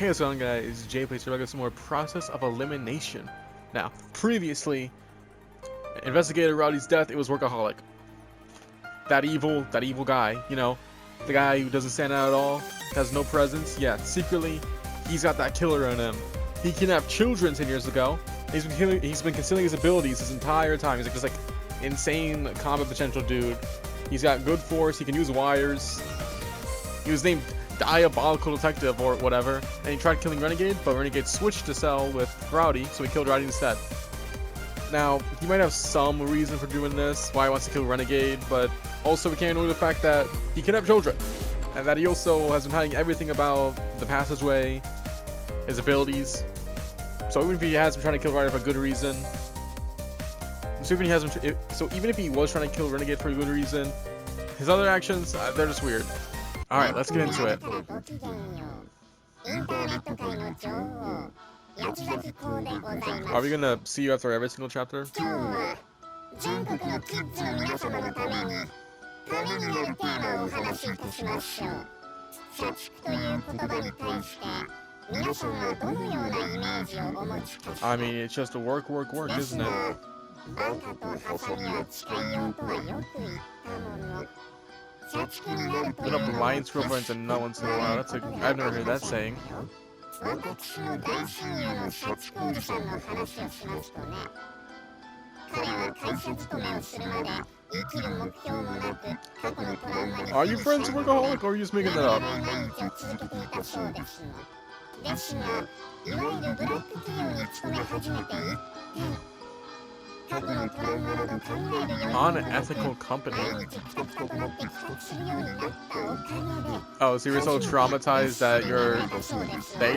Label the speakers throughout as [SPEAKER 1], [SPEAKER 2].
[SPEAKER 1] Hey, what's going on, guys? Jay plays here. Back with some more process of elimination. Now, previously, investigated Rowdy's death. It was workaholic. That evil guy. You know, the guy who doesn't stand out at all, has no presence. Yeah, secretly, he's got that killer in him. He kidnapped children 10 years ago. He's been concealing his abilities this entire time. He's like this insane combat potential dude. He's got good force. He can use wires. He was named Diabolical Detective or whatever, and he tried killing Renegade, but Renegade switched to Cell with Rowdy, so he killed Rowdy instead. Now, he might have some reason for doing this, why he wants to kill Renegade, but also we can't ignore the fact that he kidnapped children, and that he also has been hiding everything about the passageway, his abilities. So even if he has been trying to kill Rowdy for a good reason, even if he was trying to kill Renegade for a good reason, his other actions, they're just weird. Alright, let's get into it. Are we gonna see you after every single chapter? I mean, it's just a work, isn't it? Put up alliance girlfriends and no once in a while. I've never heard that saying. Are you friends with Workaholic, or are you just making that up? Unethical company. Oh, so you were so traumatized that you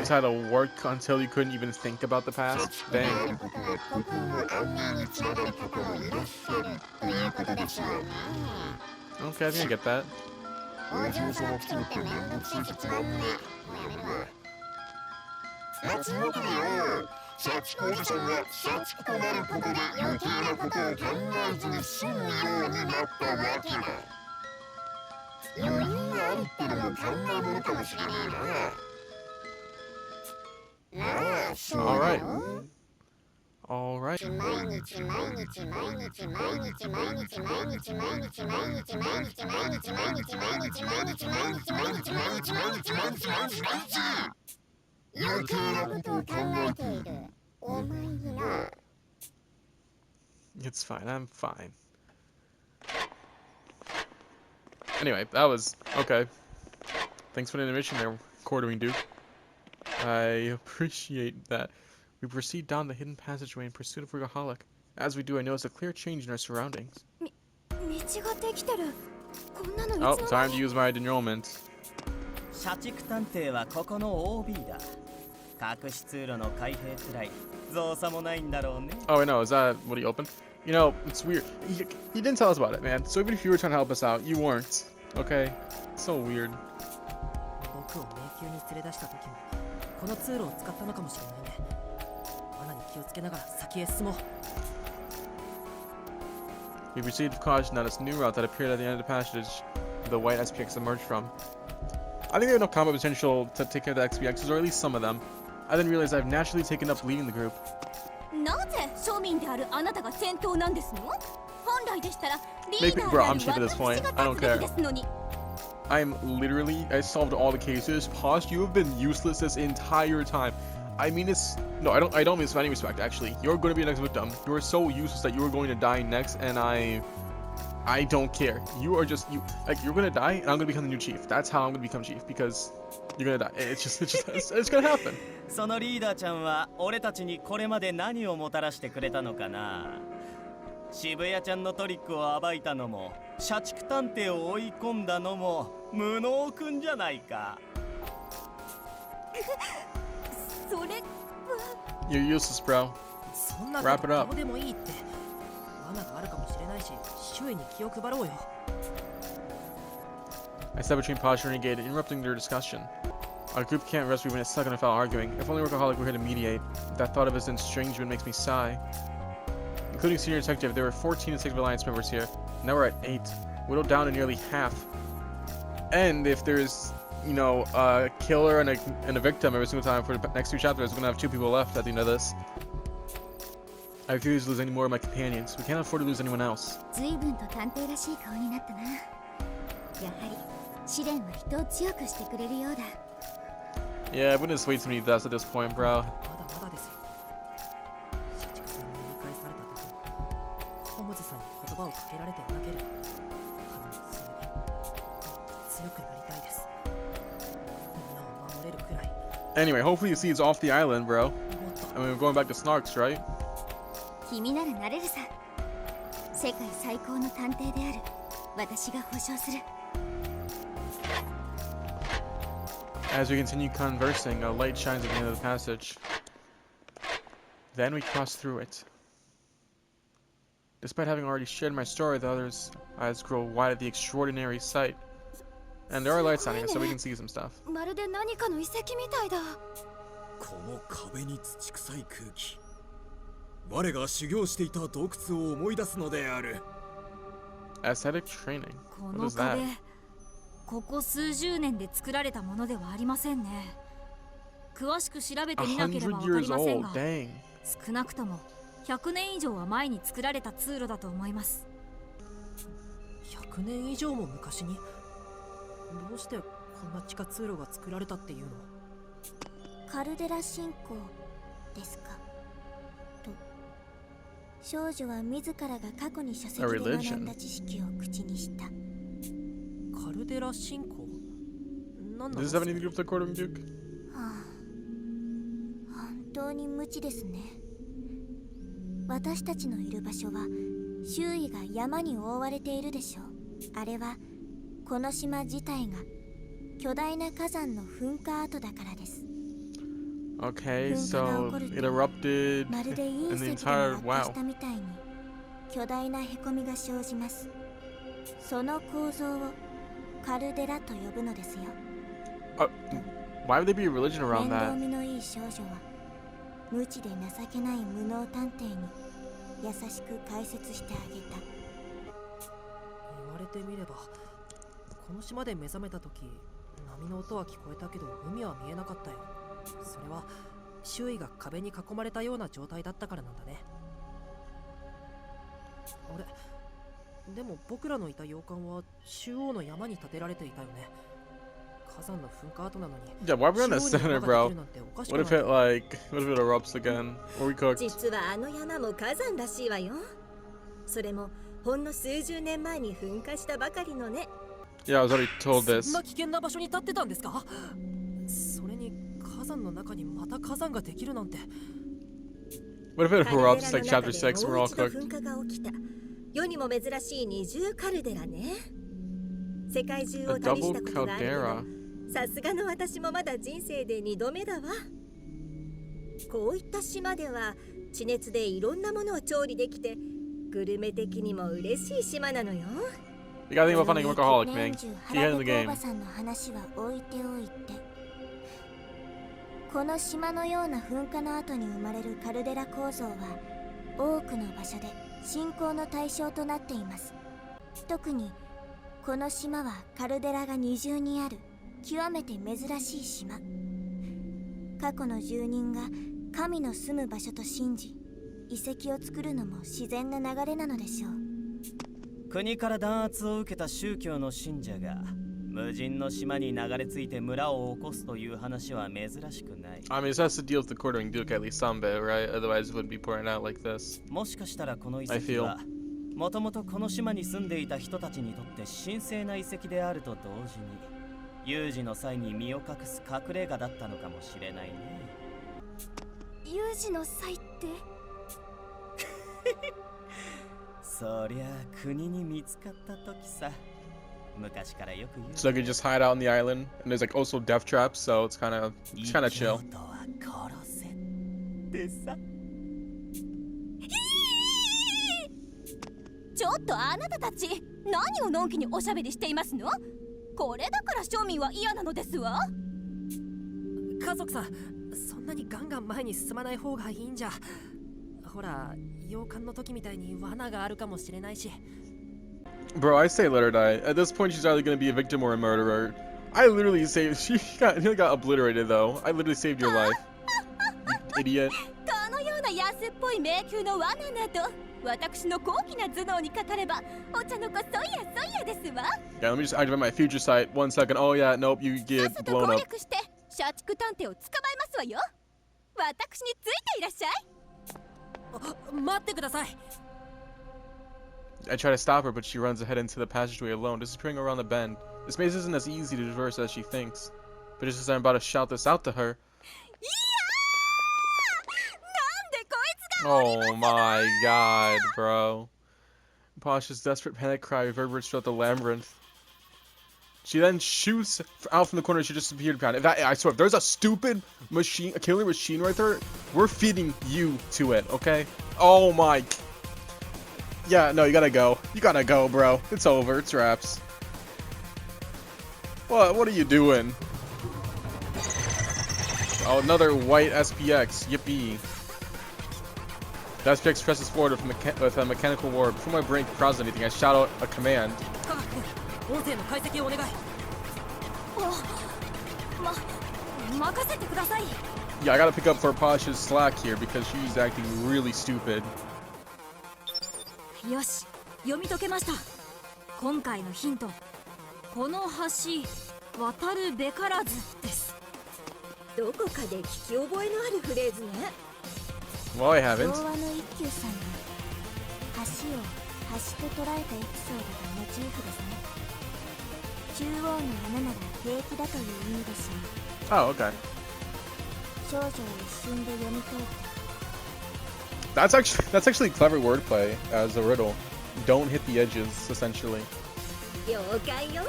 [SPEAKER 1] had to work until you couldn't even think about the past? Dang. Okay, I think I get that. All right. It's fine, I'm fine. Anyway, that was okay. Thanks for the intermission there, Quartering Duke. I appreciate that. We proceed down the hidden passageway in pursuit of Workaholic. As we do, I notice a clear change in our surroundings. Oh, time to use my denouement. Oh, I know. Is that what he opened? You know, it's weird. He didn't tell us about it, man. So even if you were trying to help us out, you weren't. Okay? It's so weird. We proceeded with caution on this new route that appeared at the end of the passage the white SPX emerged from. I think they have enough combat potential to take care of the XPXs, or at least some of them. I then realized I've naturally taken up leading the group. Bro, I'm cheap at this point. I don't care. I solved all the cases. Posh, you have been useless this entire time. I mean, no, I don't mean this with any respect, actually. You're going to be the next victim. You're so useless that you are going to die next, and I don't care. You are just, you're going to die, and I'm going to become the new chief. That's how I'm going to become chief, because you're going to die. It's going to happen.
[SPEAKER 2] そのリーダーちゃんは俺たちにこれまで何をもたらしてくれたのかな。渋谷ちゃんのトリックを暴いたのも、社畜探偵を追い込んだのも無能くんじゃないか。
[SPEAKER 1] You're useless, bro. Wrap it up. I stepped between Posh and Renegade, interrupting their discussion. Our group can't rest, we've been stuck in a foul arguing. If only Workaholic were here to mediate. That thought of his estrangement makes me sigh. Including Senior Detective, there were 14 Instinctive Alliance members here. Now we're at 8. Whittled down to nearly half. And if there's a killer and a victim every single time for the next 2 chapters. We're gonna have 2 people left at the end of this. I refuse to lose any more of my companions. We can't afford to lose anyone else.
[SPEAKER 3] 随分と探偵らしい顔になったな。やはり試練は人を強くしてくれるようだ。
[SPEAKER 1] Yeah, I've witnessed way too many deaths at this point, bro.
[SPEAKER 4] まだまだですよ。社畜さんに言い返された時、ホームズさんに言葉をかけられていなければ、それで強くなりたいです。みんなを守れるくらい。
[SPEAKER 1] Anyway, hopefully you see it's off the island, bro.
[SPEAKER 4] もっと
[SPEAKER 1] I mean, we're going back to Snarks, right?
[SPEAKER 3] 君ならなれるさ。世界最高の探偵である私が保証する。
[SPEAKER 1] As we continue conversing, a light shines at the end of the passage. Then we cross through it. Despite having already shared my story, the others' eyes grow wide at the extraordinary sight. And there are lights on here, so we can see some stuff.
[SPEAKER 3] まるで何かの遺跡みたいだ。
[SPEAKER 5] この壁に土臭い空気、我が修行していた洞窟を思い出すのである。
[SPEAKER 1] Aesthetic training.
[SPEAKER 3] こ
[SPEAKER 1] What
[SPEAKER 3] の
[SPEAKER 1] is that?
[SPEAKER 3] 壁、ここ数十年で作られたものではありませんね。詳しく調べてみなければわかり
[SPEAKER 1] 100 years
[SPEAKER 3] ません
[SPEAKER 1] old.
[SPEAKER 3] が、
[SPEAKER 1] Dang.
[SPEAKER 3] 少なくとも100年以上は前に作られた通路だと思います。
[SPEAKER 4] 100年以上も昔に、どうしてこんな地下通路が作られたっていうの？
[SPEAKER 3] カルデラ信仰ですかと、少女は自らが過去に書籍で学んだ知識を口にした。
[SPEAKER 4] カルデラ信仰？何な
[SPEAKER 1] Does
[SPEAKER 4] の
[SPEAKER 1] this have anything to do with the Quartering Duke?
[SPEAKER 3] はあ、本当に無知ですね。私たちのいる場所は周囲が山に覆われているでしょう。あれはこの島自体が巨大な火山の噴火跡だからです。
[SPEAKER 1] Okay, so it erupted
[SPEAKER 3] まるで
[SPEAKER 1] in
[SPEAKER 3] 隕
[SPEAKER 1] the
[SPEAKER 3] 石
[SPEAKER 1] entire.
[SPEAKER 3] が落下し
[SPEAKER 1] Wow.
[SPEAKER 3] たみたいに巨大なへこみが生じます。その構造をカルデラと呼ぶのですよ。
[SPEAKER 1] Why would there be a religion
[SPEAKER 3] 面
[SPEAKER 1] around
[SPEAKER 3] 倒
[SPEAKER 1] that?
[SPEAKER 3] 見のいい少女は無知で情けない無能探偵に優しく解説してあげた。
[SPEAKER 4] 言われてみれば、この島で目覚めた時、波の音は聞こえたけど海は見えなかったよ。それは周囲が壁に囲まれたような状態だったからなんだね。あれ、でも僕らのいた洋館は中央の山に建てられていたよね。火山の噴火跡なのに。
[SPEAKER 1] Yeah, why are we on the
[SPEAKER 4] 中央に
[SPEAKER 1] center,
[SPEAKER 4] 山が
[SPEAKER 1] bro?
[SPEAKER 4] できるなんておかしく
[SPEAKER 1] What
[SPEAKER 4] ない
[SPEAKER 1] if it what if it erupts again? Or we cooked?
[SPEAKER 6] 実はあの山も火山らしいわよ。それもほんの数十年前に噴火したばかりのね。
[SPEAKER 1] Yeah, I was already told
[SPEAKER 4] そ
[SPEAKER 1] this.
[SPEAKER 4] んな危険な場所に立ってたんですか？それに火山の中にまた火山ができるなんて。
[SPEAKER 1] What if it
[SPEAKER 6] カルデ
[SPEAKER 1] erupts
[SPEAKER 6] ラ
[SPEAKER 1] like
[SPEAKER 6] の
[SPEAKER 1] chapter
[SPEAKER 6] 中で
[SPEAKER 1] 6 and
[SPEAKER 6] も
[SPEAKER 1] we're
[SPEAKER 6] う
[SPEAKER 1] all
[SPEAKER 6] 一度
[SPEAKER 1] cooked?
[SPEAKER 6] 噴火が起きた。世にも珍しい二重カルデラね。世界中
[SPEAKER 1] A
[SPEAKER 6] を旅し
[SPEAKER 1] double
[SPEAKER 6] たことがあるけ
[SPEAKER 1] caldera.
[SPEAKER 6] ど、さすがの私もまだ人生で2度目だわ。こういった島では地熱でいろんなものを調理できて、グルメ的にも嬉しい島なのよ。
[SPEAKER 1] You gotta think about finding a workaholic, man.
[SPEAKER 3] 年中
[SPEAKER 1] He had in the
[SPEAKER 3] 腹ペコお
[SPEAKER 1] game.
[SPEAKER 3] ばさんの話は置いておいて、この島のような噴火の後に生まれるカルデラ構造は多くの場所で信仰の対象となっています。特にこの島はカルデラが二重にある極めて珍しい島。過去の住人が神の住む場所と信じ、遺跡を作るのも自然な流れなのでしょう。
[SPEAKER 2] 国から弾圧を受けた宗教の信者が無人の島に流れ着いて村を起こすという話は珍しくない。
[SPEAKER 1] I mean, this has to deal with the Quartering Duke at least some bit, right? Otherwise, it wouldn't be pouring out like this.
[SPEAKER 2] もしかしたらこの遺
[SPEAKER 1] I
[SPEAKER 2] 跡
[SPEAKER 1] feel.
[SPEAKER 2] はもともとこの島に住んでいた人たちにとって神聖な遺跡であると同時に有事の際に身を隠す隠れ家だったのかもしれないね。
[SPEAKER 3] 有事の際って？
[SPEAKER 2] そりゃ国に見つかった時さ。昔からよく言う。
[SPEAKER 1] So they could just hide out on the island, and there's like also death traps, so it's kind of chill.
[SPEAKER 2] 生きようとは殺せってさ。
[SPEAKER 3] ちょっとあなたたち、何をのんきにおしゃべりしていますの？これだから庶民は嫌なのですわ。
[SPEAKER 4] 家族さん、そんなにガンガン前に進まない方がいいんじゃ。ほら、洋館の時みたいに罠があるかもしれないし。
[SPEAKER 1] Bro, I say let her die. At this point, she's either gonna be a victim or a murderer. I literally saved. He got obliterated though. I literally saved your life. You idiot.
[SPEAKER 3] このような安っぽい迷宮の罠など私の高貴な頭脳にかかればお茶の子そいやそいやですわ。
[SPEAKER 1] Yeah, let me just activate my future sight. 1 second. Oh yeah, nope, you
[SPEAKER 3] さっ
[SPEAKER 1] get
[SPEAKER 3] さと
[SPEAKER 1] blown
[SPEAKER 3] 攻
[SPEAKER 1] up.
[SPEAKER 3] 略して社畜探偵を捕まえますわよ。私についていらっしゃい。
[SPEAKER 4] 待ってください。
[SPEAKER 1] I try to stop her, but she runs ahead into the passageway alone, disappearing around the bend. This maze isn't as easy to traverse as she thinks. But just as I'm about to shout this out to her,
[SPEAKER 3] いやーなんでこいつが
[SPEAKER 1] oh my god, bro. Posh's desperate panic cry reverberates throughout the labyrinth. She then shoots out from the corner. She just disappeared behind it. I swear, if there's a stupid machine, a killer machine right there, we're feeding you to it, okay? Oh my. Yeah, no, you gotta go. You gotta go, bro. It's over. It's wraps. What are you doing? Oh, another white SPX. Yippee. The SPX presses forward with a mechanical ward. Before my brain can process anything, I shout out a command.
[SPEAKER 4] 科学君、音声の解析をお願い。任せてください。
[SPEAKER 1] Yeah, I gotta pick up for Posh's slack here because she's acting really stupid.
[SPEAKER 4] よし、読み解けました。今回のヒント、この橋渡るべからずです。
[SPEAKER 6] どこかで聞き覚えのあるフレーズね。
[SPEAKER 1] Well, I haven't.
[SPEAKER 3] 童話の一休さんの橋を橋と捉えたエピソードがモチーフですね。中央の穴なら平気だという意味ですよ。
[SPEAKER 1] Oh, okay.
[SPEAKER 3] 少女を一瞬で読み解いて
[SPEAKER 1] That's actually clever wordplay as a riddle. Don't hit the edges, essentially.
[SPEAKER 6] 了解よ。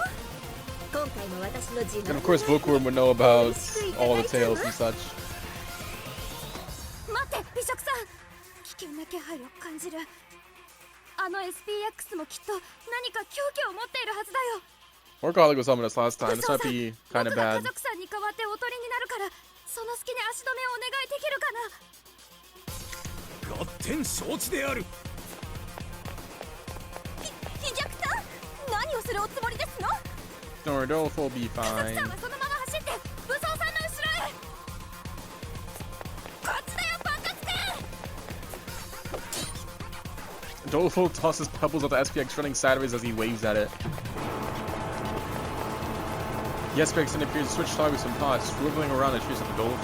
[SPEAKER 6] 今回も私の自慢
[SPEAKER 1] And of course, Bookworm would know about all the tales and such.
[SPEAKER 3] 待って美食さん、危険な気配を感じる。あの SPX もきっと何か凶器を持っているはずだよ。
[SPEAKER 1] Workaholic was helping us last time. This might be kind of
[SPEAKER 3] 僕が
[SPEAKER 1] bad.
[SPEAKER 3] 家族さんに代わっておとりになるから、その隙に足止めをお願いできるかな。
[SPEAKER 5] 合点承知である。
[SPEAKER 3] ヒジャクさん、何をするおつもりですの？
[SPEAKER 1] Don't worry, Dolph will be
[SPEAKER 3] 家族
[SPEAKER 1] fine.
[SPEAKER 3] さんはそのまま走って武装さんの後ろへ。こっちだよ、バカつく。
[SPEAKER 1] Dolph tosses pebbles at the SPX, running sideways as he waves at it. The SPX then appears to switch sideways some pots, swiveling around the trees of the Dolph.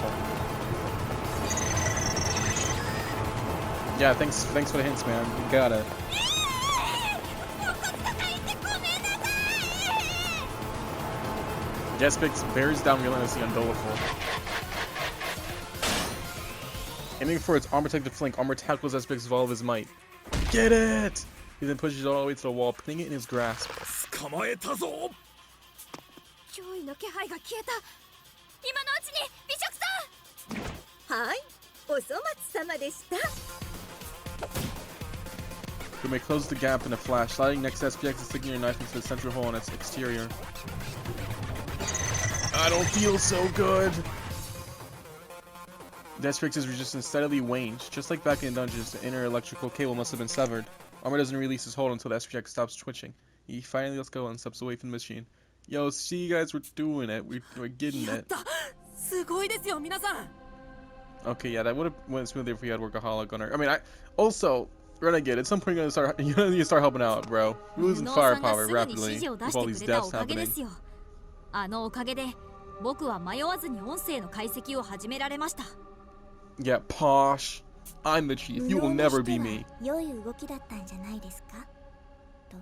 [SPEAKER 1] Yeah, thanks for the hints, man. You got it. The SPX bears down relentlessly on Dolph. Aiming for its armor-protected flank, Armor tackles SPX with all of his might. Get it! He then pushes it all the way to the wall, putting it in his grasp.
[SPEAKER 5] 捕まえたぞ。
[SPEAKER 3] 脅威の気配が消えた。今のうちに美食さん。
[SPEAKER 6] はい、お粗末様でした。
[SPEAKER 1] You may close the gap in a flash, sliding next to SPX and sticking your knife into the central hole in its exterior. I don't feel so good. The SPX's resistance steadily wanes. Just like back in dungeons, the inner electrical cable must have been severed. Armor doesn't release his hold until the SPX stops twitching. He finally lets go and steps away from the machine. Yo, see you guys, we're doing it. We're getting
[SPEAKER 4] やっ
[SPEAKER 1] it.
[SPEAKER 4] た、すごいですよ皆さん。
[SPEAKER 1] Okay, yeah, that would have went smoother if we had Workaholic on her. I mean, also, Renegade, at some point you're gonna start, you need to start helping out, bro. We're losing
[SPEAKER 4] 布さんが
[SPEAKER 1] firepower
[SPEAKER 4] すぐに
[SPEAKER 1] rapidly
[SPEAKER 4] 指示を出
[SPEAKER 1] with
[SPEAKER 4] し
[SPEAKER 1] all
[SPEAKER 4] て
[SPEAKER 1] these
[SPEAKER 4] くれた
[SPEAKER 1] deaths
[SPEAKER 4] おかげで
[SPEAKER 1] happening.
[SPEAKER 4] すよ。あのおかげで僕は迷わずに音声の解析を始められました。
[SPEAKER 1] Yeah, Posh. I'm the chief. You will never be me.
[SPEAKER 3] 良い動きだったんじゃないですかと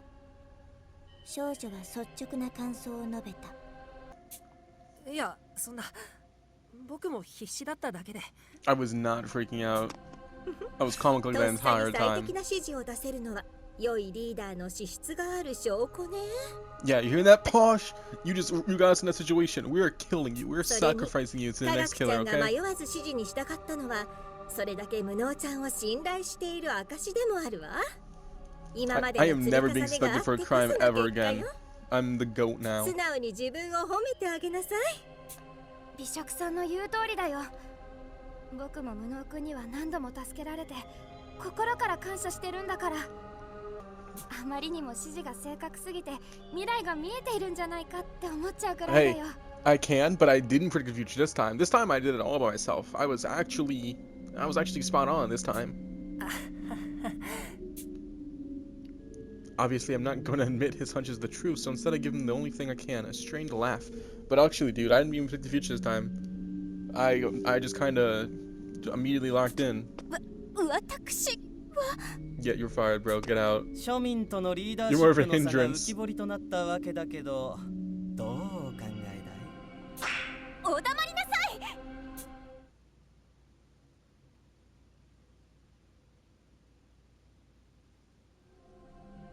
[SPEAKER 3] 少女は率直な感想を述べた。
[SPEAKER 4] いや、そんな僕も必死だっただけで。
[SPEAKER 1] I was not freaking out. I was comical
[SPEAKER 6] と
[SPEAKER 1] the
[SPEAKER 6] っさ
[SPEAKER 1] entire
[SPEAKER 6] に最
[SPEAKER 1] time.
[SPEAKER 6] 適な指示を出せるのは良いリーダーの資質がある証拠ね。
[SPEAKER 1] Yeah, you hear that, Posh? You got us in that situation. We are killing you. We're
[SPEAKER 6] それに
[SPEAKER 1] sacrificing you to the
[SPEAKER 6] 科
[SPEAKER 1] next
[SPEAKER 6] 学ちゃ
[SPEAKER 1] killer,
[SPEAKER 6] んが
[SPEAKER 1] okay?
[SPEAKER 6] 迷わず指示に従ったのはそれだけ無能ちゃんを信頼している証でもあるわ。今まで
[SPEAKER 1] I
[SPEAKER 6] の
[SPEAKER 1] am
[SPEAKER 6] 積み
[SPEAKER 1] never
[SPEAKER 6] 重
[SPEAKER 1] being
[SPEAKER 6] ねがあ
[SPEAKER 1] suspected
[SPEAKER 6] って
[SPEAKER 1] for
[SPEAKER 6] こ
[SPEAKER 1] a
[SPEAKER 6] その
[SPEAKER 1] crime
[SPEAKER 6] 結果
[SPEAKER 1] ever
[SPEAKER 6] よ。
[SPEAKER 1] again. I'm the goat now.
[SPEAKER 6] 素直に自分を褒めてあげなさい。
[SPEAKER 3] 美食さんの言う通りだよ。僕も無能君には何度も助けられて心から感謝してるんだから。あまりにも指示が正確すぎて未来が見えているんじゃないかって思っちゃうくらいだよ。
[SPEAKER 1] I can, but I didn't predict the future this time. This time I did it all by myself. I was actually spot on this time. Obviously, I'm not going to admit his hunch is the truth, so instead I give him the only thing I can, a strained laugh. But actually, dude, I didn't even predict the future this time. I just kind of immediately locked in.
[SPEAKER 3] 私
[SPEAKER 1] Yeah, you're fired, bro. Get out.
[SPEAKER 2] 庶民とのリーダー
[SPEAKER 1] You're
[SPEAKER 2] シ
[SPEAKER 1] more
[SPEAKER 2] ッ
[SPEAKER 1] of a
[SPEAKER 2] プの差が
[SPEAKER 1] hindrance.
[SPEAKER 2] 浮き彫りとなったわけだけど、どうお考えだい？
[SPEAKER 3] お黙りなさい。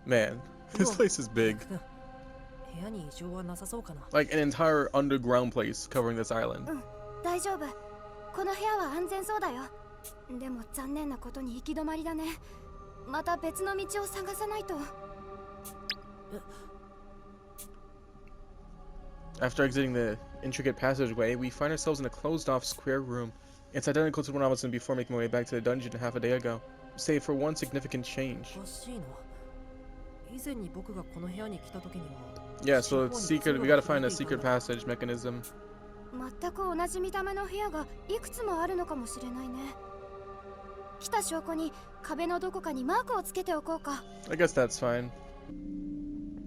[SPEAKER 1] Man, this place is big.
[SPEAKER 4] 部屋に異常はなさそうかな。
[SPEAKER 1] Like an entire underground place covering this island.
[SPEAKER 3] 大丈夫。この部屋は安全そうだよ。でも残念なことに行き止まりだね。また別の道を探さないと。
[SPEAKER 1] After exiting the intricate passageway, we find ourselves in a closed-off square room. It's identical to the one I was in before making my way back to the dungeon half a day ago, save for one significant change.
[SPEAKER 4] おかしいな。以前に僕がこの部屋に来た時には。
[SPEAKER 1] Yeah, so it's secret. We gotta find a secret passage mechanism.
[SPEAKER 3] 全く同じ見た目の部屋がいくつもあるのかもしれないね。来た証拠に壁のどこかにマークをつけておこうか。
[SPEAKER 1] I guess that's fine.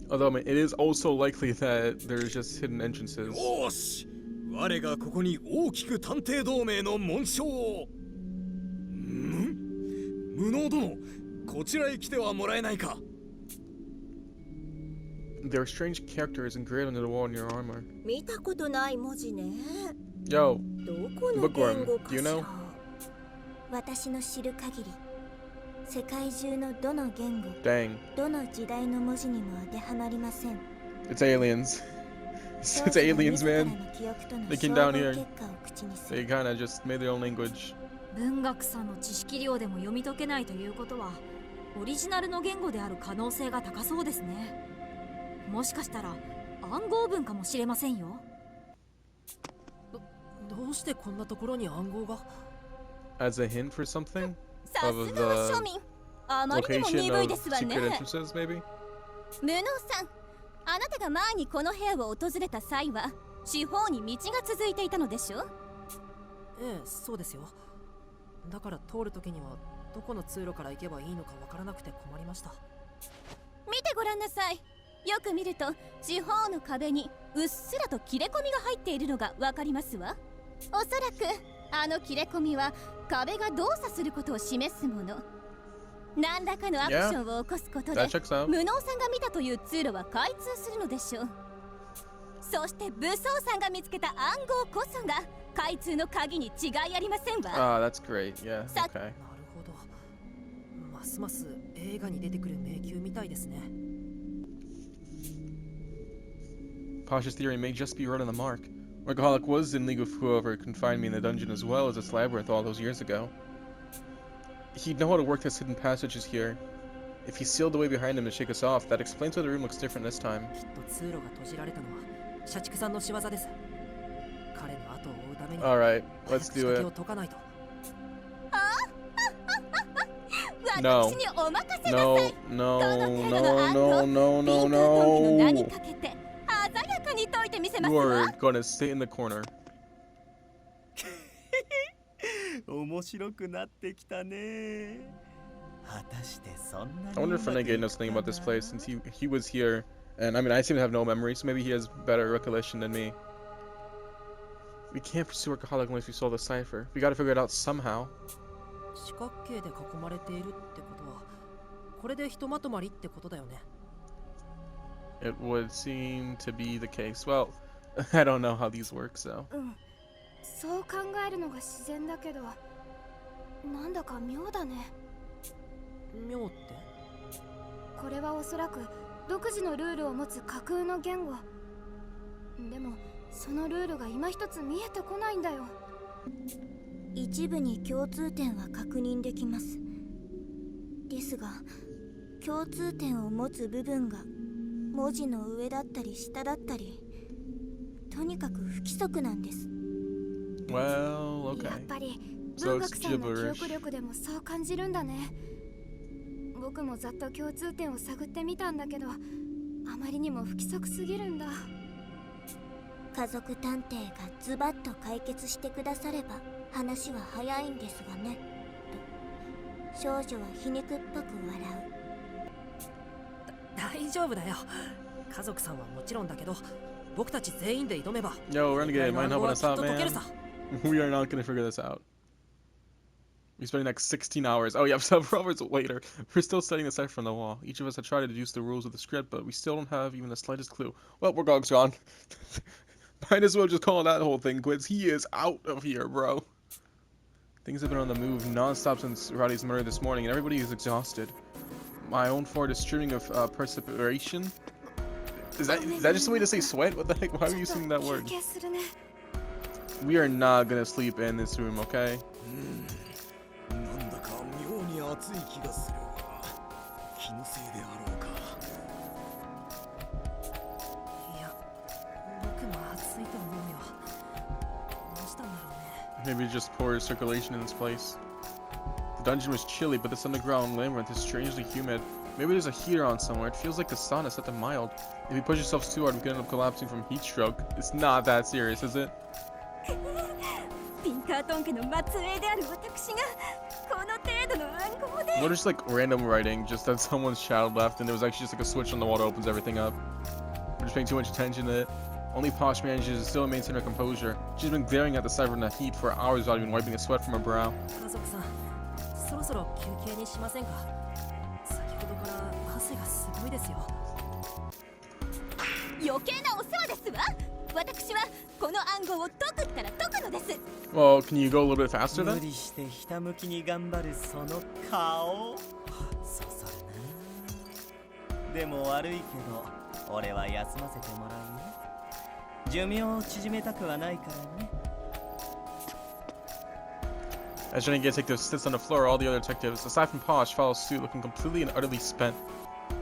[SPEAKER 1] Although, I mean, it is also likely that there's just hidden entrances.
[SPEAKER 5] よーし、我がここに大きく探偵同盟の紋章を。無能殿、こちらへ来てはもらえないか。
[SPEAKER 1] There are strange characters engraved on the wall in your armor.
[SPEAKER 6] 見たことない文字ね。
[SPEAKER 1] Yo,
[SPEAKER 6] どこの言語
[SPEAKER 1] Bookworm,
[SPEAKER 6] か
[SPEAKER 1] do you
[SPEAKER 6] し
[SPEAKER 1] know?
[SPEAKER 6] ら。
[SPEAKER 3] 私の知る限り、世界中のどの言語、
[SPEAKER 1] dang,
[SPEAKER 3] どの時代の文字にも当てはまりません。
[SPEAKER 1] it's aliens. It's aliens, man. They came down here. They kinda just made their own language.
[SPEAKER 7] 文学さんの知識量でも読み解けないということはオリジナルの言語である可能性が高そうですね。もしかしたら暗号文かもしれませんよ。
[SPEAKER 4] どうしてこんなところに暗号が？
[SPEAKER 1] As a hint for something?
[SPEAKER 3] さすがは庶民。あまりにも
[SPEAKER 1] Location
[SPEAKER 3] 鈍い
[SPEAKER 1] of
[SPEAKER 3] ですわ
[SPEAKER 1] secret
[SPEAKER 3] ね。
[SPEAKER 1] entrances, maybe?
[SPEAKER 3] 無能さん、あなたが前にこの部屋を訪れた際は四方に道が続いていたのでしょ。
[SPEAKER 4] ええ、そうですよ。だから通るときにはどこの通路から行けばいいのかわからなくて困りました。
[SPEAKER 3] 見てごらんなさい。よく見ると四方の壁にうっすらと切れ込みが入っているのがわかりますわ。おそらくあの切れ込みは壁が動作することを示すもの。何らかのアクションを起こすことで
[SPEAKER 1] That checks out.
[SPEAKER 3] 無能さんが見たという通路は開通するのでしょう。そして武装さんが見つけた暗号こそが開通の鍵に違いありませんわ。
[SPEAKER 1] Ah, that's great. Yeah, okay.
[SPEAKER 4] なるほど。ますます映画に出てくる迷宮みたいですね。
[SPEAKER 1] Pasha's theory may just be right on the mark. Workaholic was in league with whoever confined me in the dungeon as well as its labyrinth all those years ago. He'd know how to work this hidden passages here. If he sealed the way behind him to shake us off, that explains why the room looks different this time.
[SPEAKER 4] きっと通路が閉じられたのは社畜さんの仕業です。彼の後を追うために
[SPEAKER 1] Alright,
[SPEAKER 4] 早
[SPEAKER 1] let's
[SPEAKER 4] く仕
[SPEAKER 1] do
[SPEAKER 4] 掛け
[SPEAKER 1] it.
[SPEAKER 4] を解かないと。
[SPEAKER 1] No.
[SPEAKER 3] 私にお任せなさ
[SPEAKER 1] No,
[SPEAKER 3] い。
[SPEAKER 1] no,
[SPEAKER 3] この程度の
[SPEAKER 1] no,
[SPEAKER 3] 暗
[SPEAKER 1] no,
[SPEAKER 3] 号
[SPEAKER 1] no,
[SPEAKER 3] ピ
[SPEAKER 1] no,
[SPEAKER 3] ンクトンキの名に
[SPEAKER 1] no.
[SPEAKER 3] かけて鮮やかに解いてみせます
[SPEAKER 1] You
[SPEAKER 3] わ。
[SPEAKER 1] are gonna stay in the corner.
[SPEAKER 2] 面白くなってきたね。果たしてそんなに
[SPEAKER 1] I wonder if Renegade knows something about this place since he was here. And I mean, I seem to have no memory, so maybe he has better recollection than me. We can't pursue Workaholic unless we solve the cipher. We gotta figure it out somehow.
[SPEAKER 4] 四角形で囲まれているってことはこれでひとまとまりってことだよね。
[SPEAKER 1] It would seem to be the case. Well, I don't know how these work, so.
[SPEAKER 3] そう考えるのが自然だけど、なんだか妙だね。
[SPEAKER 4] 妙って？
[SPEAKER 3] これはおそらく独自のルールを持つ架空の言語。でもそのルールが今一つ見えてこないんだよ。一部に共通点は確認できます。ですが共通点を持つ部分が文字の上だったり下だったり、とにかく不規則なんです。
[SPEAKER 1] Well,
[SPEAKER 3] やっ
[SPEAKER 1] okay.
[SPEAKER 3] ぱり
[SPEAKER 1] So
[SPEAKER 3] 文
[SPEAKER 1] it's
[SPEAKER 3] 学さんの記
[SPEAKER 1] gibberish.
[SPEAKER 3] 憶力でもそう感じるんだね。
[SPEAKER 8] 僕もざっと共通点を探ってみたんだけど、あまりにも不規則すぎるんだ。
[SPEAKER 3] 家族探偵がズバッと解決してくだされば話は早いんですがね、と少女は皮肉っぽく笑う。
[SPEAKER 4] 大丈夫だよ。家族さんはもちろんだけど、僕たち全員で挑めば
[SPEAKER 1] Yo, Renegade, mind helping us out,
[SPEAKER 4] きっと解ける
[SPEAKER 1] man?
[SPEAKER 4] さ。
[SPEAKER 1] We are not gonna figure this out. We spent the next 16 hours. Oh yeah, several hours later. We're still studying the cipher on the wall. Each of us had tried to deduce the rules of the script, but we still don't have even the slightest clue. Well, Wargog's gone. Might as well just call that whole thing quits. He is out of here, bro. Things have been on the move non-stop since Roddy's murder this morning, and everybody is exhausted. My own Ford is streaming of perspiration. Is that just a way to say sweat? What the heck? Why are you using that word? We are not gonna sleep in this room, okay?
[SPEAKER 5] なんだか妙に暑い気がするわ。気のせいであろうか。
[SPEAKER 4] いや、僕も暑いと思うよ。どうしたんだろうね。
[SPEAKER 1] Maybe just poor circulation in this place. The dungeon was chilly, but this underground labyrinth is strangely humid. Maybe there's a heater on somewhere. It feels like the sun is set to mild. If you push yourself too hard, we could end up collapsing from heat stroke. It's not that serious, is it?
[SPEAKER 8] ピンカートン家の末裔である私がこの程度の暗号で。
[SPEAKER 1] What is like random writing? Just that someone's shadow left, and there was actually just like a switch on the wall that opens everything up. We're just paying too much attention to it. Only Posh manages to still maintain her composure. She's been glaring at the cipher in the heat for hours without even wiping the sweat from her brow.
[SPEAKER 4] 家族さん、そろそろ休憩にしませんか。先ほどから汗がすごいですよ。
[SPEAKER 8] 余計なお世話ですわ。私はこの暗号を解くったら解くのです。
[SPEAKER 1] Well, can you go a little bit faster
[SPEAKER 2] 無
[SPEAKER 1] then?
[SPEAKER 2] 理してひたむきに頑張るその顔そそるな。でも悪いけど俺は休ませてもらうね。寿命を縮めたくはないからね。
[SPEAKER 1] As Renegade Detective sits on the floor, all the other detectives, aside from Posh, follow suit, looking completely and utterly spent.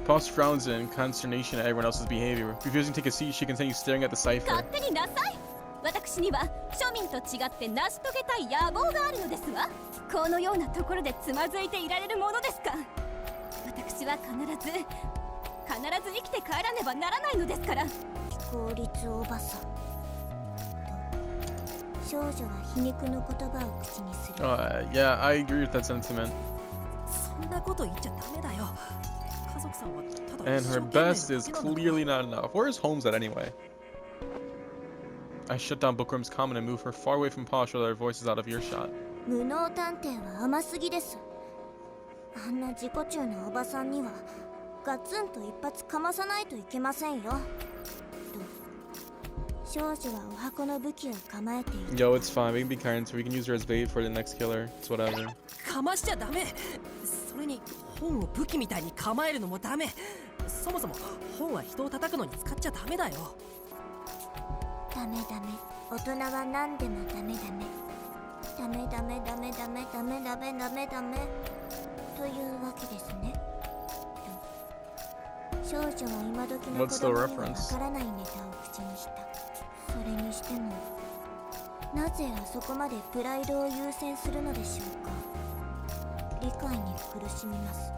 [SPEAKER 1] Posh frowns in consternation at everyone else's behavior. Refusing to take a seat, she continues staring at the cipher.
[SPEAKER 8] 勝手になさい。私には庶民と違って成し遂げたい野望があるのですわ。このようなところでつまずいていられるものですか。私は必ず生きて帰らねばならないのですから。
[SPEAKER 3] 非効率おばさん。少女は皮肉の言葉を口にする。
[SPEAKER 1] Yeah, I agree with that sentiment.
[SPEAKER 4] そんなこと言っちゃダメだよ。家族さんはただ
[SPEAKER 1] And her best is clearly not enough. Where is Holmes at anyway? I shut down Bookworm's comment and move her far away from Posh while her voice is out of earshot.
[SPEAKER 3] 無能探偵は甘すぎです。あんな自己中なおばさんにはガツンと一発かまさないといけませんよ。と少女はお箱の武器を構えている。
[SPEAKER 1] Yo, it's fine. We can be kind, so we can use her as bait for the next killer. It's whatever.
[SPEAKER 4] かましちゃダメ。それに本を武器みたいに構えるのもダメ。そもそも本は人を叩くのに使っちゃダメだよ。
[SPEAKER 3] ダメダメ。大人は何でもダメダメ。ダメダメダメダメダメダメダメダメというわけですね。少女は今時の子供にはわからないネタを口にした。それにしてもなぜあそこまでプライドを優先するのでしょうか。理解に苦しみます。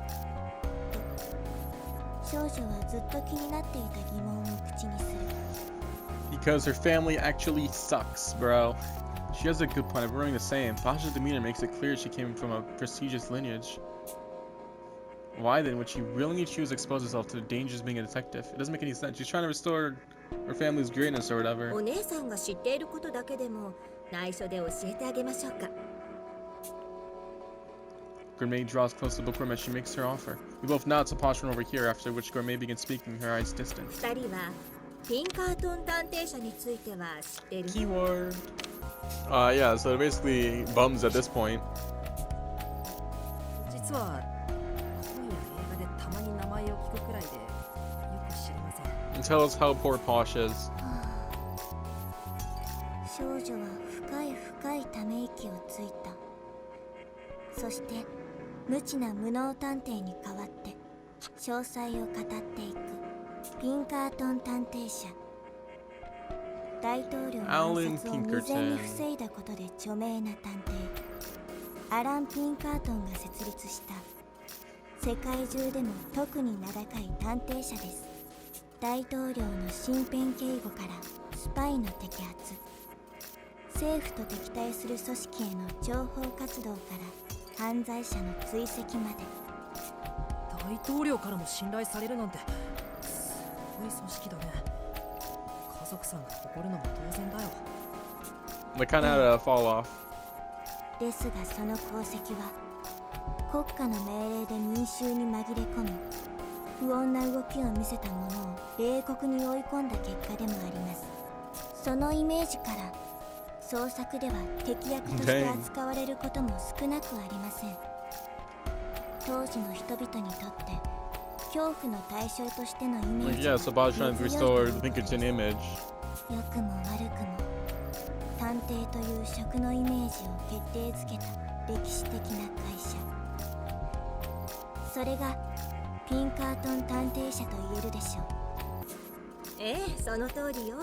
[SPEAKER 3] 少女はずっと気になっていた疑問を口にする。
[SPEAKER 1] Because her family actually sucks, bro. She has a good point of running the same. Posh's demeanor makes it clear she came from a prestigious lineage. Why then would she willingly choose to expose herself to the dangers of being a detective? It doesn't make any sense. She's trying to restore her family's greatness or whatever.
[SPEAKER 6] お姉さんが知っていることだけでも内緒で教えてあげましょうか。
[SPEAKER 1] Gourmet draws close to Bookworm as she makes her offer. We both nod to Posh run over here, after which Gourmet begins speaking, her eyes distant.
[SPEAKER 6] 二人はピンカートン探偵社については知っている。
[SPEAKER 1] Keyword. Yeah, so basically bums at this point.
[SPEAKER 4] 実は本や映画でたまに名前を聞くくらいでよく知りません。
[SPEAKER 1] And tell us how poor Posh is.
[SPEAKER 3] 少女は深い深いため息をついた。そして無知な無能探偵に代わって詳細を語っていくピンカートン探偵社。大統領の暗殺を未然に防いだことで著名な探偵アラン・ピンカートンが設立した世界中でも特に名高い探偵者です。大統領の身辺警護からスパイの摘発、政府と敵対する組織への情報活動から犯罪者の追跡まで。
[SPEAKER 4] 大統領からも信頼されるなんてすごい組織だね。家族さんが誇るのも当然だよ。
[SPEAKER 1] They kind of had to fall off.
[SPEAKER 3] ですがその功績は国家の命令で民衆に紛れ込み、不穏な動きを見せた者を冷酷に追い込んだ結果でもあります。そのイメージから捜索では敵役として扱われることも少なくありません。当時の人々にとって恐怖の対象としてのイメー
[SPEAKER 1] Like,
[SPEAKER 3] ジ
[SPEAKER 1] yeah,
[SPEAKER 3] は
[SPEAKER 1] so Bosch trying to
[SPEAKER 3] 根強
[SPEAKER 1] restore
[SPEAKER 3] い
[SPEAKER 1] the
[SPEAKER 3] ということ
[SPEAKER 1] Pinkerton
[SPEAKER 3] で、
[SPEAKER 1] image.
[SPEAKER 3] 良くも悪くも探偵という職のイメージを決定づけた歴史的な会社、それがピンカートン探偵社と言えるでしょう。
[SPEAKER 6] ええ、その通りよ。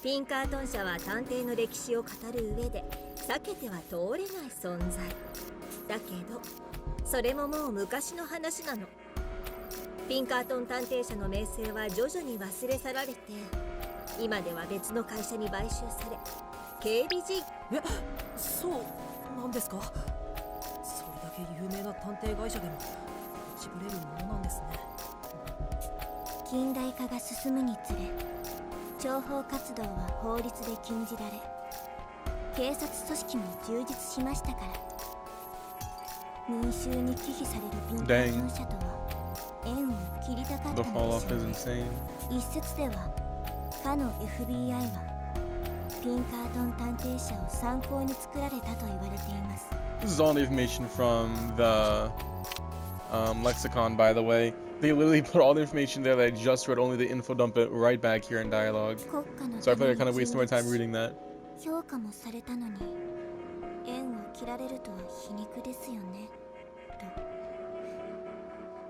[SPEAKER 6] ピンカートン社は探偵の歴史を語る上で避けては通れない存在だけど、それももう昔の話なの。ピンカートン探偵社の名声は徐々に忘れ去られて、今では別の会社に買収され、警備陣。
[SPEAKER 4] え、そうなんですか。それだけ有名な探偵会社でも落ちぶれるものなんですね。
[SPEAKER 3] 近代化が進むにつれ、諜報活動は法律で禁じられ、警察組織も充実しましたから、民衆に忌避されるピンカートン社とは縁を切りたかった
[SPEAKER 1] The
[SPEAKER 3] の
[SPEAKER 1] fall
[SPEAKER 3] でし
[SPEAKER 1] off
[SPEAKER 3] ょう
[SPEAKER 1] is
[SPEAKER 3] ね。
[SPEAKER 1] insane.
[SPEAKER 3] 一説ではかの FBI はピンカートン探偵社を参考に作られたと言われています。
[SPEAKER 1] This is all the information from the lexicon, by the way. They literally put all the information there that I just read, only the info dump it right back here in dialogue.
[SPEAKER 3] 国家の
[SPEAKER 1] So I
[SPEAKER 3] た
[SPEAKER 1] feel
[SPEAKER 3] め
[SPEAKER 1] like I kind
[SPEAKER 3] に
[SPEAKER 1] of wasted my
[SPEAKER 3] 尽
[SPEAKER 1] time
[SPEAKER 3] 力し
[SPEAKER 1] reading that.
[SPEAKER 3] 評価もされたのに縁を切られるとは皮肉ですよね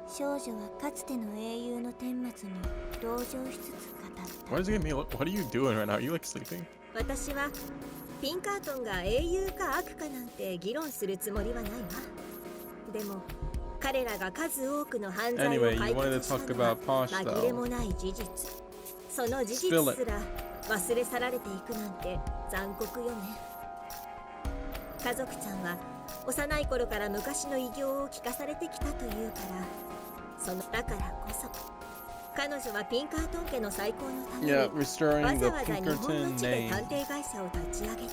[SPEAKER 3] と、少女はかつての英雄の顛末に同情しつつ語った。
[SPEAKER 1] Why does it get me? What are you doing right now? Are you like sleeping?
[SPEAKER 6] 私はピンカートンが英雄か悪かなんて議論するつもりはないわ。でも彼らが数多くの犯罪を
[SPEAKER 1] Anyway,
[SPEAKER 6] 解
[SPEAKER 1] you wanted
[SPEAKER 6] 決
[SPEAKER 1] to
[SPEAKER 6] し
[SPEAKER 1] talk
[SPEAKER 6] たのは
[SPEAKER 1] about Posh
[SPEAKER 6] 紛れ
[SPEAKER 1] though.
[SPEAKER 6] もない事実。その事実
[SPEAKER 1] Spill
[SPEAKER 6] すら忘れ去られていくなんて残酷よね。家族ちゃんは幼い頃から昔の偉業を聞かされてきたというから、そのだからこそ彼女はピンカートン家の再興のために
[SPEAKER 1] Yeah,
[SPEAKER 6] わ
[SPEAKER 1] restoring
[SPEAKER 6] ざ
[SPEAKER 1] the
[SPEAKER 6] わざ日本の
[SPEAKER 1] Pinkerton
[SPEAKER 6] 地で探
[SPEAKER 1] name.
[SPEAKER 6] 偵会社を立ち上げて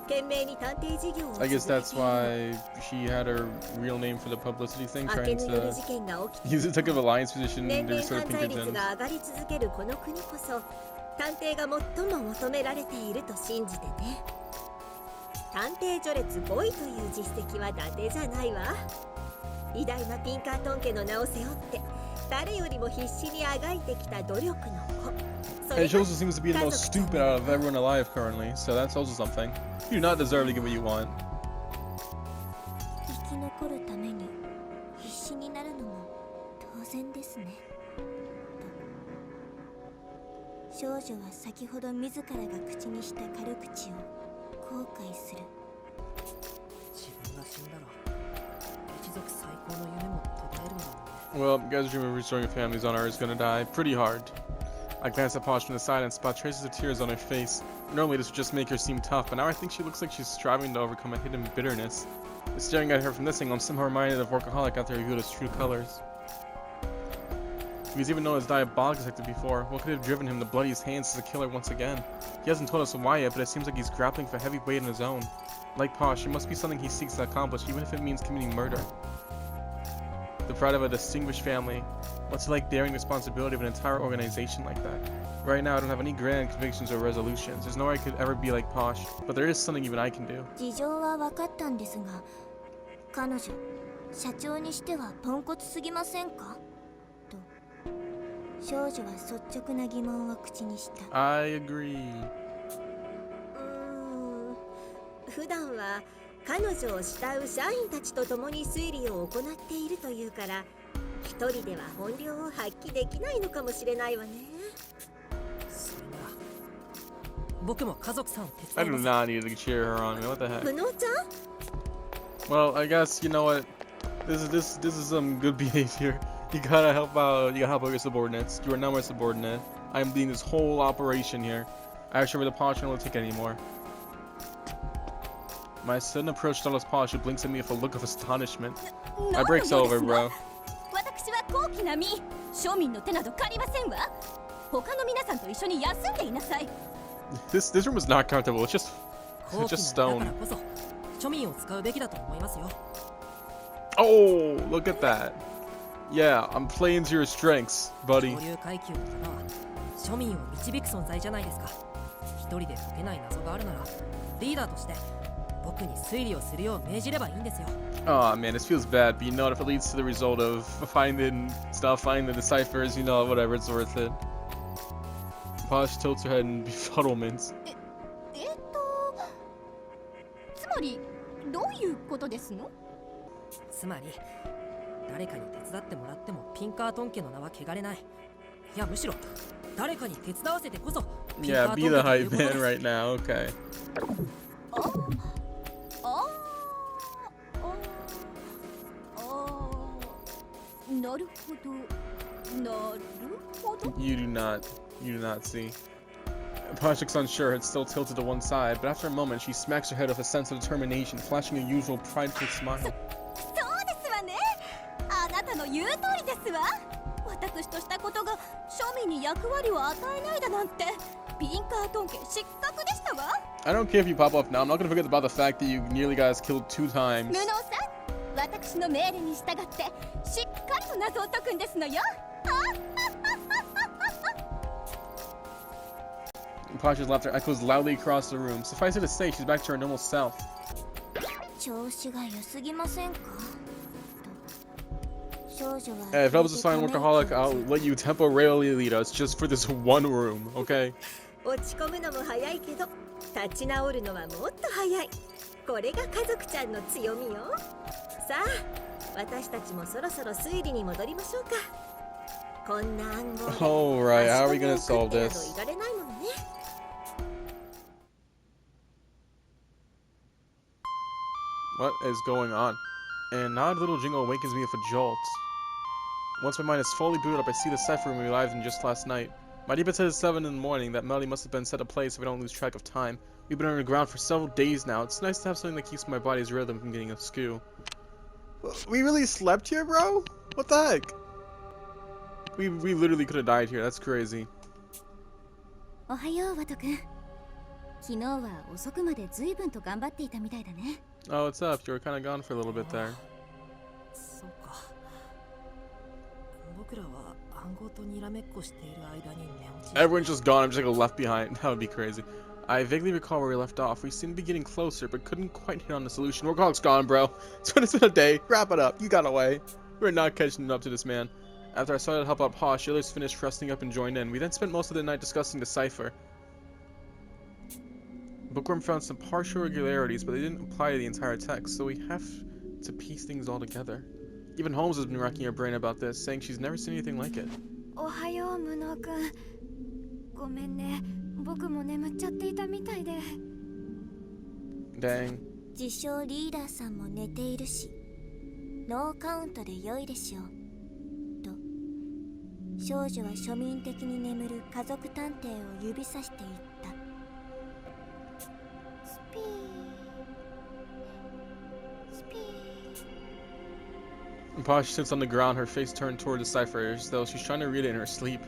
[SPEAKER 6] 懸命に探偵事業を続
[SPEAKER 1] I
[SPEAKER 6] け
[SPEAKER 1] guess
[SPEAKER 6] ている。
[SPEAKER 1] that's why she had her real name for the publicity thing,
[SPEAKER 6] 明け
[SPEAKER 1] trying
[SPEAKER 6] の夜
[SPEAKER 1] to
[SPEAKER 6] 事件が起きて
[SPEAKER 1] use it took up alliance position
[SPEAKER 6] 年
[SPEAKER 1] to
[SPEAKER 6] 々
[SPEAKER 1] restore
[SPEAKER 6] 犯
[SPEAKER 1] the
[SPEAKER 6] 罪率
[SPEAKER 1] Pinkertons.
[SPEAKER 6] が上がり続けるこの国こそ探偵が最も求められていると信じてね。探偵序列5位という実績は伊達じゃないわ。偉大なピンカートン家の名を背負って誰よりも必死にあがいてきた努力の子。そ
[SPEAKER 1] And
[SPEAKER 6] れ
[SPEAKER 1] she
[SPEAKER 6] が
[SPEAKER 1] also seems to be the
[SPEAKER 6] 家
[SPEAKER 1] most
[SPEAKER 6] 族ちゃん
[SPEAKER 1] stupid out of everyone alive currently, so that's also something. You do not deserve to get what you want.
[SPEAKER 3] 生き残るために必死になるのも当然ですねと、少女は先ほど自らが口にした軽口を後悔する。
[SPEAKER 4] 自分が死んだら一族最高の夢も途絶えるんだもんね。
[SPEAKER 1] Well, guys' dream of restoring a family's honor is gonna die pretty hard. I glanced at Posh from the side and spot traces of tears on her face. Normally this would just make her seem tough, but now I think she looks like she's striving to overcome a hidden bitterness. Staring at her from this angle, I'm somehow reminded of workaholic after he revealed his true colors. He was even known as diabolic detective before. What could have driven him to bloody his hands as a killer once again? He hasn't told us why yet, but it seems like he's grappling for heavy weight on his own. Like Posh, it must be something he seeks to accomplish, even if it means committing murder. The pride of a distinguished family. What's it like bearing the responsibility of an entire organization like that? Right now, I don't have any grand convictions or resolutions. There's no way I could ever be like Posh, but there is something even I can do.
[SPEAKER 3] 事情は分かったんですが、彼女社長にしてはポンコツすぎませんかと、少女は率直な疑問を口にした。
[SPEAKER 1] I agree.
[SPEAKER 6] 普段は彼女を慕う社員たちと共に推理を行っているというから、一人では本領を発揮できないのかもしれないわね。
[SPEAKER 4] それなら僕も家族さんを
[SPEAKER 1] I
[SPEAKER 4] 手
[SPEAKER 1] do
[SPEAKER 4] 伝います。
[SPEAKER 1] not need to cheer her on. What the heck?
[SPEAKER 6] 不能ちゃん
[SPEAKER 1] Well, I guess, you know what? This is some good behavior. You gotta help out. You gotta help out your subordinates. You are now my subordinate. I am leading this whole operation here. I actually the polish won't take it anymore. My sudden approach Stella's polish, who blinks at me with a look of astonishment. I breaks over, bro.
[SPEAKER 8] 私は高貴な身、庶民の手など借りませんわ。他の皆さんと一緒に休んでいなさい。
[SPEAKER 1] This room is not comfortable. It's just
[SPEAKER 4] 高貴
[SPEAKER 1] just
[SPEAKER 4] な身だ
[SPEAKER 1] stone.
[SPEAKER 4] からこそ庶民を使うべきだと思いますよ。
[SPEAKER 1] Oh, look at that. Yeah, I'm playing to your strengths, buddy.
[SPEAKER 4] 上流階級の方は庶民を導く存在じゃないですか。一人で解けない謎があるならリーダーとして僕に推理をするよう命じればいいんですよ。
[SPEAKER 1] Oh man, this feels bad, but you know, if it leads to the result of finding stuff, finding the deciphers, you know, whatever, it's worth it. Posh tilts her head in befuddlement.
[SPEAKER 8] つまりどういうことですの？
[SPEAKER 4] つまり誰かに手伝ってもらってもピンカートン家の名は汚れない。いやむしろ誰かに手伝わせてこそピンカー
[SPEAKER 1] Yeah,
[SPEAKER 4] トン
[SPEAKER 1] be
[SPEAKER 4] 家
[SPEAKER 1] the
[SPEAKER 4] とい
[SPEAKER 1] hype
[SPEAKER 4] うことで
[SPEAKER 1] man
[SPEAKER 4] す。
[SPEAKER 1] right now, okay.
[SPEAKER 8] なるほど、なるほど。
[SPEAKER 1] You do not see. Posh looks unsure, head still tilted to one side, but after a moment she smacks her head with a sense of determination, flashing her usual prideful smile.
[SPEAKER 8] そうですわね。あなたの言う通りですわ。私としたことが庶民に役割を与えないだなんて、ピンカートン家失格でしたわ。
[SPEAKER 1] I don't care if you pop off now, I'm not gonna forget about the fact that you nearly got us killed 2 times.
[SPEAKER 8] 無能さん、私の命令に従ってしっかりと謎を解くんですのよ。
[SPEAKER 1] Posh's laughter echoes loudly across the room. Suffice it to say, she's back to her normal self.
[SPEAKER 3] 調子が良すぎませんかと少女は
[SPEAKER 1] Hey, if helps us find workaholic, I'll let you temporarily lead us just for this one room, okay?
[SPEAKER 6] 落ち込むのも早いけど立ち直るのはもっと早い。これが家族ちゃんの強みよ。さあ私たちもそろそろ推理に戻りましょうか。こんな暗号で
[SPEAKER 1] Alright, how are we gonna
[SPEAKER 6] 足止
[SPEAKER 1] solve
[SPEAKER 6] めを食ってなど
[SPEAKER 1] this?
[SPEAKER 6] いられないものね。
[SPEAKER 1] What is going on? An odd little jingle awakens me with a jolt. Once my mind is fully booted up, I see the cipher room we arrived in just last night. My deep said it's 7 in the morning. That melody must have been set to play so we don't lose track of time. We've been underground for several days now. It's nice to have something that keeps my body's rhythm from getting askew. We really slept here, bro? What the heck? We literally could have died here. That's crazy.
[SPEAKER 8] おはよう、ワト君。昨日は遅くまで随分と頑張っていたみたいだね。
[SPEAKER 1] Oh, what's up? You were kind of gone for a little bit there.
[SPEAKER 4] そうか。僕らは暗号とにらめっこしている間に寝落ち。
[SPEAKER 1] Everyone's just gone. I'm just like left behind. That would be crazy. I vaguely recall where we left off. We seem to be getting closer, but couldn't quite hit on the solution. Workaholic's gone, bro. It's been a day. Wrap it up. You got away. We're not catching up to this man. After I started to help out Posh, the others finished resting up and joined in. We then spent most of the night discussing the cipher. Bookworm found some partial irregularities, but they didn't apply to the entire text, so we have to piece things all together. Even Holmes has been racking her brain about this, saying she's never seen anything like it.
[SPEAKER 3] おはよう無能くん。ごめんね、僕も眠っちゃっていたみたいで。
[SPEAKER 1] Dang.
[SPEAKER 3] 自称リーダーさんも寝ているし、ノーカウントで良いでしょう。と、少女は庶民的に眠る家族探偵を指さして言った。スピー、スピー。
[SPEAKER 1] Posh sits on the ground, her face turned toward the cipher, as though she's trying to read it in her sleep.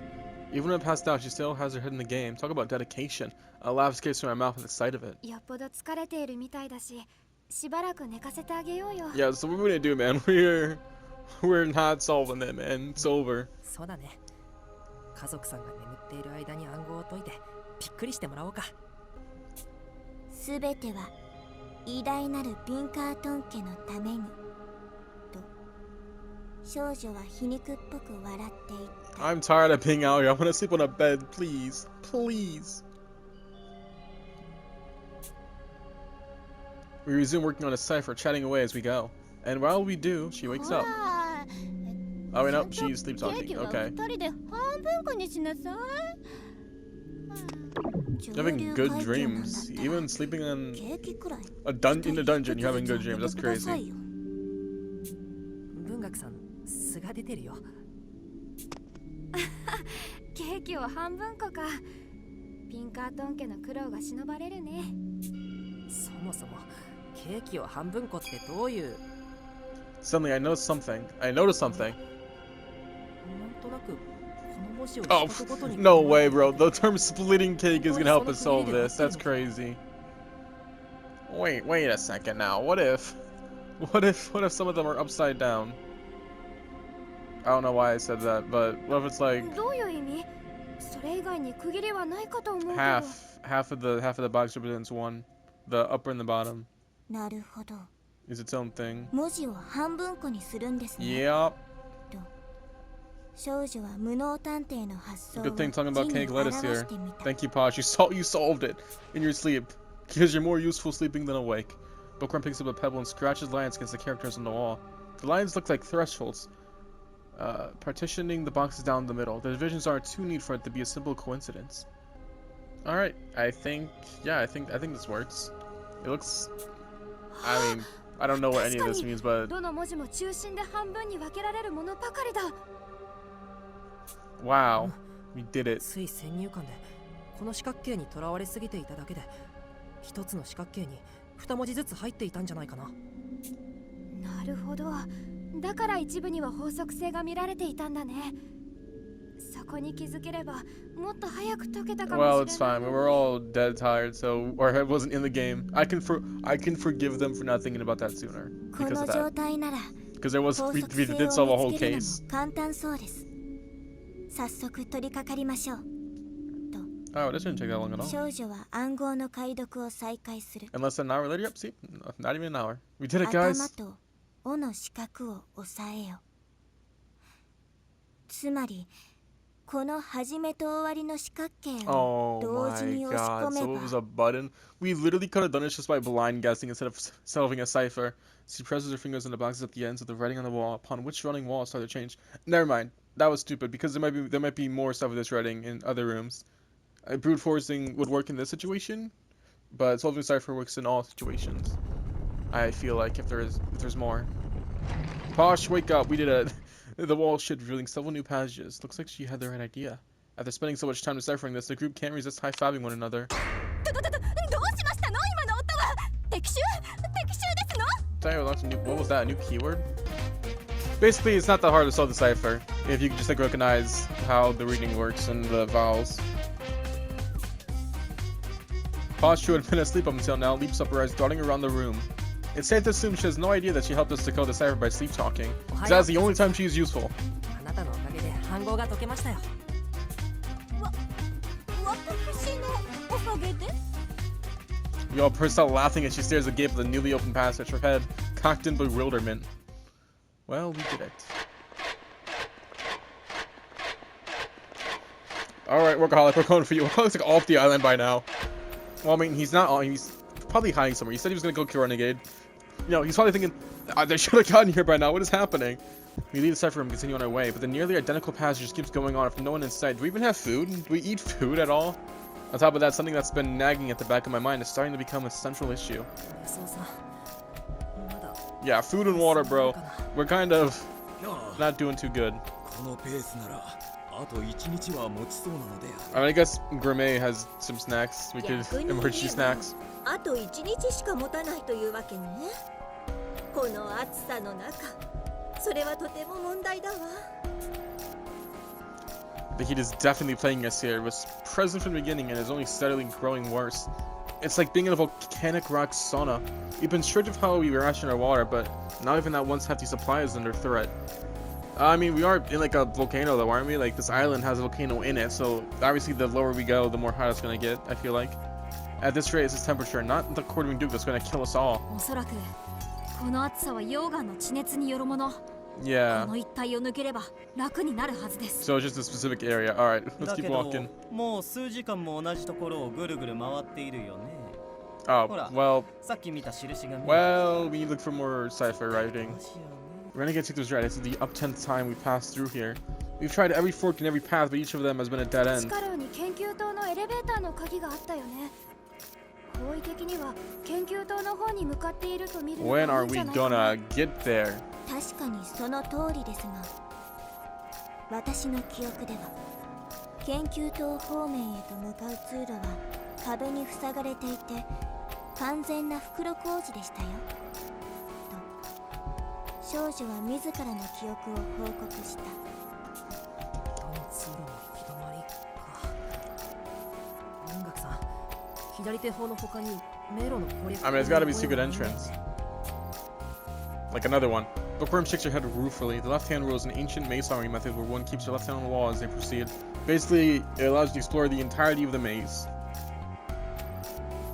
[SPEAKER 1] Even when passed out, she still has her head in the game. Talk about dedication. A laugh escapes from my mouth at the sight of it.
[SPEAKER 3] よっぽど疲れているみたいだし、しばらく寝かせてあげようよ。
[SPEAKER 1] Yeah, so what we're gonna do, man? We're not solving it, man. It's over.
[SPEAKER 4] そうだね。家族さんが眠っている間に暗号を解いてびっくりしてもらおうか。
[SPEAKER 3] すべては偉大なるピンカートン家のために。と、少女は皮肉っぽく笑っていった。
[SPEAKER 1] I'm tired of being out here. I want to sleep on a bed, please. Please. We resume working on a cipher, chatting away as we go. And while we do, she wakes up. Oh, wait, no, she's sleep talking. Okay.
[SPEAKER 8] 二人で半分こにしなさい。
[SPEAKER 1] Having good dreams. Even sleeping in
[SPEAKER 3] ケーキくらい
[SPEAKER 1] in a dungeon, you're having good dreams. That's crazy.
[SPEAKER 4] クさん素が出てるよ。
[SPEAKER 7] ケーキを半分こか。ピンカートン家の苦労が忍ばれるね。
[SPEAKER 4] そもそもケーキを半分こってどういう。
[SPEAKER 1] Suddenly, I noticed something. I noticed something.
[SPEAKER 4] なんとなくこの文字を
[SPEAKER 1] Oh,
[SPEAKER 4] 一つごとに
[SPEAKER 1] no way, bro. The term splitting cake is gonna help us solve this. That's crazy. Wait a second now. What if some of them are upside down? I don't know why I said that, but what if it's like
[SPEAKER 7] どういう意味？それ以外に区切りはないかと思うけど。
[SPEAKER 1] half of the box represents one, the upper and the bottom
[SPEAKER 3] なるほど。
[SPEAKER 1] is its own thing.
[SPEAKER 3] 文字を半分こにするんですね。
[SPEAKER 1] Yep.
[SPEAKER 3] と少女は無能探偵の発想を
[SPEAKER 1] Good thing talking about
[SPEAKER 3] 字
[SPEAKER 1] cake
[SPEAKER 3] に
[SPEAKER 1] lettuce
[SPEAKER 3] 表
[SPEAKER 1] here.
[SPEAKER 3] してみた。
[SPEAKER 1] Thank you, Posh. You solved it in your sleep because you're more useful sleeping than awake. Bookworm picks up a pebble and scratches lines against the characters on the wall. The lines look like thresholds, partitioning the boxes down the middle. The divisions aren't too neat for it to be a simple coincidence. All right, I think this works. It looks. I mean, I don't know what any of this means, but
[SPEAKER 7] どの文字も中心で半分に分けられるものばかりだ。
[SPEAKER 1] wow, we did it.
[SPEAKER 4] つい先入観でこの四角形にとらわれすぎていただけで、一つの四角形に二文字ずつ入っていたんじゃないかな。
[SPEAKER 7] なるほど。だから一部には法則性が見られていたんだね。そこに気づければもっと早く解けたかもしれない。
[SPEAKER 1] Well, it's fine. We were all dead tired, so or it wasn't in the game. I can forgive them for not thinking about that sooner
[SPEAKER 3] こ
[SPEAKER 1] because
[SPEAKER 3] の
[SPEAKER 1] of
[SPEAKER 3] 状
[SPEAKER 1] that.
[SPEAKER 3] 態なら
[SPEAKER 1] Because there was
[SPEAKER 3] 法
[SPEAKER 1] we
[SPEAKER 3] 則性
[SPEAKER 1] did solve a
[SPEAKER 3] を
[SPEAKER 1] whole
[SPEAKER 3] 見つけるの
[SPEAKER 1] case.
[SPEAKER 3] も簡単そうです。早速取り掛かりましょう。
[SPEAKER 1] Oh, this didn't take that long at all.
[SPEAKER 3] 少女は暗号の解読を再開する。
[SPEAKER 1] And less than an hour later, yep, see, not even an hour. We did it,
[SPEAKER 3] 頭
[SPEAKER 1] guys.
[SPEAKER 3] と尾の四角を押さえよ。つまりこの始めと終わりの四角形を
[SPEAKER 1] Oh
[SPEAKER 3] 同時
[SPEAKER 1] my
[SPEAKER 3] に押し込
[SPEAKER 1] god,
[SPEAKER 3] め
[SPEAKER 1] so it was
[SPEAKER 3] ば
[SPEAKER 1] a button. We literally could have done it just by blind guessing instead of solving a cipher. She presses her fingers on the boxes at the ends of the writing on the wall, upon which running walls start to change. Never mind, that was stupid because there might be more stuff with this writing in other rooms. Brute forcing would work in this situation, but solving a cipher works in all situations. I feel like if there's more. Posh, wake up! We did it. The wall shifted, revealing several new passages. Looks like she had the right idea. After spending so much time deciphering this, the group can't resist high-fiving one another.
[SPEAKER 8] どうしましたの今の音は。敵襲ですの。
[SPEAKER 1] Sorry, what was that? A new keyword? Basically, it's not that hard to solve the cipher if you can just like recognize how the reading works and the vowels. Posh, who had been asleep up until now, leaps up her eyes, darting around the room. It's safe to assume she has no idea that she helped us decode the cipher by sleep talking. That's the only time she is useful.
[SPEAKER 4] あなたのおかげで暗号が解けましたよ。
[SPEAKER 8] 私のおかげで。
[SPEAKER 1] We all burst out laughing as she stares agape at the newly opened passage, her head cocked in bewilderment. Well, we did it. Alright, Workaholic, we're going for you. Workaholic's like off the island by now. Well, I mean, he's not on, he's probably hiding somewhere. He said he was gonna go kill Renegade. You know, he's probably thinking, they should have gotten here by now. What is happening? We leave the cipher room and continue on our way, but the nearly identical passage just keeps going on with no one in sight. Do we even have food? Do we eat food at all? On top of that, something that's been nagging at the back of my mind is starting to become a central issue.
[SPEAKER 4] そうさ。まだ
[SPEAKER 1] Yeah, food and water, bro. We're kind of
[SPEAKER 5] なあ
[SPEAKER 1] not doing too good.
[SPEAKER 5] このペースならあと1日は持ちそうなので
[SPEAKER 1] I mean, I guess Gourmet has some snacks. We could
[SPEAKER 6] 逆に言えば
[SPEAKER 1] emergency snacks.
[SPEAKER 6] あと1日しか持たないというわけね。この暑さの中、それはとても問題だわ。
[SPEAKER 1] The heat is definitely playing us here. It was present from the beginning and is only steadily growing worse. It's like being in a volcanic rock sauna. We've been strict of how we ration our water, but not even that once hefty supply is under threat. I mean, we are in like a volcano though, aren't we? Like this island has a volcano in it, so obviously the lower we go, the more hot it's gonna get, I feel like. At this rate, it's this temperature, not the quartering duke that's gonna kill us all.
[SPEAKER 7] おそらくこの暑さは溶岩の地熱によるもの。
[SPEAKER 1] Yeah.
[SPEAKER 7] この一帯を抜ければ楽になるはずです。
[SPEAKER 1] So it's just a specific area. Alright, let's
[SPEAKER 2] だ
[SPEAKER 1] keep
[SPEAKER 2] けど
[SPEAKER 1] walking.
[SPEAKER 2] もう数時間も同じところをぐるぐる回っているよね。
[SPEAKER 1] Oh,
[SPEAKER 2] ほら
[SPEAKER 1] well,
[SPEAKER 2] さっき見た印が見える。
[SPEAKER 1] well, we need to look for more cipher writing.
[SPEAKER 2] どうしようね。
[SPEAKER 1] Renegade Sector is right. This is the up-10th time we passed through here. We've tried every fork and every path, but each of them has been a dead
[SPEAKER 7] 地
[SPEAKER 1] end.
[SPEAKER 7] 下牢に研究棟のエレベーターの鍵があったよね。好意的には研究棟の方に向かっていると見るの
[SPEAKER 1] When
[SPEAKER 7] がい
[SPEAKER 1] are
[SPEAKER 7] いんじ
[SPEAKER 1] we
[SPEAKER 7] ゃないかな。
[SPEAKER 1] gonna get there?
[SPEAKER 3] 確かにその通りですが、私の記憶では研究棟方面へと向かう通路は壁に塞がれていて完全な袋小路でしたよと少女は自らの記憶を報告した。
[SPEAKER 4] どの通路も日だまりか。音楽さん、左手方の他に迷路の攻略。
[SPEAKER 1] I mean, it's gotta be secret entrance. Like another one. Bookworm shakes her head ruefully. The left hand rule is an ancient masonry method where one keeps their left hand on the wall as they proceed. Basically, it allows you to explore the entirety of the maze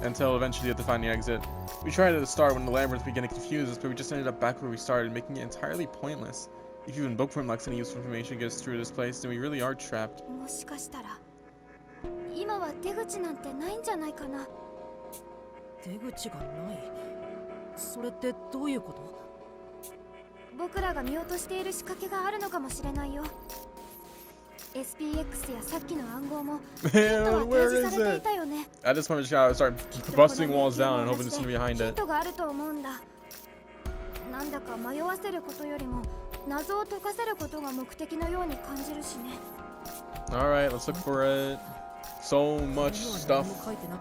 [SPEAKER 1] until eventually you have to find the exit. We tried at the start when the labyrinth began to confuse us, but we just ended up back where we started, making it entirely pointless. If even Bookworm lacks any useful information to get us through this place, then we really are trapped.
[SPEAKER 7] もしかしたら今は出口なんてないんじゃないかな。
[SPEAKER 4] 出口がない。それってどういうこと？
[SPEAKER 7] 僕らが見落としている仕掛けがあるのかもしれないよ。SPX やさっきの暗号もヒントは提示されていたよね。
[SPEAKER 1] At this point, I start busting walls down and hoping to see behind
[SPEAKER 7] ヒン
[SPEAKER 1] it.
[SPEAKER 7] トがあると思うんだ。なんだか迷わせることよりも謎を解かせることが目的のように感じるしね。
[SPEAKER 1] Alright, let's look for it. So much stuff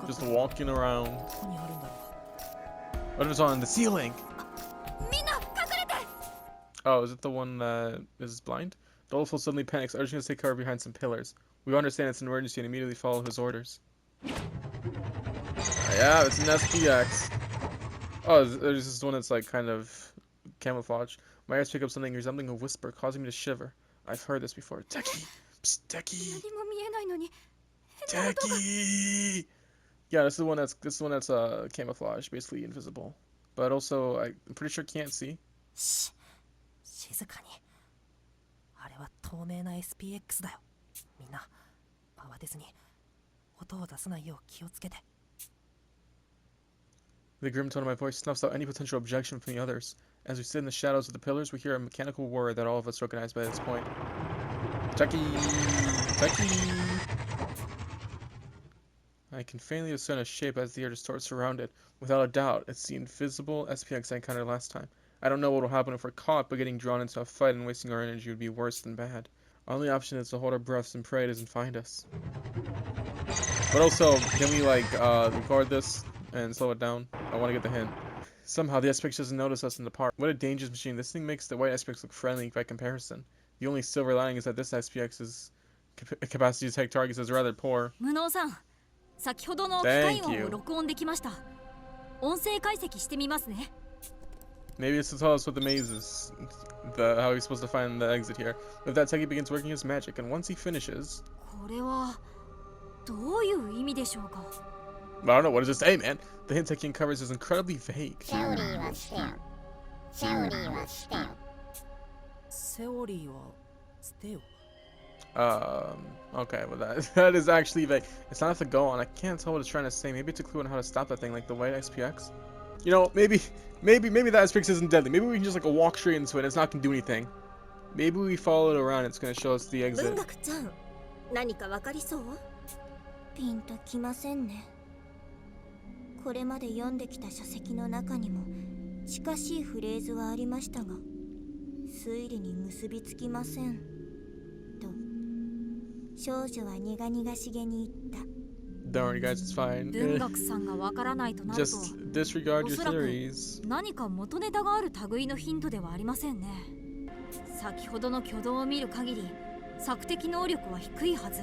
[SPEAKER 1] just walking around.
[SPEAKER 4] どこにあるんだろ
[SPEAKER 1] What is on the ceiling?
[SPEAKER 7] みんな隠れて。
[SPEAKER 1] Oh, is it the one that is blind? Doleful suddenly panics, urging us to take cover behind some pillars. We understand it's an emergency and immediately follow his orders. Yeah, it's an SPX. Oh, there's this one that's like kind of camouflage. My ears pick up something resembling a whisper, causing me to shiver. I've heard this before. Techie! Psst, Techie!
[SPEAKER 7] 何も見えないのに。
[SPEAKER 1] Techie! Yeah, this is the one that's camouflage, basically invisible. But also, I'm pretty sure can't see.
[SPEAKER 4] う。静かに。あれは透明な SPX だよ。みんな慌てずに音を出さないよう気をつけて。
[SPEAKER 1] The grim tone of my voice snuffs out any potential objection from the others. As we sit in the shadows of the pillars, we hear a mechanical whir that all of us recognize by this point. Techie! Techie! I can faintly discern a shape as the air distorts around it. Without a doubt, it's the invisible SPX I encountered last time. I don't know what will happen if we're caught, but getting drawn into a fight and wasting our energy would be worse than bad. Our only option is to hold our breaths and pray it doesn't find us. But also, can we record this and slow it down? I want to get the hint. Somehow the SPX doesn't notice us in the park. What a dangerous machine. This thing makes the white SPX look friendly by comparison. The only silver lining is that this SPX's capacity to take targets is rather poor.
[SPEAKER 7] 無能さん、先ほどの機械音を録音できました。音声解析してみますね。
[SPEAKER 1] Maybe it's to tell us what the maze is, how he's supposed to find the exit here. If that Techie begins working his magic, and once he finishes...
[SPEAKER 7] これはどういう意味でしょうか。
[SPEAKER 1] I don't know, what does it say, man? The hint Techie uncovers is incredibly vague.
[SPEAKER 4] セオリーは捨てよ。
[SPEAKER 1] Okay, well that is actually vague. It's not enough to go on. I can't tell what it's trying to say. Maybe it's a clue on how to stop that thing, like the white SPX. You know, maybe that SPX isn't deadly. Maybe we can just walk straight into it and it's not gonna do anything. Maybe we follow it around, it's gonna show us the
[SPEAKER 6] 文
[SPEAKER 1] exit.
[SPEAKER 6] 学ちゃん、何かわかりそう？
[SPEAKER 3] ピンときませんね。これまで読んできた書籍の中にも近しいフレーズはありましたが、推理に結びつきませんと少女は苦々しげに言った。
[SPEAKER 1] Don't worry guys, it's fine.
[SPEAKER 7] 文学さんがわからないとなると、
[SPEAKER 1] Just disregard
[SPEAKER 7] お
[SPEAKER 1] your
[SPEAKER 7] そらく
[SPEAKER 1] theories.
[SPEAKER 7] 何か元ネタがある類のヒントではありませんね。先ほどの挙動を見る限り索敵能力は低いはず。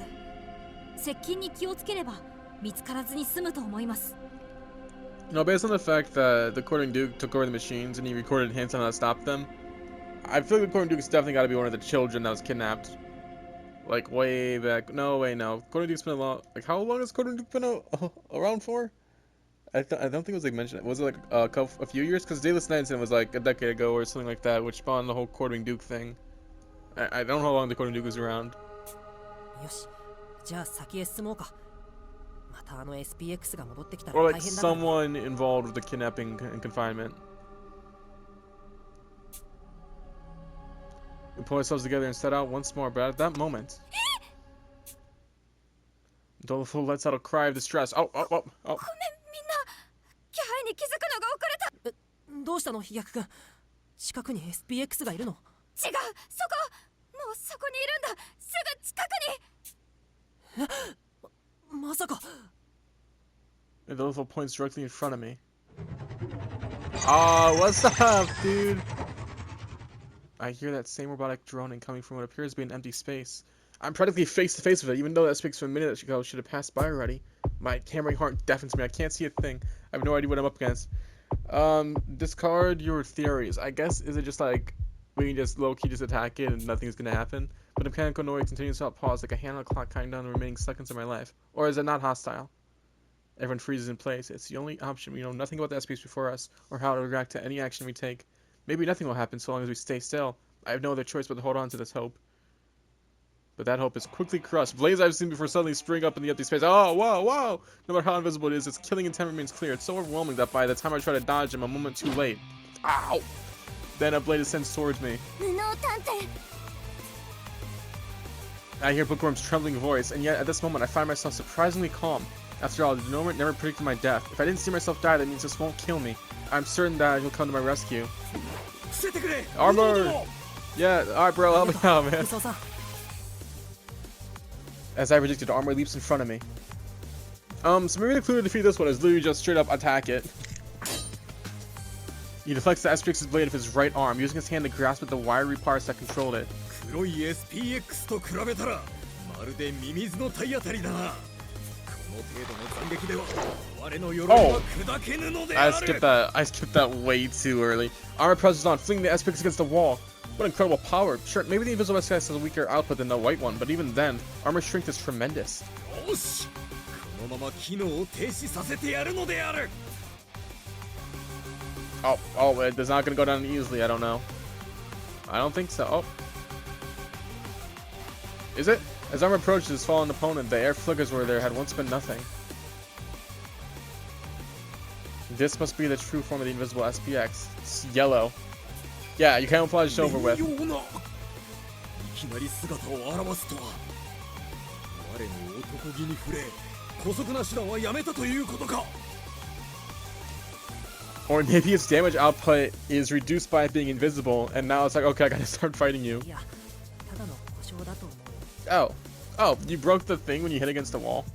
[SPEAKER 7] 接近に気をつければ見つからずに済むと思います。
[SPEAKER 1] You know, based on the fact that the Quartering Duke took over the machines and he recorded hints on how to stop them, I feel like the Quartering Duke's definitely got to be one of the children that was kidnapped. Like way back. No, wait, no. Quartering Duke's been a long. Like, how long has Quartering Duke been around for? I don't think it was mentioned. Was it like a few years? Because Dayless Nansen was like a decade ago or something like that, which spawned the whole Quartering Duke thing. I don't know how long the Quartering Duke was around.
[SPEAKER 4] よし、じゃあ先へ進もうか。またSPX が戻ってきた
[SPEAKER 1] Or
[SPEAKER 4] ら
[SPEAKER 1] like
[SPEAKER 4] 大変だから。
[SPEAKER 1] someone involved with the kidnapping and confinement. We pull ourselves together and set out once more, but at that moment, Doleful lets out a cry of distress. Oh.
[SPEAKER 7] 気配に気づくのが遅れた。
[SPEAKER 4] どうしたの飛躍くん。近くに SPX がいるの？
[SPEAKER 8] 違う、そこ、もうそこにいるんだ、すぐ近くに。
[SPEAKER 4] まさか。
[SPEAKER 1] And the little points directly in front of me. Ah, what's up, dude? I hear that same robotic droning coming from what appears to be an empty space. I'm practically face to face with it, even though that speaks from a minute ago should have passed by already. My hammering heart deafens me. I can't see a thing. I have no idea what I'm up against. Discard your theories. I guess, is it just like we can just low-key just attack it and nothing's gonna happen? But the mechanical noise continues without pause, like a hand on the clock counting down the remaining seconds of my life. Or is it not hostile? Everyone freezes in place. It's the only option. We know nothing about that space before us, or how to react to any action we take. Maybe nothing will happen so long as we stay still. I have no other choice but to hold on to this hope. But that hope is quickly crushed. Blades I've seen before suddenly spring up in the empty space. Oh, whoa, whoa! No matter how invisible it is, its killing intent remains clear. It's so overwhelming that by the time I try to dodge him, I'm a moment too late. Ow! Then a blade is sent towards me.
[SPEAKER 3] 無能探偵。
[SPEAKER 1] I hear Bookworm's trembling voice, and yet at this moment I find myself surprisingly calm. After all, the Gnomert never predicted my death. If I didn't see myself die, that means this won't kill me. I'm certain that he'll come to my rescue. Armor! Yeah, alright bro, help me out, man.
[SPEAKER 4] 武装さん。
[SPEAKER 1] As I predicted, armor leaps in front of me. So maybe the clue to defeat this one is literally just straight up attack it. He deflects the SPX's blade of his right arm, using his hand to grasp at the wiry parts that controlled it.
[SPEAKER 5] 黒い SPX と比べたらまるでミミズの体当たりだな。この程度の斬撃では我の鎧は砕けぬのであ
[SPEAKER 1] I
[SPEAKER 5] る。
[SPEAKER 1] skipped that way too early. Armor presses on, flinging the SPX against the wall. What incredible power. Sure, maybe the invisible SPX has a weaker output than the white one, but even then, armor strength is tremendous.
[SPEAKER 5] よし、このまま機能を停止させてやるのである。
[SPEAKER 1] Oh, it's not gonna go down easily, I don't know. I don't think so. Oh. Is it? As armor approaches his fallen opponent, the air flickers where there had once been nothing. This must be the true form of the invisible SPX. It's yellow. Yeah, you camouflage it over with.
[SPEAKER 5] いきなり姿を現すとは。我の男気に触れ、姑息な手段はやめたということか。
[SPEAKER 1] Or maybe its damage output is reduced by it being invisible, and now it's like, okay, I gotta start fighting you.
[SPEAKER 4] いや、ただの故障だと思う。
[SPEAKER 1] Oh, you broke the thing when you hit against the wall?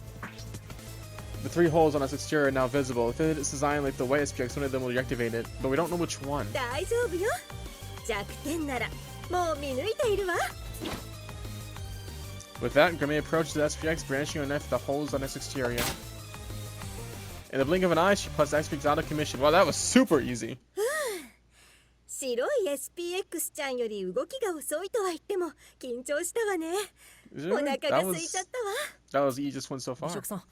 [SPEAKER 1] The 3 holes on its exterior are now visible. If it is designed like the way SPX, one of them will reactivate it, but we don't know which one.
[SPEAKER 6] 大丈夫よ。弱点ならもう見抜いているわ。
[SPEAKER 1] With that, Grimmy approaches the SPX, brandishing a knife at the holes on its exterior. In the blink of an eye, she puts the SPX out of commission. Wow, that was super easy.
[SPEAKER 6] 白い SPX ちゃんより動きが遅いとは言っても緊張したわね。お腹が空いちゃったわ。
[SPEAKER 1] That was the easiest one so
[SPEAKER 4] 美
[SPEAKER 1] far.
[SPEAKER 4] 食さん、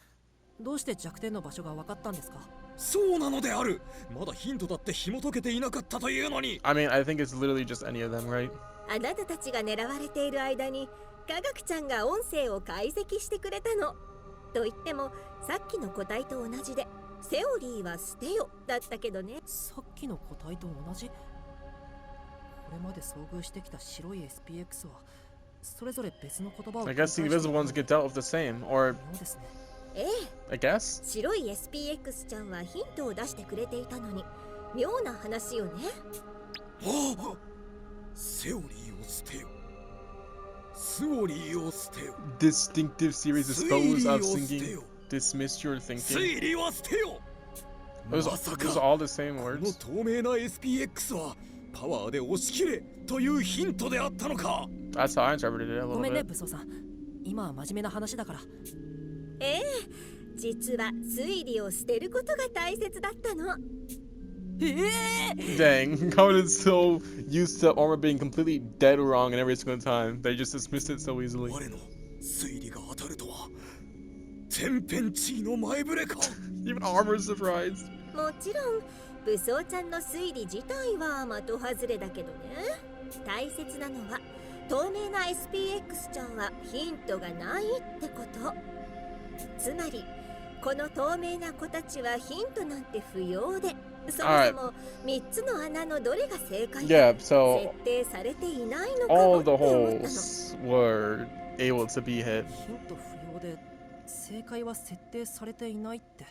[SPEAKER 4] どうして弱点の場所が分かったんですか？
[SPEAKER 5] そうなのである。まだヒントだって紐解けていなかったというのに。
[SPEAKER 1] I mean, I think it's literally just any of them, right?
[SPEAKER 6] あなたたちが狙われている間に科学ちゃんが音声を解析してくれたの。と言ってもさっきの個体と同じでセオリーは捨てよだったけどね。
[SPEAKER 4] さっきの個体と同じ？これまで遭遇してきた白い SPX はそれぞれ別の言葉を
[SPEAKER 1] I guess the invisible ones get dealt with the same, or
[SPEAKER 4] 妙ですね。
[SPEAKER 6] ええ、
[SPEAKER 1] I guess?
[SPEAKER 6] 白い SPX ちゃんはヒントを出してくれていたのに妙な話よね。
[SPEAKER 5] ああ、セオリーを捨てよ。スオリーを捨てよ。
[SPEAKER 1] Distinctive series dispose of thinking. Dismiss your
[SPEAKER 5] 推
[SPEAKER 1] thinking.
[SPEAKER 5] 理は捨てよ。
[SPEAKER 1] Those
[SPEAKER 5] まさ
[SPEAKER 1] are
[SPEAKER 5] か
[SPEAKER 1] all the same
[SPEAKER 5] この
[SPEAKER 1] words.
[SPEAKER 5] 透明な SPX はパワーで押し切れというヒントであったのか。
[SPEAKER 1] That's how I interpreted it a
[SPEAKER 4] ご
[SPEAKER 1] little
[SPEAKER 4] めんね
[SPEAKER 1] bit.
[SPEAKER 4] 武装さん、今は真面目な話だから。
[SPEAKER 6] ええ、実は推理を捨てることが大切だったの。
[SPEAKER 1] Dang, Conan is so used to armor being completely dead wrong in every single time. They just dismissed it so easily.
[SPEAKER 5] 我の推理が当たるとは天変地異の前触れか。
[SPEAKER 1] Even armor's surprised.
[SPEAKER 6] もちろん武装ちゃんの推理自体は的外れだけどね。大切なのは透明な SPX ちゃんはヒントがないってこと。つまりこの透明な子たちはヒントなんて不要で、そもそも3つの穴のどれが正解か
[SPEAKER 1] Yeah,
[SPEAKER 6] 設
[SPEAKER 1] so
[SPEAKER 6] 定されていないのか
[SPEAKER 1] all
[SPEAKER 6] も
[SPEAKER 1] of
[SPEAKER 6] って
[SPEAKER 1] the
[SPEAKER 6] 思ったの。
[SPEAKER 1] holes were able to be hit.
[SPEAKER 4] ヒント不要で正解は設定されていないって、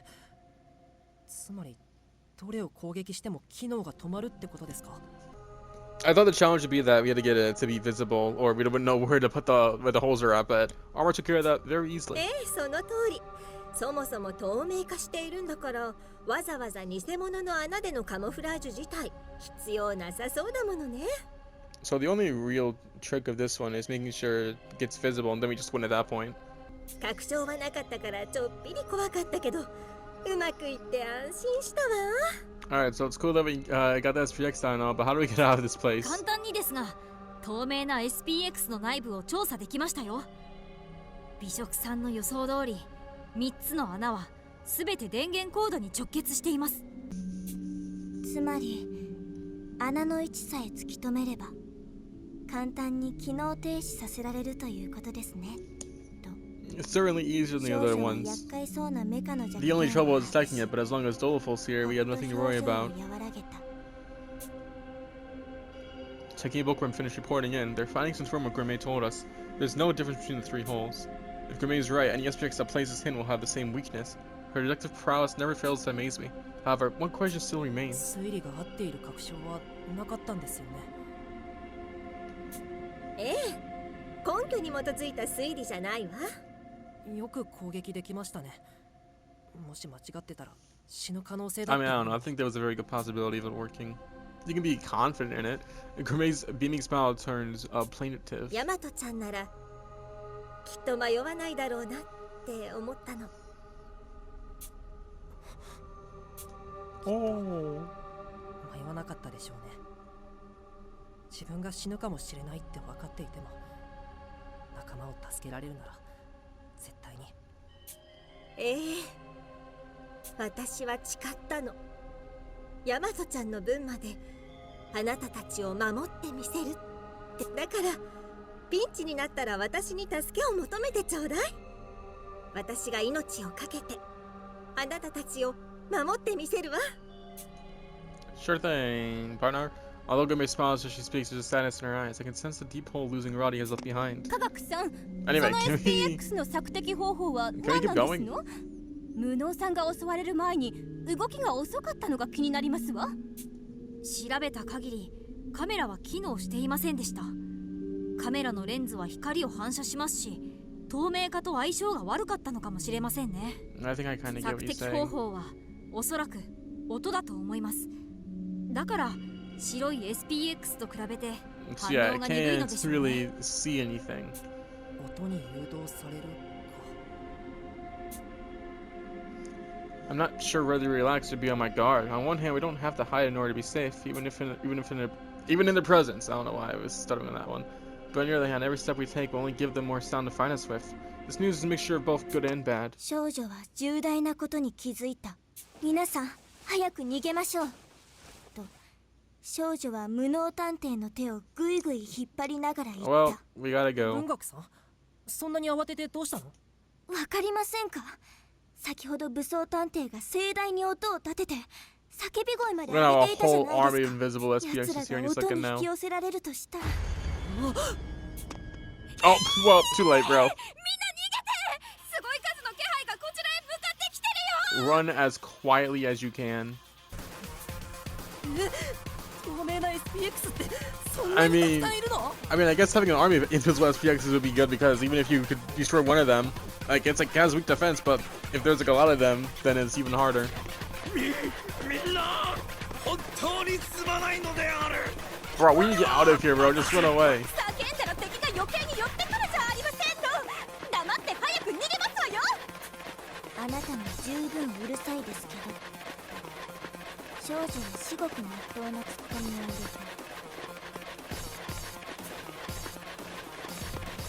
[SPEAKER 4] つまりどれを攻撃しても機能が止まるってことですか？
[SPEAKER 1] I thought the challenge would be that we had to get it to be visible, or we wouldn't know where to put where the holes are at, but Armor took care of that very easily.
[SPEAKER 6] その通り。そもそも透明化しているんだから、わざわざ偽物の穴でのカモフラージュ自体必要なさそうだものね。
[SPEAKER 1] So the only real trick of this one is making sure it gets visible, and then we just win at that point.
[SPEAKER 6] 確証はなかったからちょっぴり怖かったけど、うまくいって安心したわ。
[SPEAKER 1] Alright, so it's cool that we got the SPX down now, but how do we get out of this place?
[SPEAKER 7] 簡単にですが、透明な SPX の内部を調査できましたよ。美食さんの予想通り、3つの穴は全て電源コードに直結しています。
[SPEAKER 3] つまり穴の位置さえ突き止めれば簡単に機能停止させられるということですね。
[SPEAKER 1] It's certainly easier than the other ones. The only trouble is detecting it, but as long as Doleful's here, we have nothing to worry about. Checking a book room finished reporting in. Their findings confirm what Grimmay told us. There's no difference between the 3 holes. If Grimmay is right, any SPX that places hint will have the same weakness. Her deductive prowess never fails to amaze me. However, one question still remains.
[SPEAKER 4] 推理が合っている確証はなかったんですよね。
[SPEAKER 6] ええ、根拠に基づいた推理じゃないわ。
[SPEAKER 4] よく攻撃できましたね。もし間違ってたら死ぬ可能性だ
[SPEAKER 1] I
[SPEAKER 4] っ
[SPEAKER 1] mean,
[SPEAKER 4] た。
[SPEAKER 1] I don't know. I think there was a very good possibility of it working. You can be confident in it. Grimmay's beaming smile turns plaintive.
[SPEAKER 6] ヤマトちゃんならきっと迷わないだろうなって思ったの。
[SPEAKER 1] Oh.
[SPEAKER 4] 迷わなかったでしょうね。自分が死ぬかもしれないって分かっていても、仲間を助けられるなら絶対に。
[SPEAKER 6] 私は誓ったの。ヤマトちゃんの分まであなたたちを守ってみせるって。だからピンチになったら私に助けを求めてちょうだい。私が命をかけてあなたたちを守ってみせるわ。
[SPEAKER 1] Sure thing, partner. Although Grimmay smiles as she speaks, there's a sadness in her eyes. I can sense the deep hole losing Roddy has left behind.
[SPEAKER 8] 科学さん、
[SPEAKER 1] Anyway,
[SPEAKER 8] その
[SPEAKER 1] can we...
[SPEAKER 8] SPX の索敵方法は
[SPEAKER 1] Can we
[SPEAKER 8] 何
[SPEAKER 1] keep
[SPEAKER 8] なんです
[SPEAKER 1] going?
[SPEAKER 8] の？無能さんが襲われる前に動きが遅かったのが気になりますわ。
[SPEAKER 7] 調べた限りカメラは機能していませんでした。カメラのレンズは光を反射しますし、透明化と相性が悪かったのかもしれませんね。
[SPEAKER 1] I think I kind of get
[SPEAKER 7] 索
[SPEAKER 1] what you're
[SPEAKER 7] 敵方
[SPEAKER 1] saying.
[SPEAKER 7] 法はおそらく音だと思います。だから白い SPX と比べて
[SPEAKER 1] So
[SPEAKER 7] 反
[SPEAKER 1] yeah,
[SPEAKER 7] 応
[SPEAKER 1] I
[SPEAKER 7] が鈍いの
[SPEAKER 1] can't
[SPEAKER 7] でしょうね。
[SPEAKER 1] really see anything.
[SPEAKER 4] 音に誘導されるか。
[SPEAKER 1] I'm not sure whether to relax or be on my guard. On one hand, we don't have to hide in order to be safe, even in their presence. I don't know why I was stuttering on that one. But on the other hand, every step we take will only give them more sound to find us with. This news is a mixture of both good and bad.
[SPEAKER 3] 少女は重大なことに気づいた。皆さん早く逃げましょうと少女は無能探偵の手をぐいぐい引っ張りながら言った。
[SPEAKER 1] Well, we gotta
[SPEAKER 4] 文
[SPEAKER 1] go.
[SPEAKER 4] 学さん、そんなに慌ててどうしたの？
[SPEAKER 3] わかりませんか？先ほど武装探偵が盛大に音を立てて叫び声まで
[SPEAKER 1] We're gonna
[SPEAKER 3] 上
[SPEAKER 1] have
[SPEAKER 3] げ
[SPEAKER 1] a
[SPEAKER 3] ていたじゃ
[SPEAKER 1] whole
[SPEAKER 3] ない
[SPEAKER 1] army
[SPEAKER 3] で
[SPEAKER 1] of
[SPEAKER 3] すか。
[SPEAKER 1] invisible
[SPEAKER 3] 奴
[SPEAKER 1] SPXs
[SPEAKER 3] ら
[SPEAKER 1] here,
[SPEAKER 3] が
[SPEAKER 1] and just
[SPEAKER 3] 音
[SPEAKER 1] looking
[SPEAKER 3] に引
[SPEAKER 1] now.
[SPEAKER 3] き寄せられるとしたら
[SPEAKER 1] Oh, well, too late, bro.
[SPEAKER 8] みんな逃げて！すごい数の気配がこちらへ向かってきてるよ！
[SPEAKER 1] Run as quietly as you can.
[SPEAKER 4] 透明な SPX ってそんなにたくさんいるの？
[SPEAKER 1] I mean, I guess having an army of invisible SPXs would be good because even if you could destroy one of them, like it has weak defense, but if there's like a lot of them, then it's even harder.
[SPEAKER 5] みんな本当にすまないのである。
[SPEAKER 1] Bro, we need to get out of here, bro. Just run away.
[SPEAKER 8] 叫んだら敵が余計に寄ってくるじゃありませんの！黙って早く逃げますわよ！
[SPEAKER 3] あなたも十分うるさいですけど少女は至極真っ当なツッコミを入れた。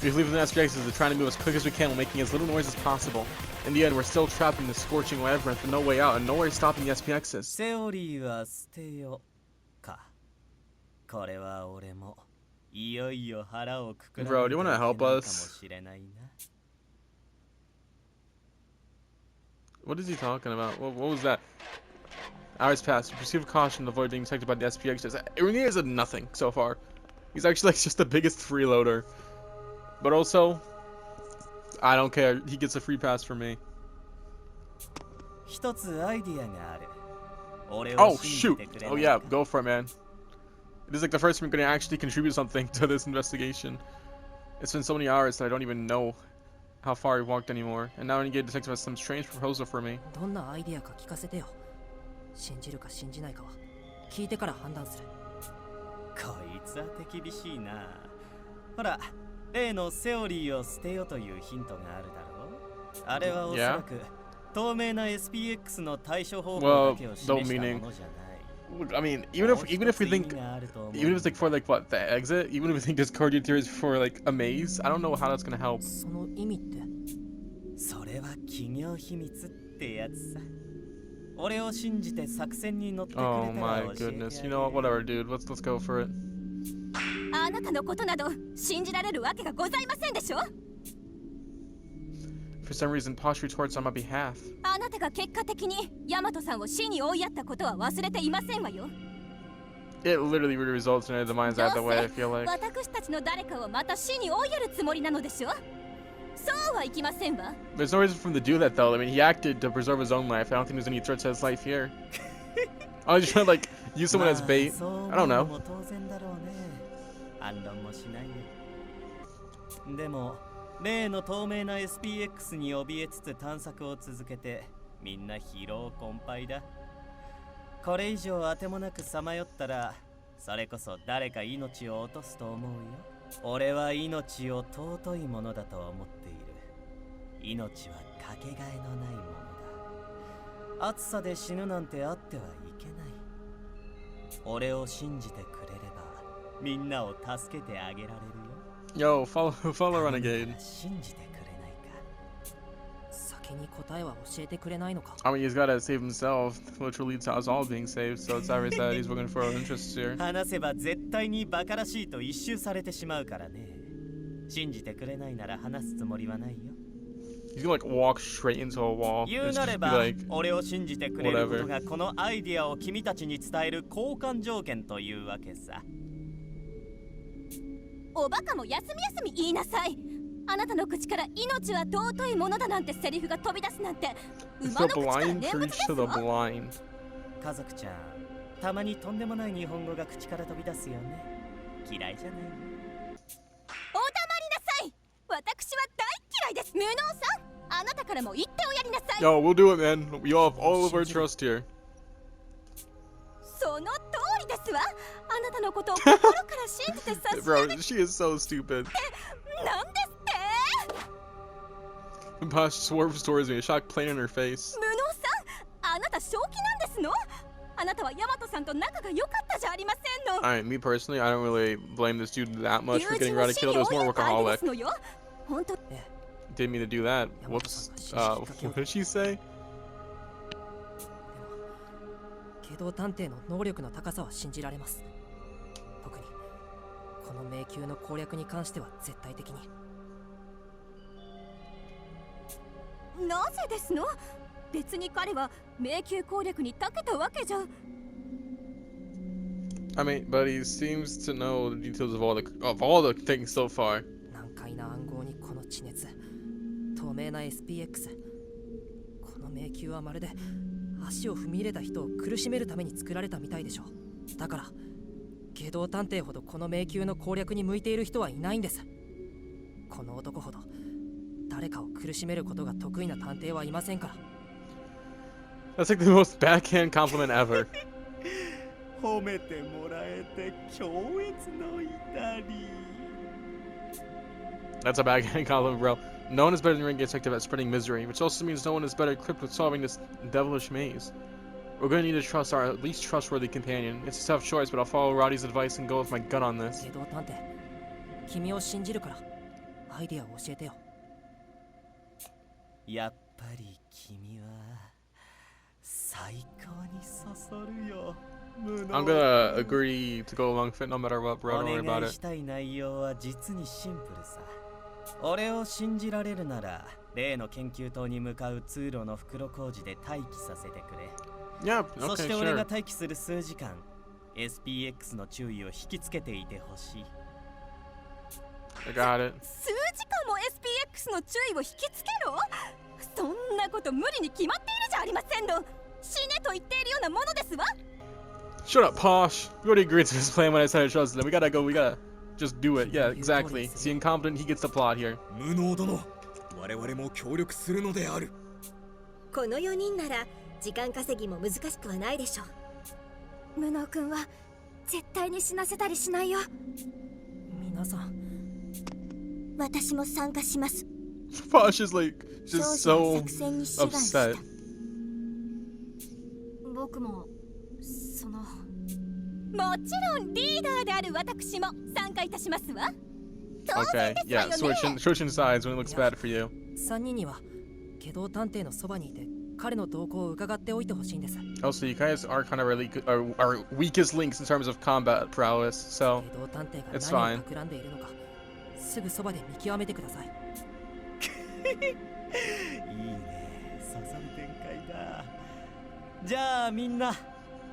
[SPEAKER 1] We believe in the SPXs are trying to move as quick as we can while making as little noise as possible. In the end, we're still trapped in the scorching labyrinth with no way out and no way stopping the SPXs.
[SPEAKER 2] セオリーは捨てよか。これは俺もいよいよ腹をくくら
[SPEAKER 1] Bro, do you wanna help
[SPEAKER 2] かも
[SPEAKER 1] us?
[SPEAKER 2] しれないな。
[SPEAKER 1] What is he talking about? What was that? Hours passed. Proceed with caution to avoid being detected by the SPXs. Irene has done nothing so far. He's actually like just the biggest freeloader. But also, I don't care. He gets a free pass from me.
[SPEAKER 2] 一つアイディアがある。俺を
[SPEAKER 1] Oh
[SPEAKER 2] 信じ
[SPEAKER 1] shoot!
[SPEAKER 2] てくれ
[SPEAKER 1] Oh
[SPEAKER 2] ない
[SPEAKER 1] yeah,
[SPEAKER 2] か？
[SPEAKER 1] go for it, man. This is like the first time I'm gonna actually contribute something to this investigation. It's been so many hours that I don't even know how far we've walked anymore. And now I get detective has some strange proposal for me.
[SPEAKER 4] どんなアイディアか聞かせてよ。信じるか信じないかは聞いてから判断する。
[SPEAKER 2] こいつは手厳しいな。ほら、例のセオリーを捨てよというヒントがあるだろう。あれはおそらく透明な SPX の対処方法だけを示したものじゃない。
[SPEAKER 1] I mean, even if we think, even if it's like for like what the exit, even if we think this cardio theory is for like a maze, I don't know how that's gonna help.
[SPEAKER 4] その意味って？
[SPEAKER 2] それは企業秘密ってやつさ。俺を信じて作戦に乗ってくれたら
[SPEAKER 1] Oh my goodness, you know what? Whatever, dude. Let's go for it.
[SPEAKER 8] あなたのことなど信じられるわけがございませんでしょ。
[SPEAKER 1] For some reason, Posh retorts on my behalf.
[SPEAKER 8] あなたが結果的にヤマトさんを死に追いやったことは忘れていませんわよ。
[SPEAKER 1] It literally results in the mind's eye the way I feel like.
[SPEAKER 8] 私たちの誰かをまた死に追いやるつもりなのでしょ。そうはいきませんわ。
[SPEAKER 1] There's no reason for him to do that though. I mean, he acted to preserve his own life. I don't think there's any threat to his life here. I was just trying to like use someone as bait. I don't know.
[SPEAKER 2] 反論もしないよ。でも例の透明な SPX に怯えつつ探索を続けてみんな疲労困憊だ。これ以上当てもなくさまよったらそれこそ誰か命を落とすと思うよ。俺は命を尊いものだと思っている。命はかけがえのないものだ。暑さで死ぬなんてあってはいけない。俺を信じてくれればみんなを助けてあげられるよ。
[SPEAKER 1] Yo, follow Renegade.
[SPEAKER 2] 信じてくれないか。
[SPEAKER 4] 先に答えは教えてくれないのか。
[SPEAKER 1] I mean, he's gotta save himself, which will lead to us all being saved. So it's obvious that he's looking for our interests here.
[SPEAKER 2] 話せば絶対にバカらしいと一蹴されてしまうからね。信じてくれないなら話すつもりはないよ。
[SPEAKER 1] He's gonna like walk straight into a wall.
[SPEAKER 2] 言う
[SPEAKER 1] It's
[SPEAKER 2] な
[SPEAKER 1] just
[SPEAKER 2] れ
[SPEAKER 1] be
[SPEAKER 2] ば、
[SPEAKER 1] like,
[SPEAKER 2] 俺を信じてくれることがこのアイディアを君たちに伝える交換条件というわけさ。
[SPEAKER 8] おバカも休み休み言いなさい。あなたの口から命は尊いものだなんてセリフが飛び出すなんて
[SPEAKER 1] it's
[SPEAKER 8] 馬
[SPEAKER 1] the
[SPEAKER 8] の口から
[SPEAKER 1] blind
[SPEAKER 8] 念仏で
[SPEAKER 1] preach
[SPEAKER 8] す
[SPEAKER 1] to the
[SPEAKER 8] わ。
[SPEAKER 1] blind.
[SPEAKER 2] 家族ちゃん、たまにとんでもない日本語が口から飛び出すよね。嫌いじゃないよ。
[SPEAKER 8] お黙りなさい。私は大嫌いです。無能さん、あなたからも言っておやりなさい。
[SPEAKER 1] Yo, we'll do it, man. We all have all of our trust here.
[SPEAKER 8] その通りですわ。あなたのことを心から信じて差し上げ
[SPEAKER 1] Bro, she is so stupid.
[SPEAKER 8] なんですって。
[SPEAKER 1] Posh swerves towards me, a shock plain in her face.
[SPEAKER 8] 無能さん、あなた正気なんですの？あなたはヤマトさんと仲が良かったじゃありませんの。
[SPEAKER 1] Alright, me personally, I don't really blame this dude that much for getting Roddy killed. It was more workaholic.
[SPEAKER 8] 本当。
[SPEAKER 1] Didn't mean to do that. Whoops. What did she say?
[SPEAKER 4] 機動探偵の能力の高さは信じられます。特にこの迷宮の攻略に関しては絶対的に。
[SPEAKER 8] なぜですの？別に彼は迷宮攻略に長けたわけじゃ。
[SPEAKER 1] I mean, but he seems to know the details of all the things so far.
[SPEAKER 4] 難解な暗号にこの地熱、透明な SPX。この迷宮はまるで足を踏み入れた人を苦しめるために作られたみたいでしょ。だから機動探偵ほどこの迷宮の攻略に向いている人はいないんです。この男ほど誰かを苦しめることが得意な探偵はいませんから。
[SPEAKER 1] That's like the most backhand compliment ever.
[SPEAKER 2] 褒めてもらえて強烈の怒り。
[SPEAKER 1] That's a backhand compliment, bro. No one is better than Ring Detective at spreading misery, which also means no one is better equipped with solving this devilish maze. We're going to need to trust our at least trustworthy companion. It's a tough choice, but I'll follow Roddy's advice and go with my gut on this.
[SPEAKER 4] 機動探偵、君を信じるからアイディアを教えてよ。
[SPEAKER 2] やっぱり君は最高にそそるよ。
[SPEAKER 1] I'm gonna agree to go along with it no matter what, bro. Don't worry
[SPEAKER 2] お
[SPEAKER 1] about
[SPEAKER 2] 願い
[SPEAKER 1] it.
[SPEAKER 2] したい内容は実にシンプルさ。俺を信じられるなら例の研究棟に向かう通路の袋工事で待機させてくれ。
[SPEAKER 1] Yeah,
[SPEAKER 2] そし
[SPEAKER 1] okay,
[SPEAKER 2] て俺が
[SPEAKER 1] sure.
[SPEAKER 2] 待機する数時間 SPX の注意を引きつけていてほしい。
[SPEAKER 1] I got it.
[SPEAKER 8] 数時間も SPX の注意を引きつけろ？そんなこと無理に決まっているじゃありませんの。死ねと言っているようなものですわ。
[SPEAKER 1] Shut up, Posh. We already agreed to this plan when I said I trusted him. We gotta just do it. Yeah, exactly. See, incompetent, he gets the plot here.
[SPEAKER 5] 無能殿、我々も協力するのである。
[SPEAKER 6] この4人なら時間稼ぎも難しくはないでしょう。
[SPEAKER 3] 無能君は絶対に死なせたりしないよ。
[SPEAKER 4] 皆さん、
[SPEAKER 3] 私も参加します。
[SPEAKER 1] Posh is like, just
[SPEAKER 3] 少女
[SPEAKER 1] so
[SPEAKER 3] は作戦に志願した。
[SPEAKER 1] upset.
[SPEAKER 7] 僕もその
[SPEAKER 8] もちろんリーダーである私も参加いたしますわ。当
[SPEAKER 1] Okay,
[SPEAKER 8] 然ですわ
[SPEAKER 1] yeah,
[SPEAKER 8] よね。
[SPEAKER 1] switching sides when it looks bad for you.
[SPEAKER 4] 3人には機動探偵のそばにいて彼の動向を伺っておいてほしいんです。
[SPEAKER 1] Also, you guys are kind of really good, are weakest links in terms of combat prowess, so
[SPEAKER 4] 機動探偵
[SPEAKER 1] it's
[SPEAKER 4] が
[SPEAKER 1] fine.
[SPEAKER 4] 何を企んでいるのか、すぐそばで見極めてください。
[SPEAKER 2] いいね、刺さる展開だ。じゃあみんな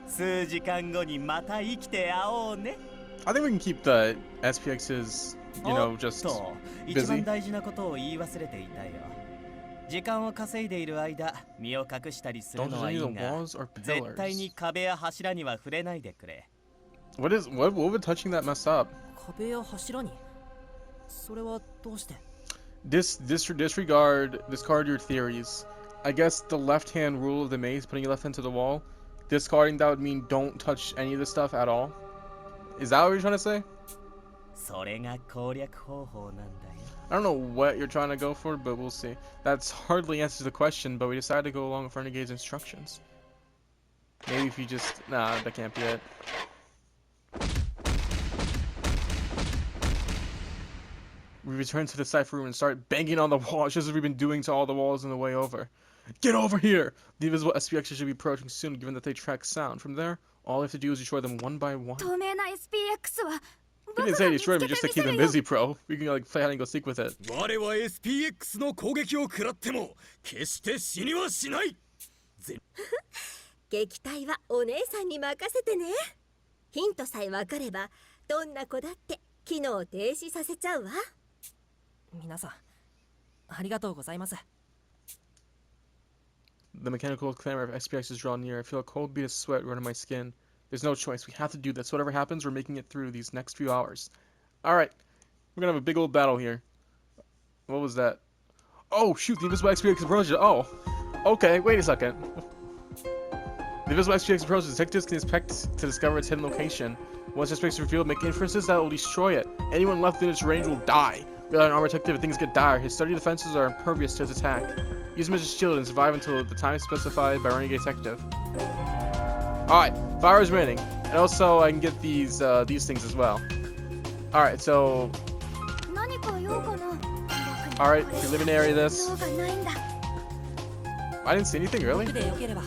[SPEAKER 2] 数時間後にまた生きて会おうね。
[SPEAKER 1] I think we can keep the SPXs, you know, just
[SPEAKER 2] と一番
[SPEAKER 1] busy.
[SPEAKER 2] 大事なことを言い忘れていたよ。時間を稼いでいる間、身を隠したりする
[SPEAKER 1] Don't
[SPEAKER 2] の
[SPEAKER 1] just
[SPEAKER 2] はいい
[SPEAKER 1] need the
[SPEAKER 2] が、
[SPEAKER 1] walls or
[SPEAKER 2] 絶対に
[SPEAKER 1] pillars.
[SPEAKER 2] 壁や柱には触れないでくれ。
[SPEAKER 1] What would touching that mess up?
[SPEAKER 4] 壁や柱に、それはどうして？
[SPEAKER 1] Discard your theories. I guess the left-hand rule of the maze, putting your left hand to the wall, discarding that would mean don't touch any of this stuff at all. Is that what you're trying to say?
[SPEAKER 2] それが攻略方法なんだよ。
[SPEAKER 1] I don't know what you're trying to go for, but we'll see. That's hardly answers the question, but we decided to go along with Renegade's instructions. Maybe if you just... Nah, that can't be it. We return to the cipher room and start banging on the walls, just as we've been doing to all the walls on the way over. Get over here! The invisible SPXs should be approaching soon, given that they track sound. From there, all we have to do is destroy them one by one.
[SPEAKER 3] 透明な SPX は
[SPEAKER 1] We didn't say destroy them, just to keep them busy, bro. We can like play hide and go seek with it.
[SPEAKER 5] 我は SPX の攻撃を食らっても決して死にはしない。
[SPEAKER 6] 撃退はお姉さんに任せてね。ヒントさえ分かればどんな子だって機能停止させちゃうわ。
[SPEAKER 4] 皆さん、ありがとうございます。
[SPEAKER 1] The mechanical clamor of SPX is drawn near. I feel a cold bead of sweat run in my skin. There's no choice. We have to do this. Whatever happens, we're making it through these next few hours. Alright. We're gonna have a big old battle here. What was that? Oh, shoot. The invisible SPX approaches. Oh. Okay, wait a second. The invisible SPX approaches. Detectives can expect to discover its hidden location. Once SPX is revealed, make inferences that will destroy it. Anyone left in its range will die. Without an armored detective, things get dire. His sturdy defenses are impervious to its attack. Use him as a shield and survive until the time specified by Renegade Detective. Alright, 5 hours remaining. And also, I can get these things as well. Alright, so...
[SPEAKER 3] 何か用かな。
[SPEAKER 1] Alright, preliminary this.
[SPEAKER 3] 用がないんだ。
[SPEAKER 1] I didn't see anything, really?
[SPEAKER 4] 僕でよければ。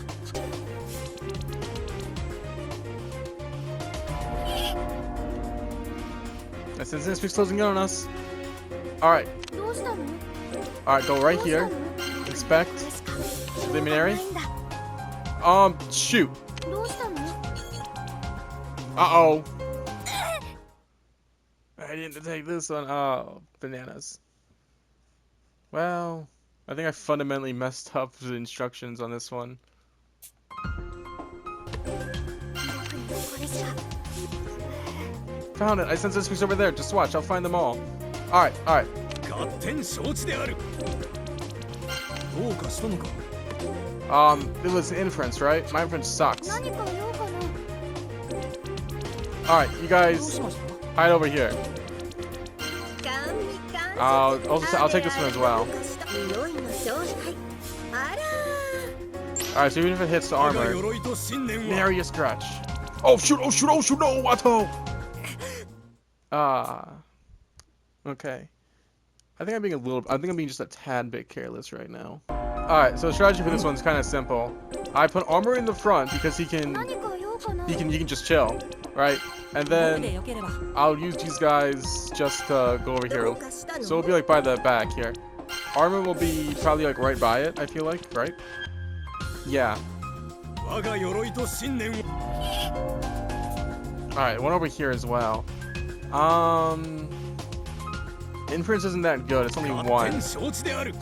[SPEAKER 1] I sense this speaks closing in on us. Alright,
[SPEAKER 3] どうしたの？
[SPEAKER 1] alright, go right
[SPEAKER 3] どうした
[SPEAKER 1] here.
[SPEAKER 3] の？
[SPEAKER 1] Inspect.
[SPEAKER 3] 確か
[SPEAKER 1] Preliminary.
[SPEAKER 3] 用がないんだ。
[SPEAKER 1] Shoot.
[SPEAKER 3] どうしたの？
[SPEAKER 1] Uh-oh. I didn't take this one. Oh, bananas. Well, I think I fundamentally messed up the instructions on this one.
[SPEAKER 3] 特にこれじゃ。
[SPEAKER 1] Found it. I sense this piece over there. Just watch. I'll find them all. Alright, alright.
[SPEAKER 5] 合点承知である。どうかしたのか。
[SPEAKER 1] It was an inference, right? My inference sucks.
[SPEAKER 3] 何か用かな。
[SPEAKER 1] Alright, you
[SPEAKER 4] どう
[SPEAKER 1] guys
[SPEAKER 4] しました？
[SPEAKER 1] hide over here.
[SPEAKER 6] 神
[SPEAKER 1] I'll take this one as well.
[SPEAKER 6] 匂いの正体。あら
[SPEAKER 1] Alright, so even if it hits the
[SPEAKER 5] 我が
[SPEAKER 1] armor,
[SPEAKER 5] 鎧と信念は
[SPEAKER 1] nary a scratch. Oh shoot, oh shoot, oh shoot, no, Watto! Okay. I think I'm being just a tad bit careless right now. Alright, so the strategy for this one's kind of simple. I put armor in the front because he can
[SPEAKER 3] 何か用かな。
[SPEAKER 1] just chill, right? And
[SPEAKER 4] 僕で
[SPEAKER 1] then
[SPEAKER 4] よければ。
[SPEAKER 1] I'll use these guys just to go over
[SPEAKER 6] ど
[SPEAKER 1] here.
[SPEAKER 6] うかしたの？
[SPEAKER 1] So it'll be like by the back here. Armor will be probably like right by it, I feel like, right? Yeah.
[SPEAKER 5] 我が鎧と信念は
[SPEAKER 1] Alright, one over here as well. Inference isn't that good, it's only
[SPEAKER 5] 合
[SPEAKER 1] one.
[SPEAKER 5] 点承知である。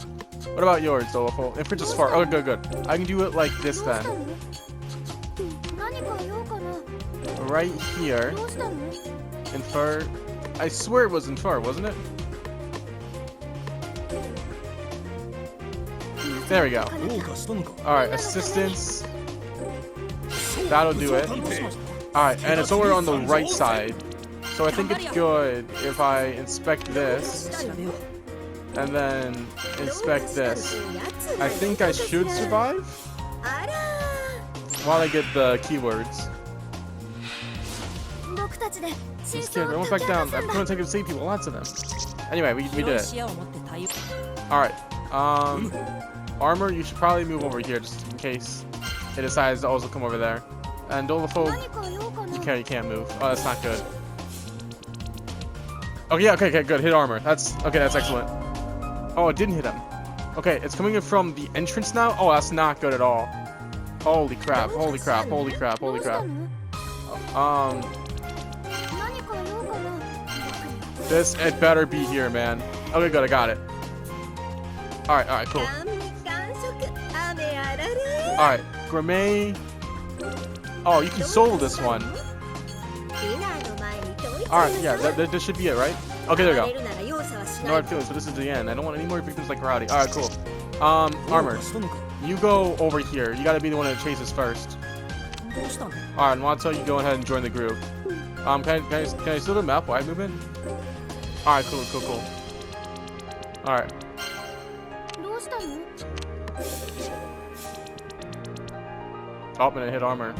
[SPEAKER 1] What about yours, Dolofo? Inference is far. Oh, good, good. I can do it like this
[SPEAKER 3] どうした
[SPEAKER 1] then.
[SPEAKER 3] の？何か用かな。
[SPEAKER 1] right here.
[SPEAKER 3] どうしたの？
[SPEAKER 1] Infer. I swear it was Infer, wasn't it? There we go.
[SPEAKER 5] どうかしたのか。
[SPEAKER 1] Alright, assistance. That'll do it. Alright, and it's over on the right side. So I think it's good if I inspect this
[SPEAKER 4] 調べよう。
[SPEAKER 1] and then inspect this. I think I should survive
[SPEAKER 6] あら
[SPEAKER 1] while I get the keywords.
[SPEAKER 3] 僕たちで
[SPEAKER 1] I'm
[SPEAKER 3] 真
[SPEAKER 1] scared.
[SPEAKER 3] 相
[SPEAKER 1] I
[SPEAKER 3] を
[SPEAKER 1] went
[SPEAKER 3] 解
[SPEAKER 1] back
[SPEAKER 3] き明か
[SPEAKER 1] down.
[SPEAKER 3] す
[SPEAKER 1] I'm
[SPEAKER 3] んだ。
[SPEAKER 1] going to take it to save people. Lots of them. Anyway, we
[SPEAKER 4] 広い
[SPEAKER 1] did it.
[SPEAKER 4] 視野を持って対応。
[SPEAKER 1] Alright. Armor, you should probably move over here just in case it decides to also come over there. And Dolafo,
[SPEAKER 3] 何か用かな？
[SPEAKER 1] you can't move. Oh, that's not good. Okay, yeah, okay, good. Hit armor. That's excellent. Oh, it didn't hit him. Okay, it's coming in from the entrance now. Oh, that's not good at all. Holy crap! Holy crap! Holy crap!
[SPEAKER 3] ど
[SPEAKER 1] Holy
[SPEAKER 3] うした
[SPEAKER 1] crap!
[SPEAKER 3] の？
[SPEAKER 1] Um,
[SPEAKER 3] 何か用かな？
[SPEAKER 1] this it better be here, man. Okay, good. I got it. All right, cool.
[SPEAKER 6] 甘味完食雨あられ
[SPEAKER 1] All right, Gourmet. Oh, you can solo this one.
[SPEAKER 6] ディナーの前にどいつ
[SPEAKER 1] All right, yeah, that should be it, right? Okay, there we
[SPEAKER 6] 暴
[SPEAKER 1] go.
[SPEAKER 6] れるなら容赦はし
[SPEAKER 1] No
[SPEAKER 6] ない
[SPEAKER 1] hard feelings, but this is the end. I don't want any more victims like Karate. All right, cool.
[SPEAKER 5] ど
[SPEAKER 1] Armor.
[SPEAKER 5] うかしたのか。
[SPEAKER 1] You go over here. You gotta be the one that chases first.
[SPEAKER 4] どうしたの？
[SPEAKER 1] All right, Wanto, you go ahead and join the group. Can I steal the map? Wide movement? All right, cool. All right.
[SPEAKER 3] どうしたの？
[SPEAKER 1] Oh, and it hit armor.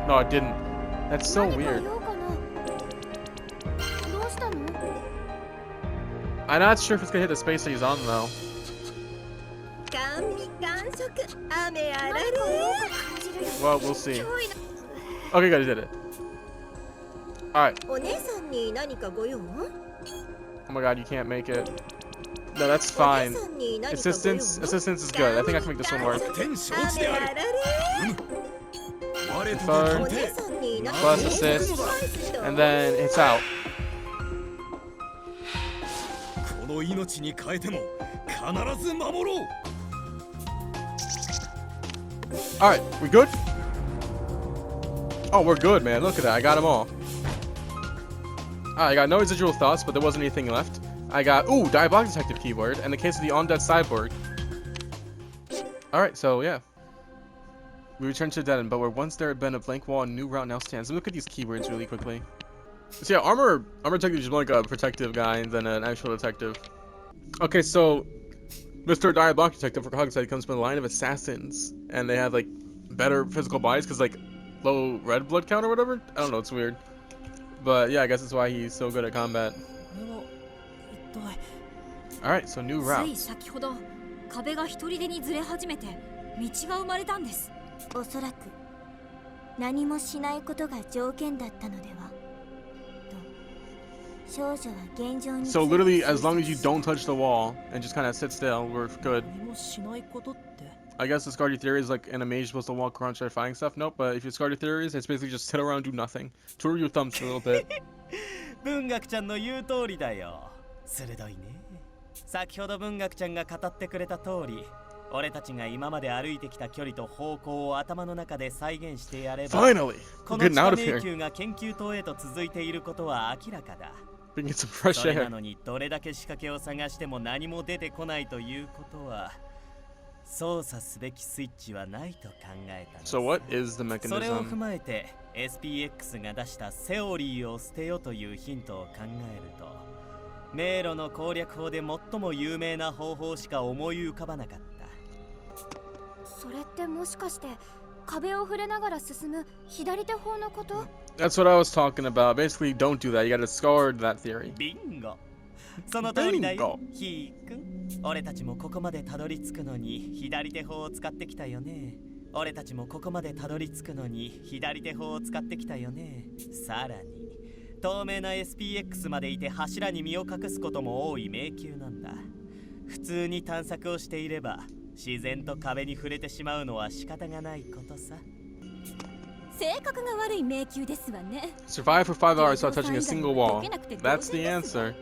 [SPEAKER 1] No, it didn't. That's so
[SPEAKER 3] 何か
[SPEAKER 1] weird.
[SPEAKER 3] 用かな？どうしたの？
[SPEAKER 1] I'm not sure if it's gonna hit the space that he's on though.
[SPEAKER 6] 甘味完食雨あられ
[SPEAKER 3] 何か用か感じるよ。
[SPEAKER 1] Well, we'll see.
[SPEAKER 3] 脅威な
[SPEAKER 1] Okay, good, he did it. All right.
[SPEAKER 6] お姉さんに何かご用？
[SPEAKER 1] Oh my God, you can't make it. No, that's
[SPEAKER 6] お
[SPEAKER 1] fine.
[SPEAKER 6] 姉さんに何かご用？
[SPEAKER 1] Assistance is good. I think I can make this one work.
[SPEAKER 5] 天承知
[SPEAKER 6] 雨あ
[SPEAKER 5] である。
[SPEAKER 6] られ
[SPEAKER 5] 我とて
[SPEAKER 1] Infer.
[SPEAKER 6] お姉さんに何か
[SPEAKER 1] Plus assist. And then it's out.
[SPEAKER 5] この命に変えても必ず守ろう。
[SPEAKER 1] All right, we good? Oh, we're good, man. Look at that. I got them all. I got no residual thoughts, but there wasn't anything left. I got, Diabolic Detective keyword, and the case of the undead cyborg. Alright, so yeah. We returned to the dead end, but where once there had been a blank wall, a new route now stands. Let me look at these keywords really quickly. So yeah, armor detective is more like a protective guy than an actual detective. Okay, so Mr. Diabolic Detective, workaholic side, comes from a line of assassins, and they have like better physical bodies because like low red blood count or whatever. I don't know, it's weird. But yeah, I guess that's why he's so good at combat.
[SPEAKER 4] これは一体。
[SPEAKER 1] Alright, so new
[SPEAKER 7] つい
[SPEAKER 1] route.
[SPEAKER 7] 先ほど壁が一人でにずれ始めて道が生まれたんです。
[SPEAKER 3] おそらく何もしないことが条件だったのではと少女は現状に
[SPEAKER 1] So literally, as long as you don't touch the wall and just kind of sit still, we're good.
[SPEAKER 4] 何もしないことって。
[SPEAKER 1] I guess discard your theories like in a mage supposed to walk around start fighting stuff. Nope, but if you discard your theories, it's basically just sit around and do nothing. Twirl your thumbs for a little bit.
[SPEAKER 2] 文学ちゃんの言う通りだよ。鋭いね。先ほど文学ちゃんが語ってくれた通り、俺たちが今まで歩いてきた距離と方向を頭の中で再現してやれば、
[SPEAKER 1] Finally!
[SPEAKER 2] こ
[SPEAKER 1] We're
[SPEAKER 2] の
[SPEAKER 1] getting
[SPEAKER 2] 地
[SPEAKER 1] out
[SPEAKER 2] 下
[SPEAKER 1] of
[SPEAKER 2] 迷
[SPEAKER 1] here.
[SPEAKER 2] 宮が研究棟へと続いていることは明らかだ。
[SPEAKER 1] We can get some fresh
[SPEAKER 2] それな
[SPEAKER 1] air.
[SPEAKER 2] のにどれだけ仕掛けを探しても何も出てこないということは、操作すべきスイッチはないと考えたのさ。
[SPEAKER 1] So what is the
[SPEAKER 2] それを踏
[SPEAKER 1] mechanism?
[SPEAKER 2] まえて SPX が出したセオリーを捨てよというヒントを考えると、迷路の攻略法で最も有名な方法しか思い浮かばなかった。
[SPEAKER 3] それってもしかして壁を触れながら進む左手法のこと？
[SPEAKER 1] That's what I was talking about. Basically, don't do that. You gotta discard that theory.
[SPEAKER 2] ビンゴ。その通りだよ、ヒー君。俺たちもここまでたどり着くのに左手法を使ってきたよね。俺たちもここまでたどり着くのに左手法を使ってきたよね。さらに透明な SPX までいて柱に身を隠すことも多い迷宮なんだ。普通に探索をしていれば自然と壁に触れてしまうのは仕方がないことさ。
[SPEAKER 8] 性格が悪い迷宮ですわね。
[SPEAKER 1] Survive for 5 hours without touching a single wall. That's the answer.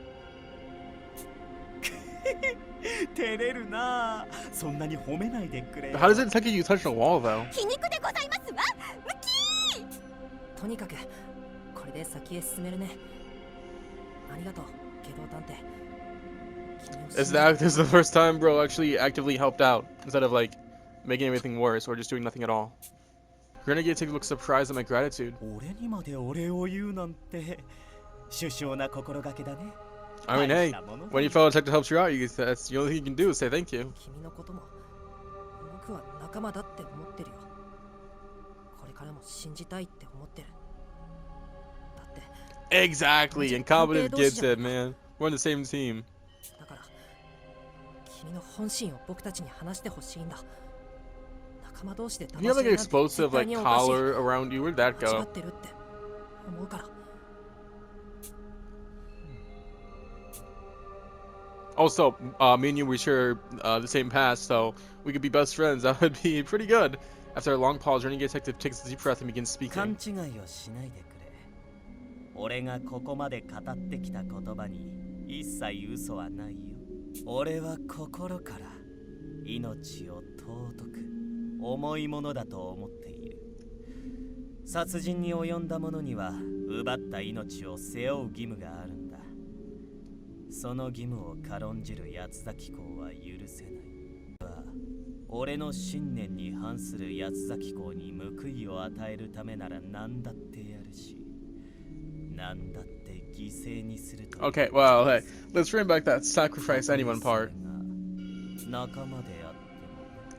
[SPEAKER 2] 照れるな。そんなに褒めないでくれ。
[SPEAKER 1] How does it take you touch the wall though?
[SPEAKER 8] 皮肉でございますわ。ムキー。
[SPEAKER 4] とにかくれで先へ進めるね。ありがとう、下道探偵。
[SPEAKER 1] This is the first time bro actually actively helped out instead of like making everything worse or just doing nothing at all. Renegade Detective looks surprised at my gratitude.
[SPEAKER 2] 俺にまでお礼を言うなんて殊勝な心がけだね。
[SPEAKER 1] I mean, hey, when your fellow detective helps you out, that's the only thing you can do is say thank you.
[SPEAKER 4] 君のことも僕は仲間だって思ってるよ。これからも信じたいって思ってる。だって
[SPEAKER 1] Exactly, incompetent kid said, man. We're on the same team.
[SPEAKER 4] だから君の本心を僕たちに話してほしいんだ。仲間同士で騙し合い
[SPEAKER 1] You have
[SPEAKER 4] なんて
[SPEAKER 1] like an explosive
[SPEAKER 4] 絶対
[SPEAKER 1] like
[SPEAKER 4] におかしい。
[SPEAKER 1] collar around you. Where'd that
[SPEAKER 4] 間違
[SPEAKER 1] go?
[SPEAKER 4] ってるって思うから。
[SPEAKER 1] Also, me and you we share the same past, so we could be best friends. That would be pretty good. After a long pause, Renegade Detective takes a deep breath and begins
[SPEAKER 2] 勘
[SPEAKER 1] speaking.
[SPEAKER 2] 違いをしないでくれ。俺がここまで語ってきた言葉に一切嘘はないよ。俺は心から命を尊く重いものだと思っている。殺人に及んだ者には奪った命を背負う義務があるんだ。その義務を軽んじる八つ咲公は許せない。俺の信念に反する八つ咲公に報いを与えるためなら何だってやるし、何だって犠牲にすると。
[SPEAKER 1] Okay, well, hey, let's bring back that sacrifice anyone part.
[SPEAKER 2] 仲間であって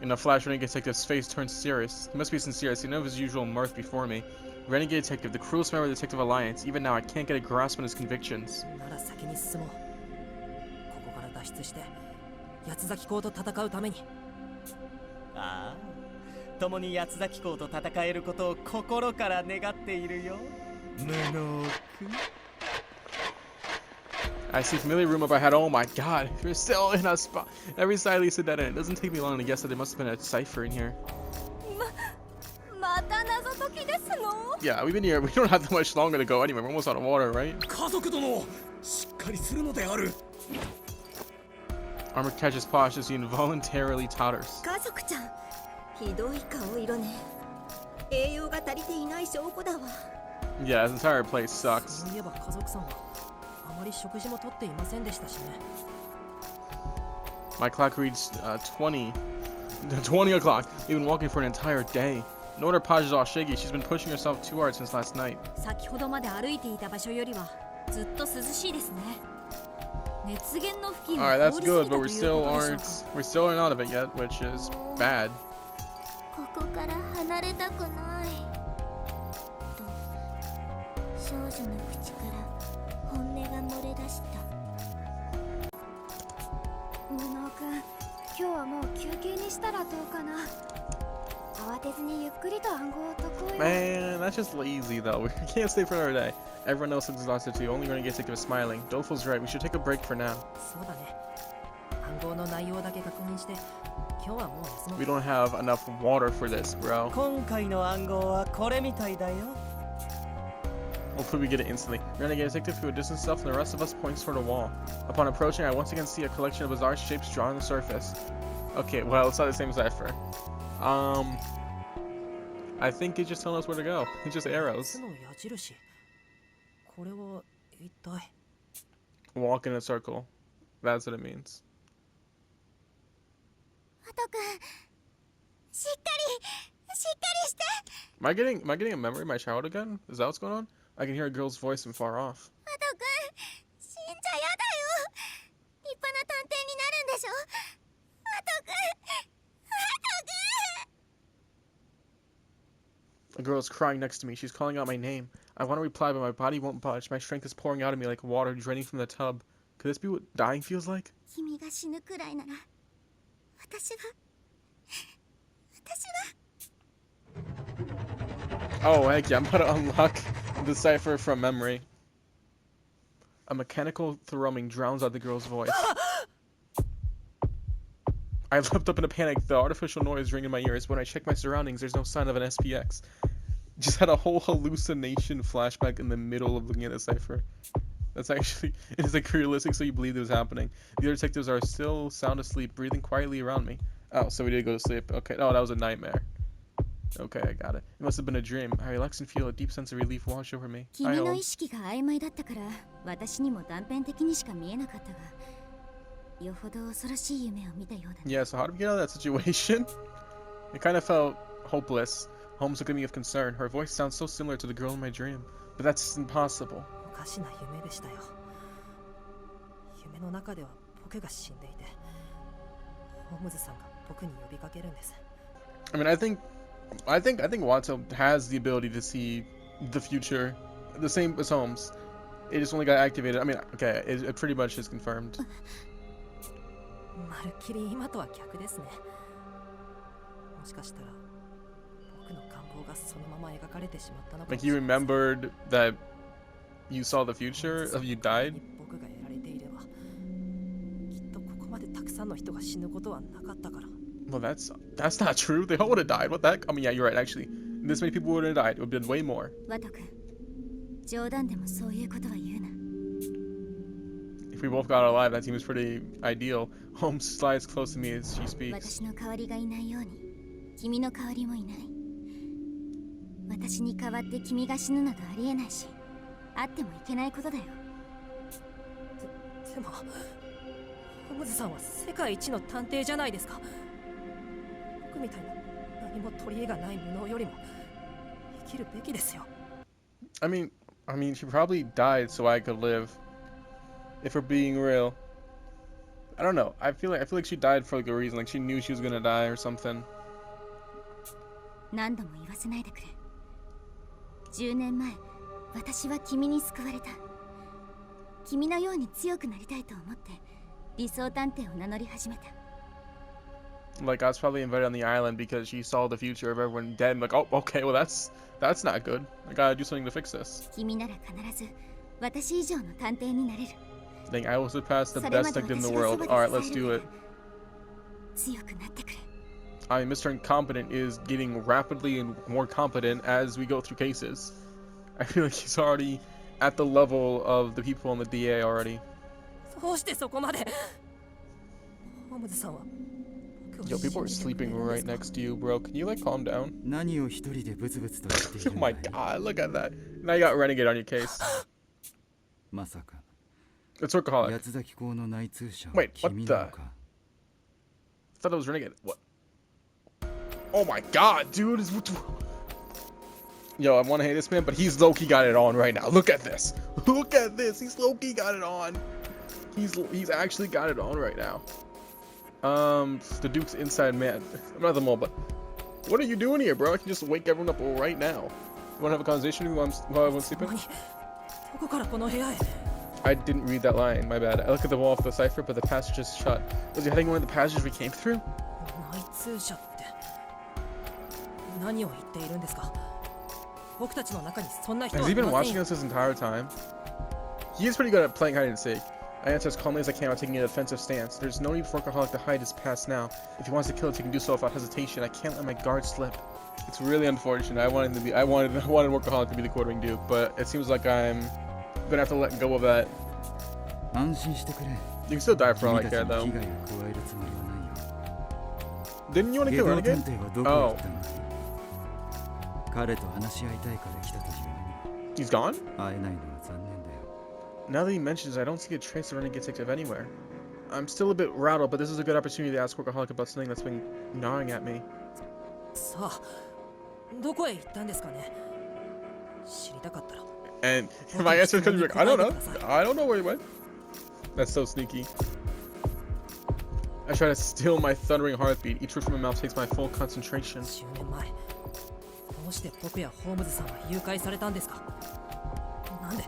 [SPEAKER 2] も。
[SPEAKER 1] In a flash, Renegade Detective's face turns serious. He must be sincere. I see none of his usual mirth before me. Renegade Detective, the cruelest member of the Detective Alliance. Even now, I can't get a grasp on his convictions.
[SPEAKER 4] なら先に進もう。ここから脱出して八つ咲公と戦うために。
[SPEAKER 2] ああ、共に八つ咲公と戦えることを心から願っているよ。無能くん。
[SPEAKER 1] I see a familiar room up ahead. Oh my god, we're still in a spot. Every side leads to that end. It doesn't take me long to guess that there must have been a cipher in here.
[SPEAKER 8] また謎解きですの？
[SPEAKER 1] Yeah, we've been here. We don't have that much longer to go anyway. We're almost out of water, right?
[SPEAKER 5] 家族殿、しっかりするのである。
[SPEAKER 1] Armor catches Posh as he involuntarily totters.
[SPEAKER 6] 家族ちゃん、ひどい顔色ね。栄養が足りていない証拠だわ。
[SPEAKER 1] Yeah, this entire place
[SPEAKER 4] そ
[SPEAKER 1] sucks.
[SPEAKER 4] ういえば家族さんはあまり食事もとっていませんでしたしね。
[SPEAKER 1] My clock reads 20 o'clock. We've been walking for an entire day. No wonder Posh is all shaky. She's been pushing herself too hard since last night.
[SPEAKER 7] 先ほどまで歩いていた場所よりはずっと涼しいですね。熱源の付近
[SPEAKER 1] Alright,
[SPEAKER 7] を
[SPEAKER 1] that's
[SPEAKER 7] 通り過
[SPEAKER 1] good,
[SPEAKER 7] ぎた
[SPEAKER 1] but
[SPEAKER 7] と
[SPEAKER 1] we
[SPEAKER 7] いう
[SPEAKER 1] still
[SPEAKER 7] ことでしょう
[SPEAKER 1] aren't.
[SPEAKER 7] か。
[SPEAKER 1] We're still aren't out of it yet, which is bad.
[SPEAKER 3] ここから離れたくないと少女の口から本音が漏れ出した。
[SPEAKER 8] 無能くん、今日はもう休憩にしたらどうかな。慌てずにゆっくりと暗号を解こうよ。
[SPEAKER 1] Man, that's just lazy though. We can't stay for another day. Everyone else looks exhausted too. Only Renegade Detective is smiling. Dolefu's right. We should take a break for now.
[SPEAKER 4] そうだね。暗号の内容だけ確認して今日はもう休もう。
[SPEAKER 1] We don't have enough water for this, bro.
[SPEAKER 2] 今回の暗号はこれみたいだよ。
[SPEAKER 1] Hopefully we get it instantly. Renegade Detective, who had distanced himself from the rest of us, points toward a wall. Upon approaching, I once again see a collection of bizarre shapes drawn on the surface. Okay, well, it's not the same cipher. I think it's just telling us where to go. It's just arrows.
[SPEAKER 4] の矢印。これは一体。
[SPEAKER 1] Walk in a circle. That's what it means.
[SPEAKER 3] あとくん、しっかりして。
[SPEAKER 1] Am I getting a memory of my child again? Is that what's going on? I can hear a girl's voice from far off.
[SPEAKER 3] あとくん、死んじゃやだよ。立派な探偵になるんでしょ。あとくん。
[SPEAKER 1] A girl is crying next to me. She's calling out my name. I want to reply, but my body won't budge. My strength is pouring out of me like water draining from the tub. Could this be what dying feels like?
[SPEAKER 3] 君が死ぬくらいなら、私は。
[SPEAKER 1] Oh, heck yeah, I'm about to unlock the cipher from memory. A mechanical thrumming drowns out the girl's voice. I leapt up in a panic, the artificial noise ringing in my ears. When I check my surroundings, there's no sign of an SPX. Just had a whole hallucination flashback in the middle of looking at the cipher. That's actually, it is like realistic, so you believe it was happening. The other detectives are still sound asleep, breathing quietly around me. Oh, so we did go to sleep. Okay, oh, that was a nightmare. Okay, I got it. It must have been a dream. I relax and feel a deep sense of relief wash over me.
[SPEAKER 7] 君の意識が曖昧だったから私にも断片的にしか見えなかったがよほど恐ろしい夢を見たようだね。
[SPEAKER 1] Yeah, so how did we get out of that situation? It kind of felt hopeless. Holmes looked at me with concern. Her voice sounds so similar to the girl in my dream. But that's impossible.
[SPEAKER 4] おかしな夢でしたよ。夢の中では僕が死んでいて、ホームズさんが僕に呼びかけるんです。
[SPEAKER 1] I mean, I think Watto has the ability to see the future, the same as Holmes. It just only got activated. I mean, okay, it pretty much is confirmed.
[SPEAKER 4] まるっきり今とは逆ですね。もしかしたら僕の願望がそのまま描かれてしまったのかも
[SPEAKER 1] Like
[SPEAKER 4] し
[SPEAKER 1] you
[SPEAKER 4] れません。
[SPEAKER 1] remembered that you saw the future of you died.
[SPEAKER 4] 僕がやられていれば、きっとここまでたくさんの人が死ぬことはなかったから。
[SPEAKER 1] Well, that's not true. They all would have died. What the heck? I mean, yeah, you're right. Actually, this many people would have died. It would have been way more.
[SPEAKER 7] ワト君、冗談でもそういうことは言うな。
[SPEAKER 1] If we both got alive, that seems pretty ideal. Holmes slides close to me as she speaks.
[SPEAKER 7] 私の代わりがいないように、君の代わりもいない。私に代わって君が死ぬなどありえないし、あってもいけないことだよ。
[SPEAKER 4] でも、ホームズさんは世界一の探偵じゃないですか。僕みたいな何も取り柄がない無能よりも生きるべきですよ。
[SPEAKER 1] I mean, she probably died so I could live. If we're being real, I don't know. I feel like she died for like a reason. Like she knew she was gonna die or something.
[SPEAKER 7] 何度も言わせないでくれ。10年前、私は君に救われた。君のように強くなりたいと思って、理想探偵を名乗り始めた。
[SPEAKER 1] Like I was probably invited on the island because she saw the future of everyone dead. I'm like, oh, okay, well that's not good. I gotta do something to fix this.
[SPEAKER 7] 君なら必ず私以上の探偵になれる。
[SPEAKER 1] Think I will surpass the best detective in the world. All right, let's do it.
[SPEAKER 7] 強くなってくれ。
[SPEAKER 1] I mean, Mr. Incompetent is getting rapidly and more competent as we go through cases. I feel like he's already at the level of the people on the DA already.
[SPEAKER 4] どうしてそこまで？ホームズさんは。
[SPEAKER 1] Yo, people are sleeping right next to you, bro. Can you like calm down?
[SPEAKER 9] 何を一人でブツブツと言っている
[SPEAKER 1] Oh
[SPEAKER 9] んだ
[SPEAKER 1] my god, look at that. Now you got Renegade on your case.
[SPEAKER 9] まさか
[SPEAKER 1] It's workaholic.
[SPEAKER 9] 八崎港の内通者は
[SPEAKER 1] Wait, what
[SPEAKER 9] 君
[SPEAKER 1] the?
[SPEAKER 9] なのか
[SPEAKER 1] I thought it was Renegade. What? Oh my god, dude. Yo, I want to hate this man, but he's low-key got it on right now. Look at this. Look at this. He's low-key got it on. He's actually got it on right now. The Duke's inside man. I'm not the mole, but what are you doing here, bro? I can just wake everyone up right now. You want to have a conversation while everyone's sleeping?
[SPEAKER 4] どこからこの部屋へ？
[SPEAKER 1] I didn't read that line. My bad. I look at the wall of the cipher, but the passage is shut. Was he heading one of the passages we came through?
[SPEAKER 4] 内通者って何を言っているんですか？僕たちの中にそんな人
[SPEAKER 1] Has
[SPEAKER 4] は
[SPEAKER 1] he
[SPEAKER 4] い
[SPEAKER 1] been
[SPEAKER 4] ません
[SPEAKER 1] watching
[SPEAKER 4] よ。
[SPEAKER 1] us this entire time? He is pretty good at playing hide and seek. I answer as calmly as I can while taking a defensive stance. There's no need for workaholic to hide his past now. If he wants to kill us, he can do so without hesitation. I can't let my guard slip. It's really unfortunate. I wanted workaholic to be the quartering Duke, but it seems like I'm gonna have to let go of that.
[SPEAKER 9] 安心してくれ
[SPEAKER 1] You can still die for all I
[SPEAKER 9] 君た
[SPEAKER 1] care,
[SPEAKER 9] ちに
[SPEAKER 1] though.
[SPEAKER 9] 危害を加えるつもりはないよ
[SPEAKER 1] Didn't you want to
[SPEAKER 9] 下
[SPEAKER 1] kill
[SPEAKER 9] 道
[SPEAKER 1] Renegade?
[SPEAKER 9] 探偵はどこへ行ったの彼と話し合いたいから来たというのに
[SPEAKER 1] He's gone?
[SPEAKER 9] 会えないのは残念だよ
[SPEAKER 1] Now that he mentions, I don't see a trace of Renegade detective anywhere. I'm still a bit rattled, but this is a good opportunity to ask Workaholic about something that's been gnawing at me.
[SPEAKER 4] さあ、どこへ行ったんですかね？知りたかったら。
[SPEAKER 1] And my answer is like, I don't know. I don't know where he went. That's so sneaky. I try to still my thundering heartbeat. Each word from my mouth takes my full concentration.
[SPEAKER 4] 10年前、どうして僕やホームズさんは誘拐されたんですか？なんで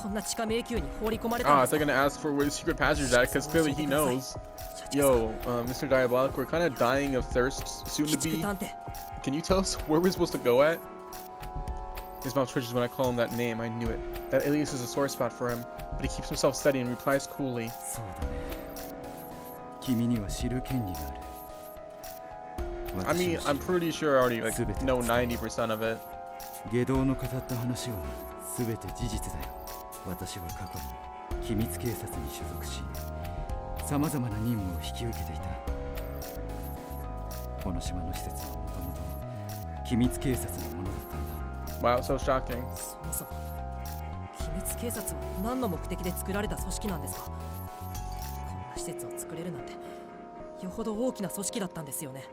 [SPEAKER 4] こんな地下迷宮に放り込まれたん
[SPEAKER 1] Ah,
[SPEAKER 4] です
[SPEAKER 1] they're
[SPEAKER 4] か？
[SPEAKER 1] gonna ask for where the secret passage is at, because clearly he knows. Yo, Mr. Diabolic, we're kind of dying of thirst, soon to
[SPEAKER 4] 鬼畜
[SPEAKER 1] be.
[SPEAKER 4] 探偵、
[SPEAKER 1] Can you tell us where we're supposed to go at? His mouth twitches when I call him that name. I knew it. That alias is a sore spot for him, but he keeps himself steady and replies coolly.
[SPEAKER 9] そうだね君には知る権利がある
[SPEAKER 1] I mean, I'm pretty sure I already like know 90% of it.
[SPEAKER 9] 下道の語った話は全て事実だよ私は過去に秘密警察に所属し様々な任務を引き受けていたこの島の施設はもともと秘密警察のものだったんだ。
[SPEAKER 1] Wow, so shocking.
[SPEAKER 4] そもそも秘密警察は何の目的で作られた組織なんですか？こんな施設を作れるなんてよほど大きな組織だったんですよね。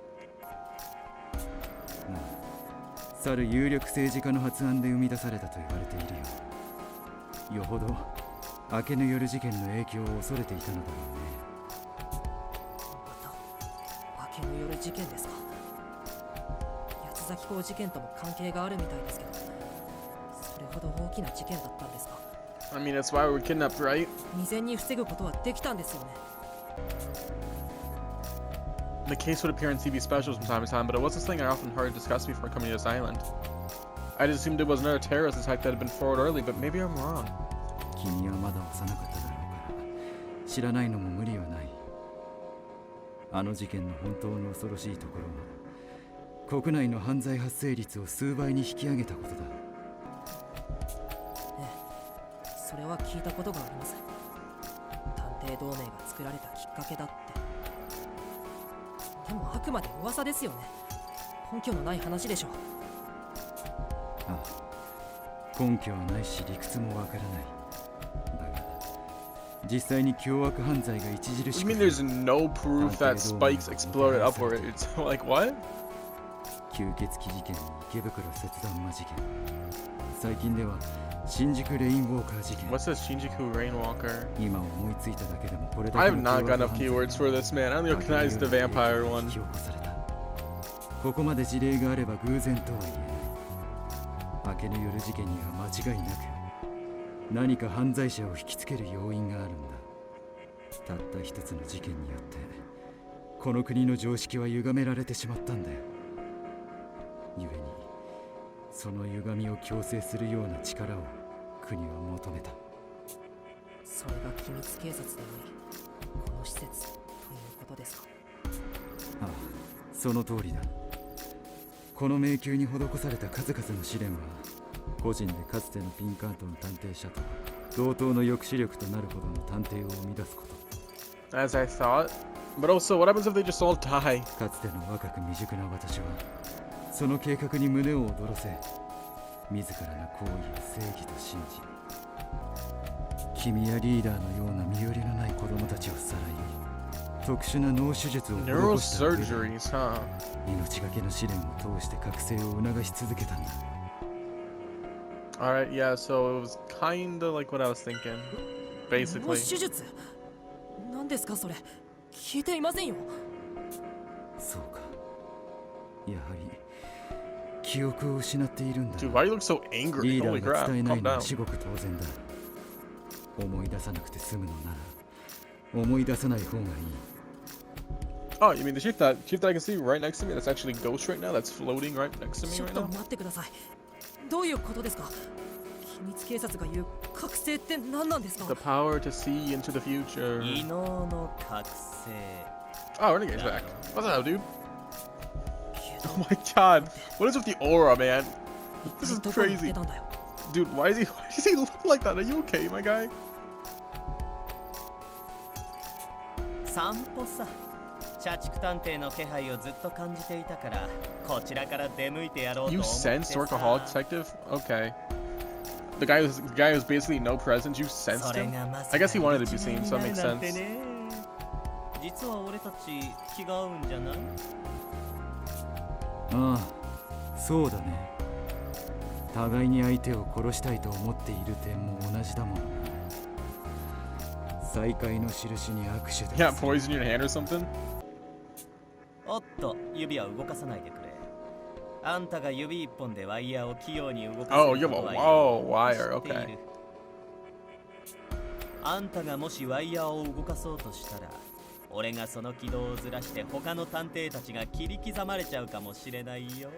[SPEAKER 9] 去る有力政治家の発案で生み出されたと言われているよ。よほど明けぬ夜事件の影響を恐れていたのだろ
[SPEAKER 4] また明けぬ夜事件ですか？八つ崎港事件とも関係があるみたいですけど、それほど大きな事件だったんですか？
[SPEAKER 1] I mean, that's why we were kidnapped, right?
[SPEAKER 4] 未然に防ぐことはできたんですよね。
[SPEAKER 1] The case would appear on TV specials from time to time, but it wasn't something I often heard discussed before coming to this island. I just assumed it was another terrorist attack that had been forward early, but maybe I'm wrong.
[SPEAKER 9] 君はまだ幼かっただろうから知らないのも無理はない。あの事件の本当に恐ろしいところは国内の犯罪発生率を数倍に引き上げたことだ。
[SPEAKER 4] ええ、それは聞いたことがあります。探偵同盟が作られたきっかけだって。でもあくまで噂ですよね。根拠のない話でしょう。
[SPEAKER 9] ああ、根拠はないし理屈もわからない。だが実際に凶悪犯罪が著し
[SPEAKER 1] You
[SPEAKER 9] く
[SPEAKER 1] mean there's no proof that spikes exploded upwards? Like what?
[SPEAKER 9] 吸血鬼事件、池袋切断魔事件、最近では新宿レインウォーカー事件。
[SPEAKER 1] What's this Shinjuku Rainwalker?
[SPEAKER 9] 今思いついただけでもこれ
[SPEAKER 1] I
[SPEAKER 9] だ
[SPEAKER 1] have
[SPEAKER 9] け
[SPEAKER 1] not
[SPEAKER 9] の
[SPEAKER 1] got
[SPEAKER 9] 凶悪
[SPEAKER 1] enough
[SPEAKER 9] 犯罪
[SPEAKER 1] keywords for this, man. I only recognize the vampire one.
[SPEAKER 9] 引き起こされた。ここまで事例があれば偶然とは言えない。明けぬ夜事件には間違いなく何か犯罪者を引きつける要因があるんだ。たった一つの事件によってこの国の常識は歪められてしまったんだよ。故にその歪みを強制するような力を国は求めた。
[SPEAKER 4] それが機密警察であり、この施設ということですか？
[SPEAKER 9] ああ、その通りだ。この迷宮に施された数々の試練は個人でかつてのピンカートの探偵者と同等の抑止力となるほどの探偵を生み出すこと。
[SPEAKER 1] As I thought. But also, what happens if they just all die?
[SPEAKER 9] かつての若く未熟な私はその計画に胸を躍らせ自らの行為を正義と信じ、君やリーダーのような身寄りのない子供たちをさらい特殊な脳手術を施した上で
[SPEAKER 1] Neurosurgeries, huh?
[SPEAKER 9] 命がけの試練を通して覚醒を促し続けたんだ。
[SPEAKER 1] Alright, yeah, so it was kinda like what I was thinking.
[SPEAKER 4] 脳
[SPEAKER 1] Basically.
[SPEAKER 4] 手術？何ですかそれ？聞いていませんよ。
[SPEAKER 9] そうか、やはり記憶を失っているんだ。
[SPEAKER 1] Dude, why do you look so angry?
[SPEAKER 9] リーダ
[SPEAKER 1] Holy
[SPEAKER 9] ーが
[SPEAKER 1] crap,
[SPEAKER 9] 伝えない
[SPEAKER 1] calm
[SPEAKER 9] のは
[SPEAKER 1] down.
[SPEAKER 9] 至極当然だ。思い出さなくて済むのなら思い出さない方がいい。
[SPEAKER 1] Oh, you mean the ship that I can see right next to me? That's actually Ghost right now. That's floating right next to
[SPEAKER 4] ち
[SPEAKER 1] me
[SPEAKER 4] ょっ
[SPEAKER 1] right
[SPEAKER 4] と
[SPEAKER 1] now.
[SPEAKER 4] 待ってください。どういうことですか？秘密警察が言う覚醒って何なんですか？
[SPEAKER 1] The power to see into the future.
[SPEAKER 2] 異能の覚醒。
[SPEAKER 1] Oh, Renegade's back. What's up, dude? Oh my god. What is with the aura, man? This is
[SPEAKER 4] どこに行っ
[SPEAKER 1] crazy.
[SPEAKER 4] てたんだよ。
[SPEAKER 1] Dude, why does he look like that? Are you okay, my guy?
[SPEAKER 2] 散歩さ。社畜探偵の気配をずっと感じていたからこちらから出向いてやろうと
[SPEAKER 1] You
[SPEAKER 2] 思ってさ。
[SPEAKER 1] sensed workaholic detective? Okay. The guy who's basically no presence, you sensed
[SPEAKER 2] それ
[SPEAKER 1] him?
[SPEAKER 2] がまさ
[SPEAKER 1] I
[SPEAKER 2] か
[SPEAKER 1] guess he wanted to be
[SPEAKER 2] 一概
[SPEAKER 1] seen,
[SPEAKER 2] に
[SPEAKER 1] so
[SPEAKER 2] な
[SPEAKER 1] that
[SPEAKER 2] る
[SPEAKER 1] makes
[SPEAKER 2] なんて
[SPEAKER 1] sense.
[SPEAKER 2] ね。実は俺たち気が合うんじゃない？
[SPEAKER 9] ああ、そうだね。互いに相手を殺したいと思っている点も同じだもんな。再会の印に握手で
[SPEAKER 1] Yeah, poison your hand or something?
[SPEAKER 2] おっと、指は動かさないでくれ。あんたが指一本でワイヤーを器用に動かせ
[SPEAKER 1] Oh,
[SPEAKER 2] る
[SPEAKER 1] you
[SPEAKER 2] こ
[SPEAKER 1] have
[SPEAKER 2] と
[SPEAKER 1] a
[SPEAKER 2] は
[SPEAKER 1] wire,
[SPEAKER 2] 知ってい
[SPEAKER 1] okay.
[SPEAKER 2] る。あんたがもしワイヤーを動かそうとしたら、俺がその軌道をずらして他の探偵たちが切り刻まれちゃうかもしれないよ。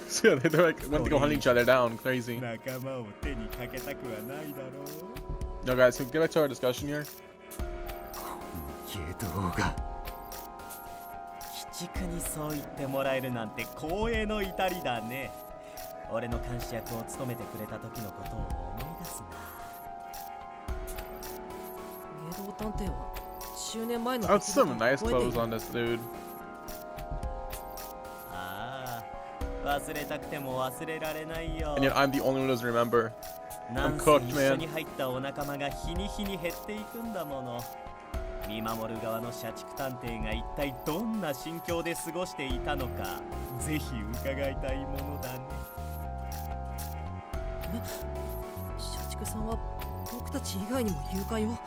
[SPEAKER 1] So yeah, they're like went to go hunt each other down. Crazy.
[SPEAKER 2] 仲間を手にかけたくはないだろう。
[SPEAKER 1] No, guys, can we get back to our discussion here?
[SPEAKER 9] ゲドが
[SPEAKER 2] 鬼畜にそう言ってもらえるなんて光栄の至りだね。俺の監視役を務めてくれた時のことを思い出すな。
[SPEAKER 4] 芸能探偵は10年前の
[SPEAKER 1] That's some
[SPEAKER 4] 出来
[SPEAKER 1] nice
[SPEAKER 4] 事を覚えてい
[SPEAKER 1] clothes
[SPEAKER 4] る。
[SPEAKER 1] on this dude.
[SPEAKER 2] ああ、忘れたくても忘れられないよ。
[SPEAKER 1] And yet I'm the only one who doesn't remember.
[SPEAKER 2] なんせ
[SPEAKER 1] cooked,
[SPEAKER 2] 一
[SPEAKER 1] man.
[SPEAKER 2] 緒に入ったお仲間が日に日に減っていくんだもの。見守る側の社畜探偵が一体どんな心境で過ごしていたのか、ぜひ伺いたいものだね。
[SPEAKER 4] 社畜さんは僕たち以外にも誘拐を。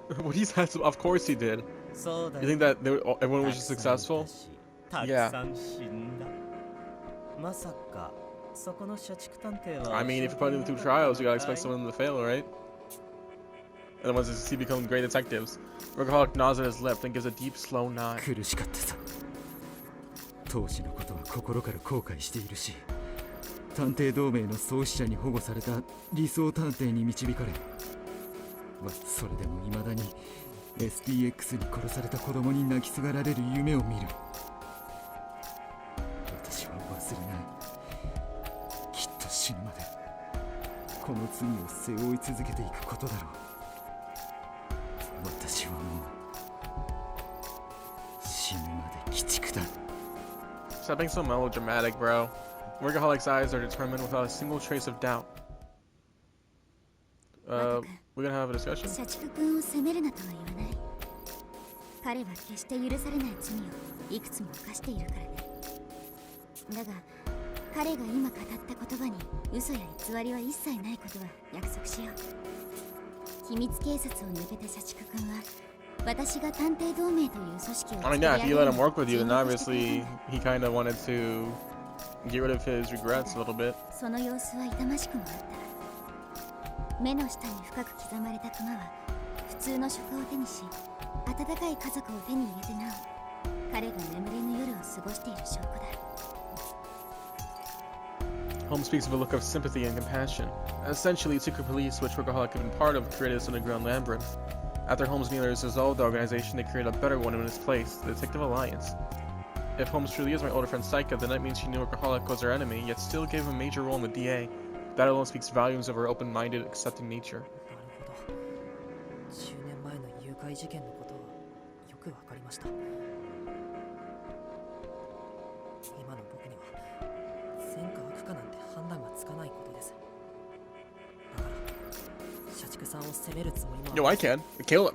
[SPEAKER 1] Well, he's had some. Of course he did.
[SPEAKER 2] そうだ
[SPEAKER 1] You
[SPEAKER 2] よ。
[SPEAKER 1] think that everyone was just
[SPEAKER 2] たくさんい
[SPEAKER 1] successful?
[SPEAKER 2] たし、たくさん死んだ。まさかそこの社畜探偵は
[SPEAKER 1] I mean, if you're putting them through trials, you gotta expect some of them to fail, right? And the ones that see become great detectives. Workaholic gnaws at his lip and gives a deep, slow nod.
[SPEAKER 9] 苦しかったさ。当時のことは心から後悔しているし、探偵同盟の創始者に保護された理想探偵に導かれ、それでも未だに SPX に殺された子供に泣きすがられる夢を見る。私は忘れない。きっと死ぬまでこの罪を背負い続けていくことだろう。私はもう死ぬまで鬼畜だ。
[SPEAKER 1] Stop being so melodramatic, bro. Workaholic's eyes are determined without a single trace of doubt. We're gonna have a discussion?
[SPEAKER 3] 社畜君を責めるなとは言わない。彼は決して許されない罪をいくつも犯しているからね。だが彼が今語った言葉に嘘や偽りは一切ないことは約束しよう。秘密警察を抜けた社畜君は私が探偵同盟という組織を
[SPEAKER 1] I mean, yeah, if you let him work with you, then obviously he kind of wanted to get rid of his regrets a little bit.
[SPEAKER 3] その様子は痛ましくもあった。目の下に深く刻まれたクマは普通の職を手にし、温かい家族を手に入れてなお彼が眠れぬ夜を過ごしている証拠だ。
[SPEAKER 1] Holmes speaks of a look of sympathy and compassion. Essentially, secret police, which Workaholic had been part of, created this underground labyrinth. After Holmes' leaders dissolved the organization, they created a better one in its place, the Detective Alliance. If Holmes truly is my older friend Psycha, then that means she knew Workaholic was her enemy, yet still gave him a major role in the DA. That alone speaks volumes of her open-minded, accepting nature.
[SPEAKER 4] なるほど。10年前の誘拐事件のことはよくわかりました。今の僕には善か悪かなんて判断がつかないことです。だから社畜さんを責めるつもりも。
[SPEAKER 1] Yo, I can. Kill him.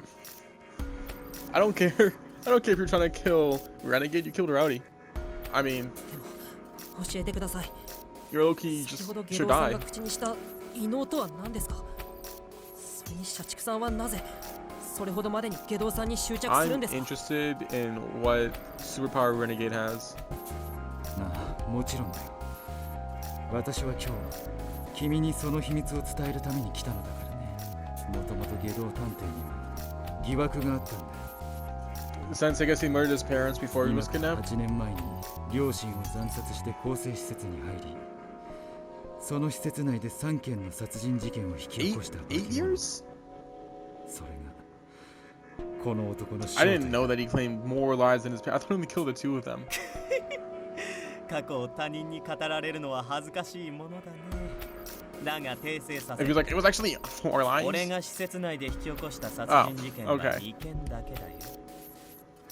[SPEAKER 1] I don't care. I don't care if you're trying to kill Renegade, you killed Rowdy. I mean,
[SPEAKER 4] でも教えてください。
[SPEAKER 1] you're low-key
[SPEAKER 4] 先
[SPEAKER 1] just
[SPEAKER 4] ほどゲ
[SPEAKER 1] should
[SPEAKER 4] ドウさん
[SPEAKER 1] die.
[SPEAKER 4] が口にした異能とは何ですか。それに社畜さんはなぜそれほどまでにゲドウさんに執着するん
[SPEAKER 1] I'm
[SPEAKER 4] ですか。
[SPEAKER 1] interested in what superpower Renegade has.
[SPEAKER 9] ああ、もちろんだよ。私は今日君にその秘密を伝えるために来たのだからね。もともと外道探偵には疑惑があったんだよ。
[SPEAKER 1] Since I guess he murdered his parents before he
[SPEAKER 9] 今
[SPEAKER 1] was
[SPEAKER 9] から
[SPEAKER 1] kidnapped.
[SPEAKER 9] 8年前に両親を惨殺して更生施設に入り、その施設内で3件の殺人事件を引き起こした化け
[SPEAKER 1] 8
[SPEAKER 9] 物。
[SPEAKER 1] years?
[SPEAKER 9] それがこの男の
[SPEAKER 1] I
[SPEAKER 9] 正
[SPEAKER 1] didn't
[SPEAKER 9] 体。
[SPEAKER 1] know that he claimed more lives than his parents. I thought he only killed the two of them.
[SPEAKER 2] 過去を他人に語られるのは恥ずかしいものだね。だが訂正さ
[SPEAKER 1] If
[SPEAKER 2] せ
[SPEAKER 1] he was like, it was actually 4
[SPEAKER 2] 俺
[SPEAKER 1] lives.
[SPEAKER 2] が施設内で引き起こした殺人事件
[SPEAKER 1] Oh,
[SPEAKER 2] は
[SPEAKER 1] okay.
[SPEAKER 2] 2件だけだよ。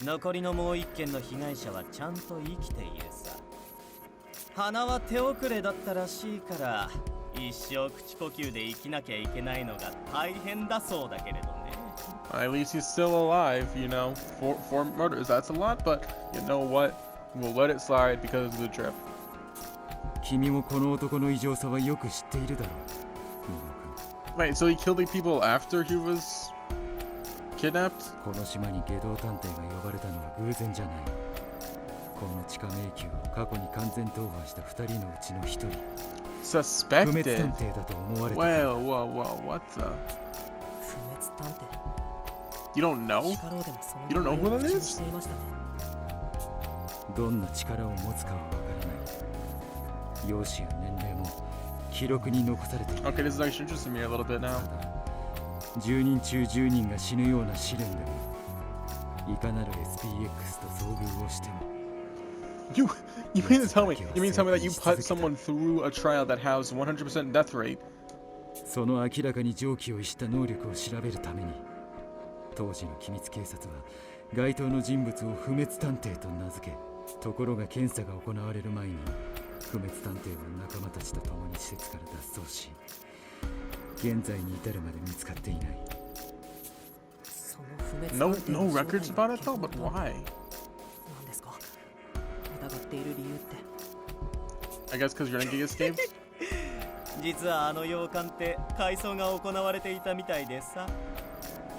[SPEAKER 2] 残りのもう1件の被害者はちゃんと生きているさ。花は手遅れだったらしいから一生口呼吸で生きなきゃいけないのが大変だそうだけれどね。
[SPEAKER 1] At least he's still alive, you know. Four murders, that's a lot, but you know what? We'll let it slide because of the trip.
[SPEAKER 9] 君もこの男の異常さはよく知っているだろう。
[SPEAKER 1] Wait, so he killed the people after he was kidnapped?
[SPEAKER 9] この島に外道探偵が呼ばれたのは偶然じゃない。この地下迷宮を過去に完全踏破した2人のうちの1人。不滅
[SPEAKER 1] Suspected?
[SPEAKER 9] 探偵だと思われている。
[SPEAKER 1] Whoa, what the?
[SPEAKER 4] 不滅探偵。
[SPEAKER 1] You don't know?
[SPEAKER 4] 力をでもその
[SPEAKER 1] You don't know who that
[SPEAKER 4] 口に
[SPEAKER 1] is?
[SPEAKER 4] していましたね。
[SPEAKER 9] どんな力を持つかはわからない。容姿や年齢も記録に残されている。
[SPEAKER 1] Okay, this is actually interesting me a little bit
[SPEAKER 9] た
[SPEAKER 1] now.
[SPEAKER 9] だ、10人中10人が死ぬような試練でも、いかなる SPX と遭遇をしても、
[SPEAKER 1] You mean to tell me that you put someone through a trial that has 100% death rate?
[SPEAKER 9] その明らかに常軌を逸した能力を調べるために、当時の機密警察は該当の人物を不滅探偵と名付け、ところが検査が行われる前に不滅探偵は仲間たちと共に施設から脱走し、現在に至るまで見つかっていない。
[SPEAKER 4] その不滅
[SPEAKER 1] No
[SPEAKER 4] 探偵
[SPEAKER 1] no
[SPEAKER 4] の正
[SPEAKER 1] records
[SPEAKER 4] 体
[SPEAKER 1] about
[SPEAKER 4] の
[SPEAKER 1] it though, but
[SPEAKER 4] 獣とは
[SPEAKER 1] why?
[SPEAKER 4] 何ですか？疑っている理由って。
[SPEAKER 1] I guess because Renegade escaped?
[SPEAKER 2] 実はあの洋館って改装が行われていたみたいでさ。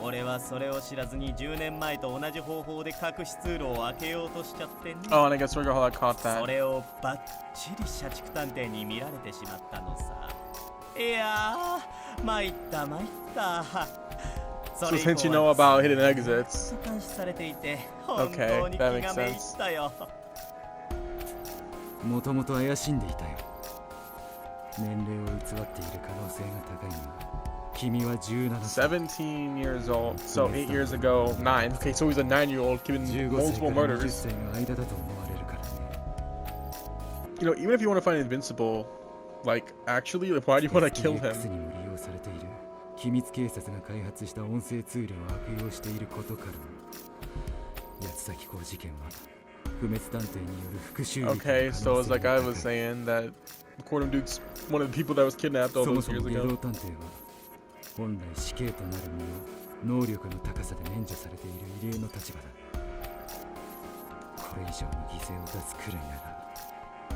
[SPEAKER 2] 俺はそれを知らずに10年前と同じ方法で隠し通路を開けようとしちゃってね。
[SPEAKER 1] Oh, and I guess workaholic caught
[SPEAKER 2] そ
[SPEAKER 1] that.
[SPEAKER 2] れをバッチリ社畜探偵に見られてしまったのさ。いやー、参った参った。
[SPEAKER 1] So since you know about hidden exits.
[SPEAKER 2] 監視されていて本当に気がめいったよ。
[SPEAKER 9] もともと怪しんでいたよ。年齢を偽っている可能性が高いが、君は17歳。
[SPEAKER 1] 17 years old, so 8 years ago, 9. Okay, so he's a 9-year-old committing
[SPEAKER 9] 15歳
[SPEAKER 1] multiple
[SPEAKER 9] から20
[SPEAKER 1] murders.
[SPEAKER 9] 歳の間だと思われるからね。
[SPEAKER 1] You know, even if you want to find Invincible, like, actually, like, why do you want to kill
[SPEAKER 9] STX
[SPEAKER 1] him?
[SPEAKER 9] にも利用されている機密警察が開発した音声ツールを悪用していることからも、八つ崎港事件は不滅探偵による復讐劇の可
[SPEAKER 1] Okay,
[SPEAKER 9] 能性
[SPEAKER 1] so it's like
[SPEAKER 9] が
[SPEAKER 1] I
[SPEAKER 9] 高い。
[SPEAKER 1] was saying that Quantum Duke's one of the people that was kidnapped all
[SPEAKER 9] そも
[SPEAKER 1] those
[SPEAKER 9] そ
[SPEAKER 1] years
[SPEAKER 9] も下
[SPEAKER 1] ago.
[SPEAKER 9] 道探偵は本来死刑となる身を能力の高さで免除されている異例の立場だ。これ以上の犠牲を出すくらいなら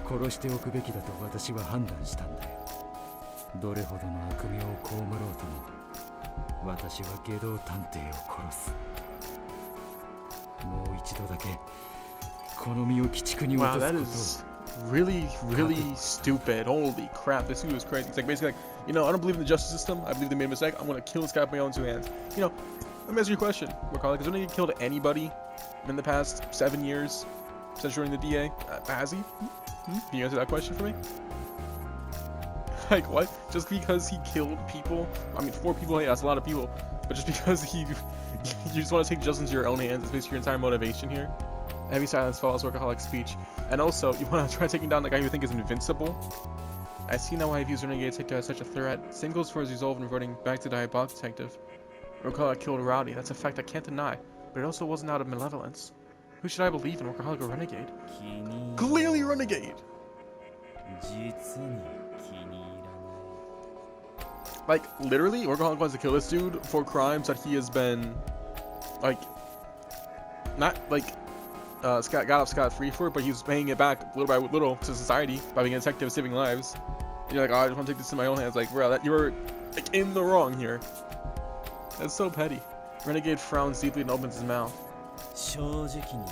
[SPEAKER 9] 殺しておくべきだと私は判断したんだよ。どれほどの悪名を被ろうとも私は下道探偵を殺す。もう一度だけこの身を鬼畜に落
[SPEAKER 1] Wow,
[SPEAKER 9] と
[SPEAKER 1] that
[SPEAKER 9] すことを
[SPEAKER 1] is really, really stupid. Holy crap, this dude was crazy. It's like basically like, you know, I don't believe in the justice system. I believe they made a mistake. I'm gonna kill this guy with my own 2 hands. You know, let me ask you a question. Workaholic, has Renegade killed anybody in the past 7 years since joining the DA? Has he? Can you answer that question for me? Like what? Just because he killed people? I mean, 4 people, hey, that's a lot of people. But just because you just want to take justice into your own hands is basically your entire motivation here. Heavy silence follows Workaholic speech. And also, you want to try taking down the guy you think is invincible? I see now why I've used Renegade Detective as such a threat. Same goes for his resolve in reverting back to Diabolic Detective. Workaholic killed Rowdy, that's a fact I can't deny. But it also wasn't out of malevolence. Who should I believe in, Workaholic or Renegade? Clearly Renegade!
[SPEAKER 2] 実に気に入らない。
[SPEAKER 1] Like, literally, Workaholic wants to kill this dude for crimes that he has been, like, not, like, got off scot-free for, but he's paying it back little by little to society by being a detective saving lives. And you're like, oh, I just want to take this in my own hands. Like, bro, that you're, like, in the wrong here. That's so petty. Renegade frowns deeply and opens his mouth.
[SPEAKER 2] 正直に言うよ。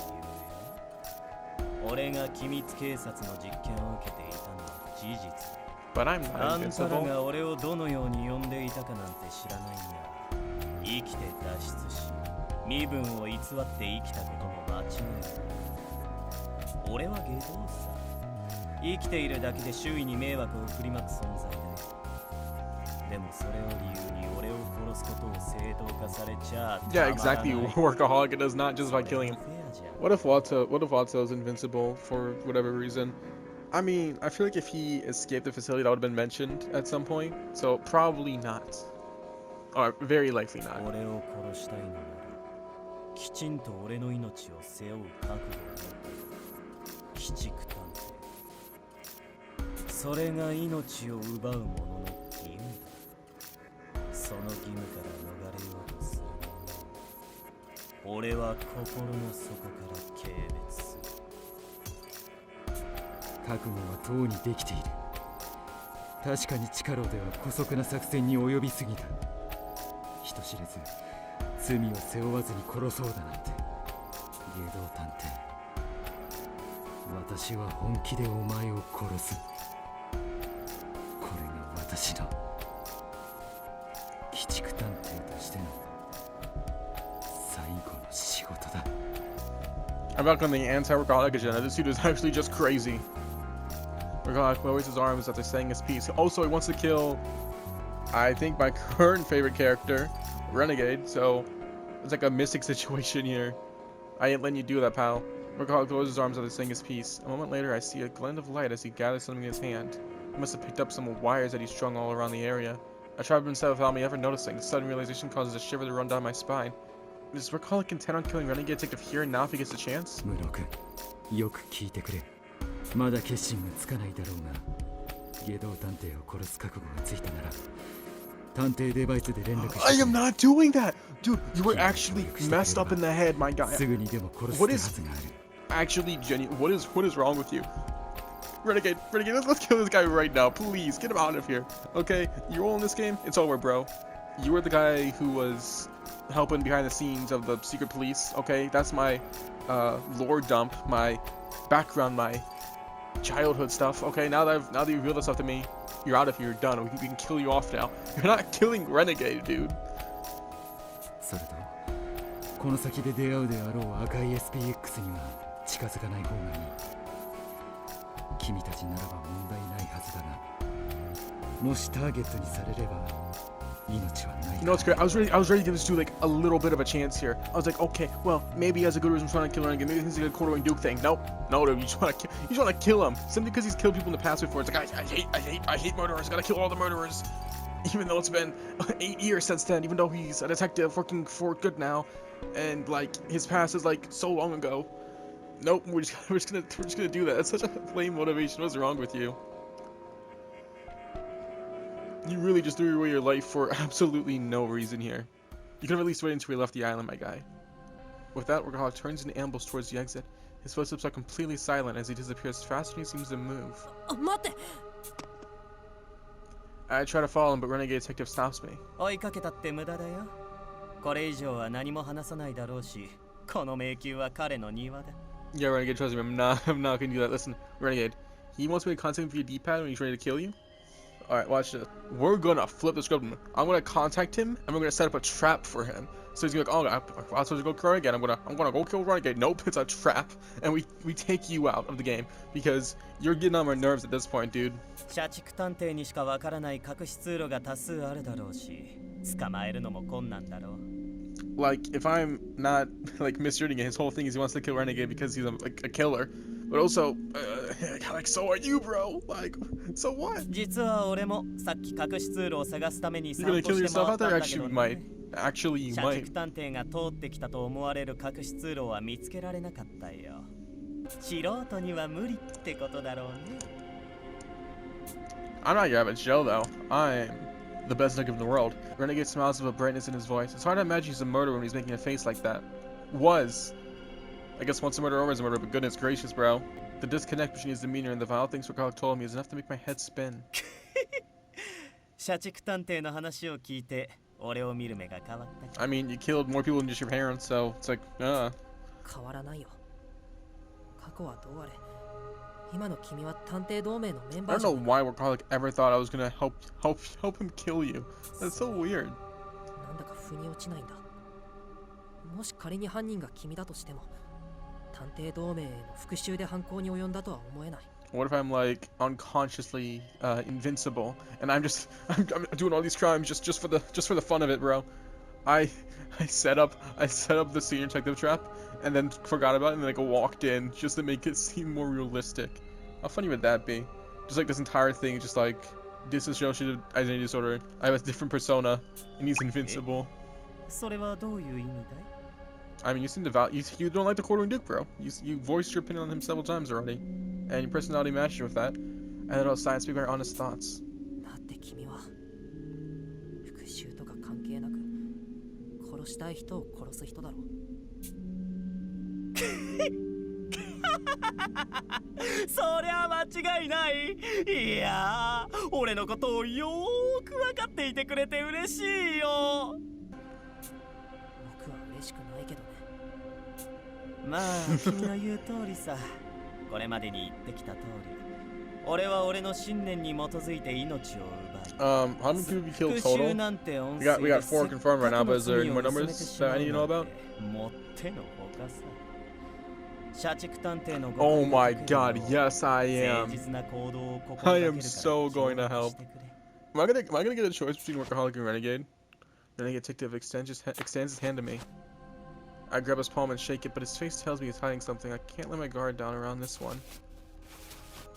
[SPEAKER 2] 俺が機密警察の実験を受けていたのは事実。
[SPEAKER 1] But I'm
[SPEAKER 2] あ
[SPEAKER 1] not
[SPEAKER 2] んたら
[SPEAKER 1] invincible.
[SPEAKER 2] が俺をどのように呼んでいたかなんて知らないが、生きて脱出し、身分を偽って生きたことも間違いない。俺は下道さ。生きているだけで周囲に迷惑を振りまく存在だよ。でもそれを理由に俺を殺すことを正当化されちゃ
[SPEAKER 1] Yeah, exactly. Workaholic does not just by killing him.
[SPEAKER 2] フェアじゃん。
[SPEAKER 1] What if Watto is invincible for whatever reason? I mean, I feel like if he escaped the facility, that would have been mentioned at some point. So probably not. Or very likely not.
[SPEAKER 2] 俺を殺したいのなら、きちんと俺の命を背負う覚悟を持って鬼畜探偵。それが命を奪う者の義務だ。その義務から逃れようとする者を俺は心の底から軽蔑する。
[SPEAKER 9] 覚悟はとうにできている。確かに地下牢では姑息な作戦に及びすぎた。人知れず罪を背負わずに殺そうだなんて。下道探偵、私は本気でお前を殺す。これが私の鬼畜探偵としての最後の仕事だ。
[SPEAKER 1] I'm back on the anti-Workaholic agenda. This dude is actually just crazy. Workaholic lowers his arms after saying his piece. Also, he wants to kill, I think, my current favorite character, Renegade. So it's like a mystic situation here. I ain't letting you do that, pal. Workaholic lowers his arms after saying his piece. A moment later, I see a glint of light as he gathers something in his hand. He must have picked up some wires that he strung all around the area. I tried to himself without me ever noticing. The sudden realization causes a shiver to run down my spine. Is Workaholic intent on killing Renegade Detective here and now if he gets a chance?
[SPEAKER 9] ムロ君、よく聞いてくれ。まだ決心がつかないだろうが、外道探偵を殺す覚悟がついたなら、探偵デバイスで連絡して
[SPEAKER 1] I am not doing that! Dude, you were actually messed up in the head, my guy.
[SPEAKER 9] すぐにでも殺す
[SPEAKER 1] What
[SPEAKER 9] 手
[SPEAKER 1] is
[SPEAKER 9] はずがある。
[SPEAKER 1] actually genuine? What is wrong with you? Renegade, let's kill this guy right now. Please, get him out of here. Okay? You're all in this game? It's over, bro. You were the guy who was helping behind the scenes of the secret police, okay? That's my lore dump, my background, my childhood stuff. Okay, now that you revealed that stuff to me, you're out of here, you're done. We can kill you off now. You're not killing Renegade, dude.
[SPEAKER 9] それと、この先で出会うであろう赤い SPX には近づかない方がいい。君たちならば問題ないはずだが、もしターゲットにされれば命はない。
[SPEAKER 1] You know what's great? I was ready to give this dude like a little bit of a chance here. I was like, okay, well, maybe he has a good reason for trying to kill Renegade. Maybe he's like a quartering Duke thing. Nope, no, dude, you just want to kill him simply because he's killed people in the past before. It's like I hate murderers. I gotta kill all the murderers. Even though it's been 8 years since then. Even though he's a detective working for good now, and like his past is like so long ago. Nope, we're just gonna do that. That's such a lame motivation. What's wrong with you? You really just threw away your life for absolutely no reason here. You could have at least waited until we left the island, my guy. With that, Workaholic turns in ambush towards the exit. His footsteps are completely silent as he disappears faster than he seems to move.
[SPEAKER 4] 待って。
[SPEAKER 1] I try to follow him, but Renegade Detective stops me.
[SPEAKER 2] 追いかけたって無駄だよ。これ以上は何も話さないだろうし、この迷宮は彼の庭だ。
[SPEAKER 1] Yeah, Renegade, trust me, I'm not gonna do that. Listen, Renegade, he wants me to contact him via D-pad when he's ready to kill you. Alright, watch this. We're gonna flip the script. I'm gonna contact him, and we're gonna set up a trap for him. So he's gonna be like, oh, I'm supposed to go kill Renegade. I'm gonna go kill Renegade. Nope, it's a trap. And we take you out of the game because you're getting on my nerves at this point, dude.
[SPEAKER 2] 社畜探偵にしかわからない隠し通路が多数あるだろうし、捕まえるのも困難だろう。
[SPEAKER 1] Like, if I'm not like misreading it, his whole thing is he wants to kill Renegade because he's a killer. But also, like, so are you, bro? Like, so what?
[SPEAKER 2] 実は俺もさっき隠し通路を探すために
[SPEAKER 1] You're
[SPEAKER 2] 散
[SPEAKER 1] gonna
[SPEAKER 2] 歩
[SPEAKER 1] kill
[SPEAKER 2] して回
[SPEAKER 1] yourself
[SPEAKER 2] った
[SPEAKER 1] out
[SPEAKER 2] ん
[SPEAKER 1] there?
[SPEAKER 2] だけ
[SPEAKER 1] Actually,
[SPEAKER 2] ど
[SPEAKER 1] you
[SPEAKER 2] ね
[SPEAKER 1] might. Actually, you
[SPEAKER 2] 社
[SPEAKER 1] might.
[SPEAKER 2] 畜探偵が通ってきたと思われる隠し通路は見つけられなかったよ。素人には無理ってことだろうね。
[SPEAKER 1] I'm not your average Joe, though. I'm the best detective in the world. Renegade smiles with a brightness in his voice. It's hard to imagine he's a murderer when he's making a face like that. Was. I guess once a murderer, always a murderer, but goodness gracious, bro. The disconnect between his demeanor and the vile things Workaholic told me is enough to make my head spin.
[SPEAKER 2] 社畜探偵の話を聞いて、俺を見る目が変わった。
[SPEAKER 1] I mean, you killed more people than just your parents, so it's like,
[SPEAKER 4] 変わらないよ。過去はどうあれ。今の君は探偵同盟のメン
[SPEAKER 1] I
[SPEAKER 4] バー
[SPEAKER 1] don't
[SPEAKER 4] じゃ
[SPEAKER 1] know why Workaholic ever thought I was gonna help him kill you. That's so weird.
[SPEAKER 4] なんだか腑に落ちないんだ。もし仮に犯人が君だとしても、探偵同盟への復讐で犯行に及んだとは思えない。
[SPEAKER 1] What if I'm like unconsciously invincible and I'm doing all these crimes just for the fun of it, bro? I set up the senior detective trap and then forgot about it and like walked in just to make it seem more realistic. How funny would that be? Just like this entire thing, just like dissociative identity disorder. I have a different persona and he's invincible.
[SPEAKER 2] それはどういう意味だい？
[SPEAKER 1] I mean, you seem to you don't like the quartering Duke, bro. You voiced your opinion on him several times already, and your personality matched with that. And let all sides speak our honest thoughts.
[SPEAKER 4] だって君は復讐とか関係なく殺したい人を殺す人だろう。
[SPEAKER 2] そりゃ間違いない。いやー、俺のことをよーく分かっていてくれて嬉しいよ。
[SPEAKER 4] 僕は嬉しくないけどね。
[SPEAKER 2] まあ、君の言う通りさ。これまでに言ってきた通り、俺は俺の信念に基づいて命を奪い。
[SPEAKER 1] How many people you killed
[SPEAKER 2] 復讐
[SPEAKER 1] total?
[SPEAKER 2] なんて音
[SPEAKER 1] We
[SPEAKER 2] 声
[SPEAKER 1] got 4 confirmed right now, but is there any more
[SPEAKER 2] せっかくの
[SPEAKER 1] numbers
[SPEAKER 2] 罪を薄めてし
[SPEAKER 1] that
[SPEAKER 2] ま
[SPEAKER 1] I
[SPEAKER 2] う
[SPEAKER 1] need to know
[SPEAKER 2] なん
[SPEAKER 1] about?
[SPEAKER 2] てもってのほかさ。社畜探偵の
[SPEAKER 1] Oh
[SPEAKER 2] 誤
[SPEAKER 1] my
[SPEAKER 2] 解を
[SPEAKER 1] god, yes I
[SPEAKER 2] 誠
[SPEAKER 1] am.
[SPEAKER 2] 実な行動を心
[SPEAKER 1] I
[SPEAKER 2] がけ
[SPEAKER 1] am
[SPEAKER 2] るから
[SPEAKER 1] so going to help.
[SPEAKER 2] 協力してくれ。
[SPEAKER 1] Am I gonna get a choice between Workaholic and Renegade? Renegade Detective extends his hand to me. I grab his palm and shake it, but his face tells me he's hiding something. I can't let my guard down around this one.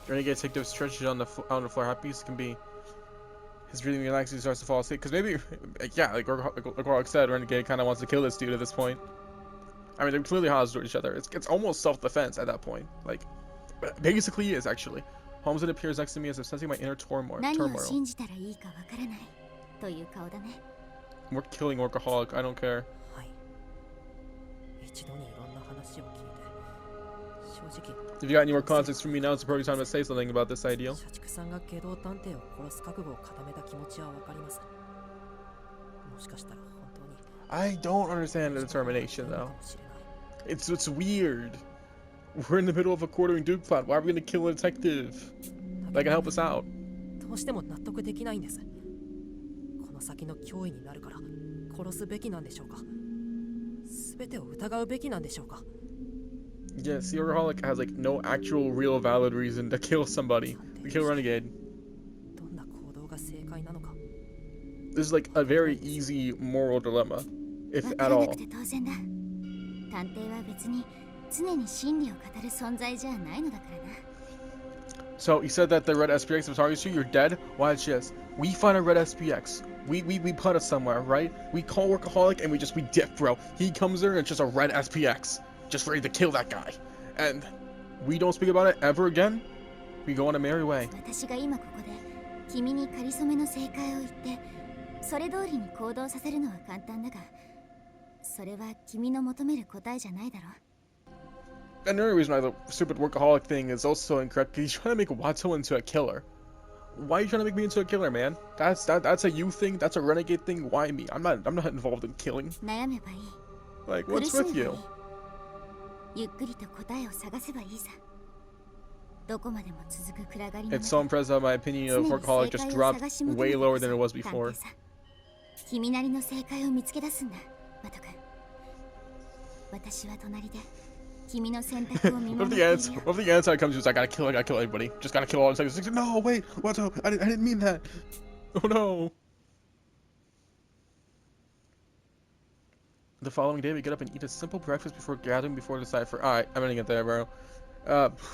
[SPEAKER 1] Renegade Detective stretches on the floor, happy as can be. His breathing relaxes, he starts to fall asleep. Because maybe, yeah, like Workaholic said, Renegade kind of wants to kill this dude at this point. I mean, they're clearly hostile to each other. It's almost self-defense at that point. Like, Basically, he is actually. Holmes appears next to me as if sensing my inner
[SPEAKER 3] 何を
[SPEAKER 1] turmoil.
[SPEAKER 3] 信じたらいいかわからないという顔だね。
[SPEAKER 1] We're killing workaholic. I don't care.
[SPEAKER 4] はい。一度にいろんな話を聞いて、正直
[SPEAKER 1] If you got any more context from me, now it's the perfect time to say something about this ideal.
[SPEAKER 4] 社畜さんが下道探偵を殺す覚悟を固めた気持ちはわかります。もしかしたら本当に
[SPEAKER 1] I don't understand the determination
[SPEAKER 4] か
[SPEAKER 1] though.
[SPEAKER 4] もしれない。
[SPEAKER 1] It's weird. We're in the middle of a quartering Duke plot. Why are we gonna kill a detective that can help us out?
[SPEAKER 4] どうしても納得できないんです。この先の脅威になるから殺すべきなんでしょうか。全てを疑うべきなんでしょうか。
[SPEAKER 1] Yes, the workaholic has like no actual real valid reason to kill somebody. To kill Renegade.
[SPEAKER 4] どんな行動が正解なのか。
[SPEAKER 1] This is like a very easy moral dilemma, if
[SPEAKER 3] わ
[SPEAKER 1] at
[SPEAKER 3] からな
[SPEAKER 1] all.
[SPEAKER 3] くて当然だ。探偵は別に常に真理を語る存在じゃないのだからな。
[SPEAKER 1] So he said that the red SPX was targeting you. You're dead. Watch this. We find a red SPX. We put it somewhere, right? We call workaholic and we dip, bro. He comes there and it's just a red SPX, just ready to kill that guy, and we don't speak about it ever again. We go on a merry way.
[SPEAKER 3] 私が今ここで君に仮初めの正解を言ってそれ通りに行動させるのは簡単だがそれは君の求める答えじゃないだろう。
[SPEAKER 1] And the only reason why the stupid workaholic thing is also incorrect because he's trying to make Watto into a killer. Why are you trying to make me into a killer, man? That's a you thing. That's a renegade thing. Why me? I'm not involved in killing.
[SPEAKER 3] 悩めばいい。
[SPEAKER 1] Like
[SPEAKER 3] 苦
[SPEAKER 1] what's
[SPEAKER 3] しめば
[SPEAKER 1] with
[SPEAKER 3] いい
[SPEAKER 1] you?
[SPEAKER 3] ゆっくりと答えを探せばいいさ。どこまでも続く暗がりの
[SPEAKER 1] It's so impressive that my opinion of workaholic just dropped way lower than it was before.
[SPEAKER 3] 君なりの正解を見つけ出すんだ、ワト君。私は隣で君の選択を見
[SPEAKER 1] What
[SPEAKER 3] 守
[SPEAKER 1] if
[SPEAKER 3] ってい
[SPEAKER 1] the
[SPEAKER 3] る
[SPEAKER 1] answer?
[SPEAKER 3] よ。
[SPEAKER 1] What if the answer comes? It's I gotta kill everybody. Just gotta kill all the seconds. No, wait, Watto, I didn't mean that. Oh no. The following day, we get up and eat a simple breakfast before gathering before the cipher. All right, I'm gonna get there, bro.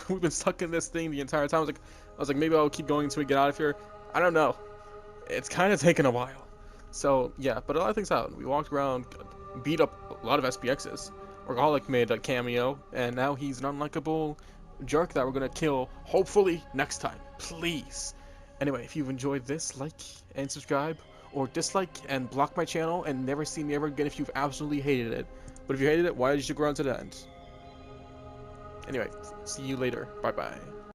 [SPEAKER 1] We've been stuck in this thing the entire time. I was like, maybe I'll keep going until we get out of here. I don't know. It's kind of taken a while. So yeah, but a lot of things happened. We walked around, beat up a lot of SPXs. Workaholic made a cameo, and now he's an unlikable jerk that we're gonna kill, hopefully next time. Please. Anyway, if you've enjoyed this, like and subscribe, or dislike and block my channel and never see me ever again if you've absolutely hated it. But if you hated it, why did you stick around to the end? Anyway, see you later. Bye bye.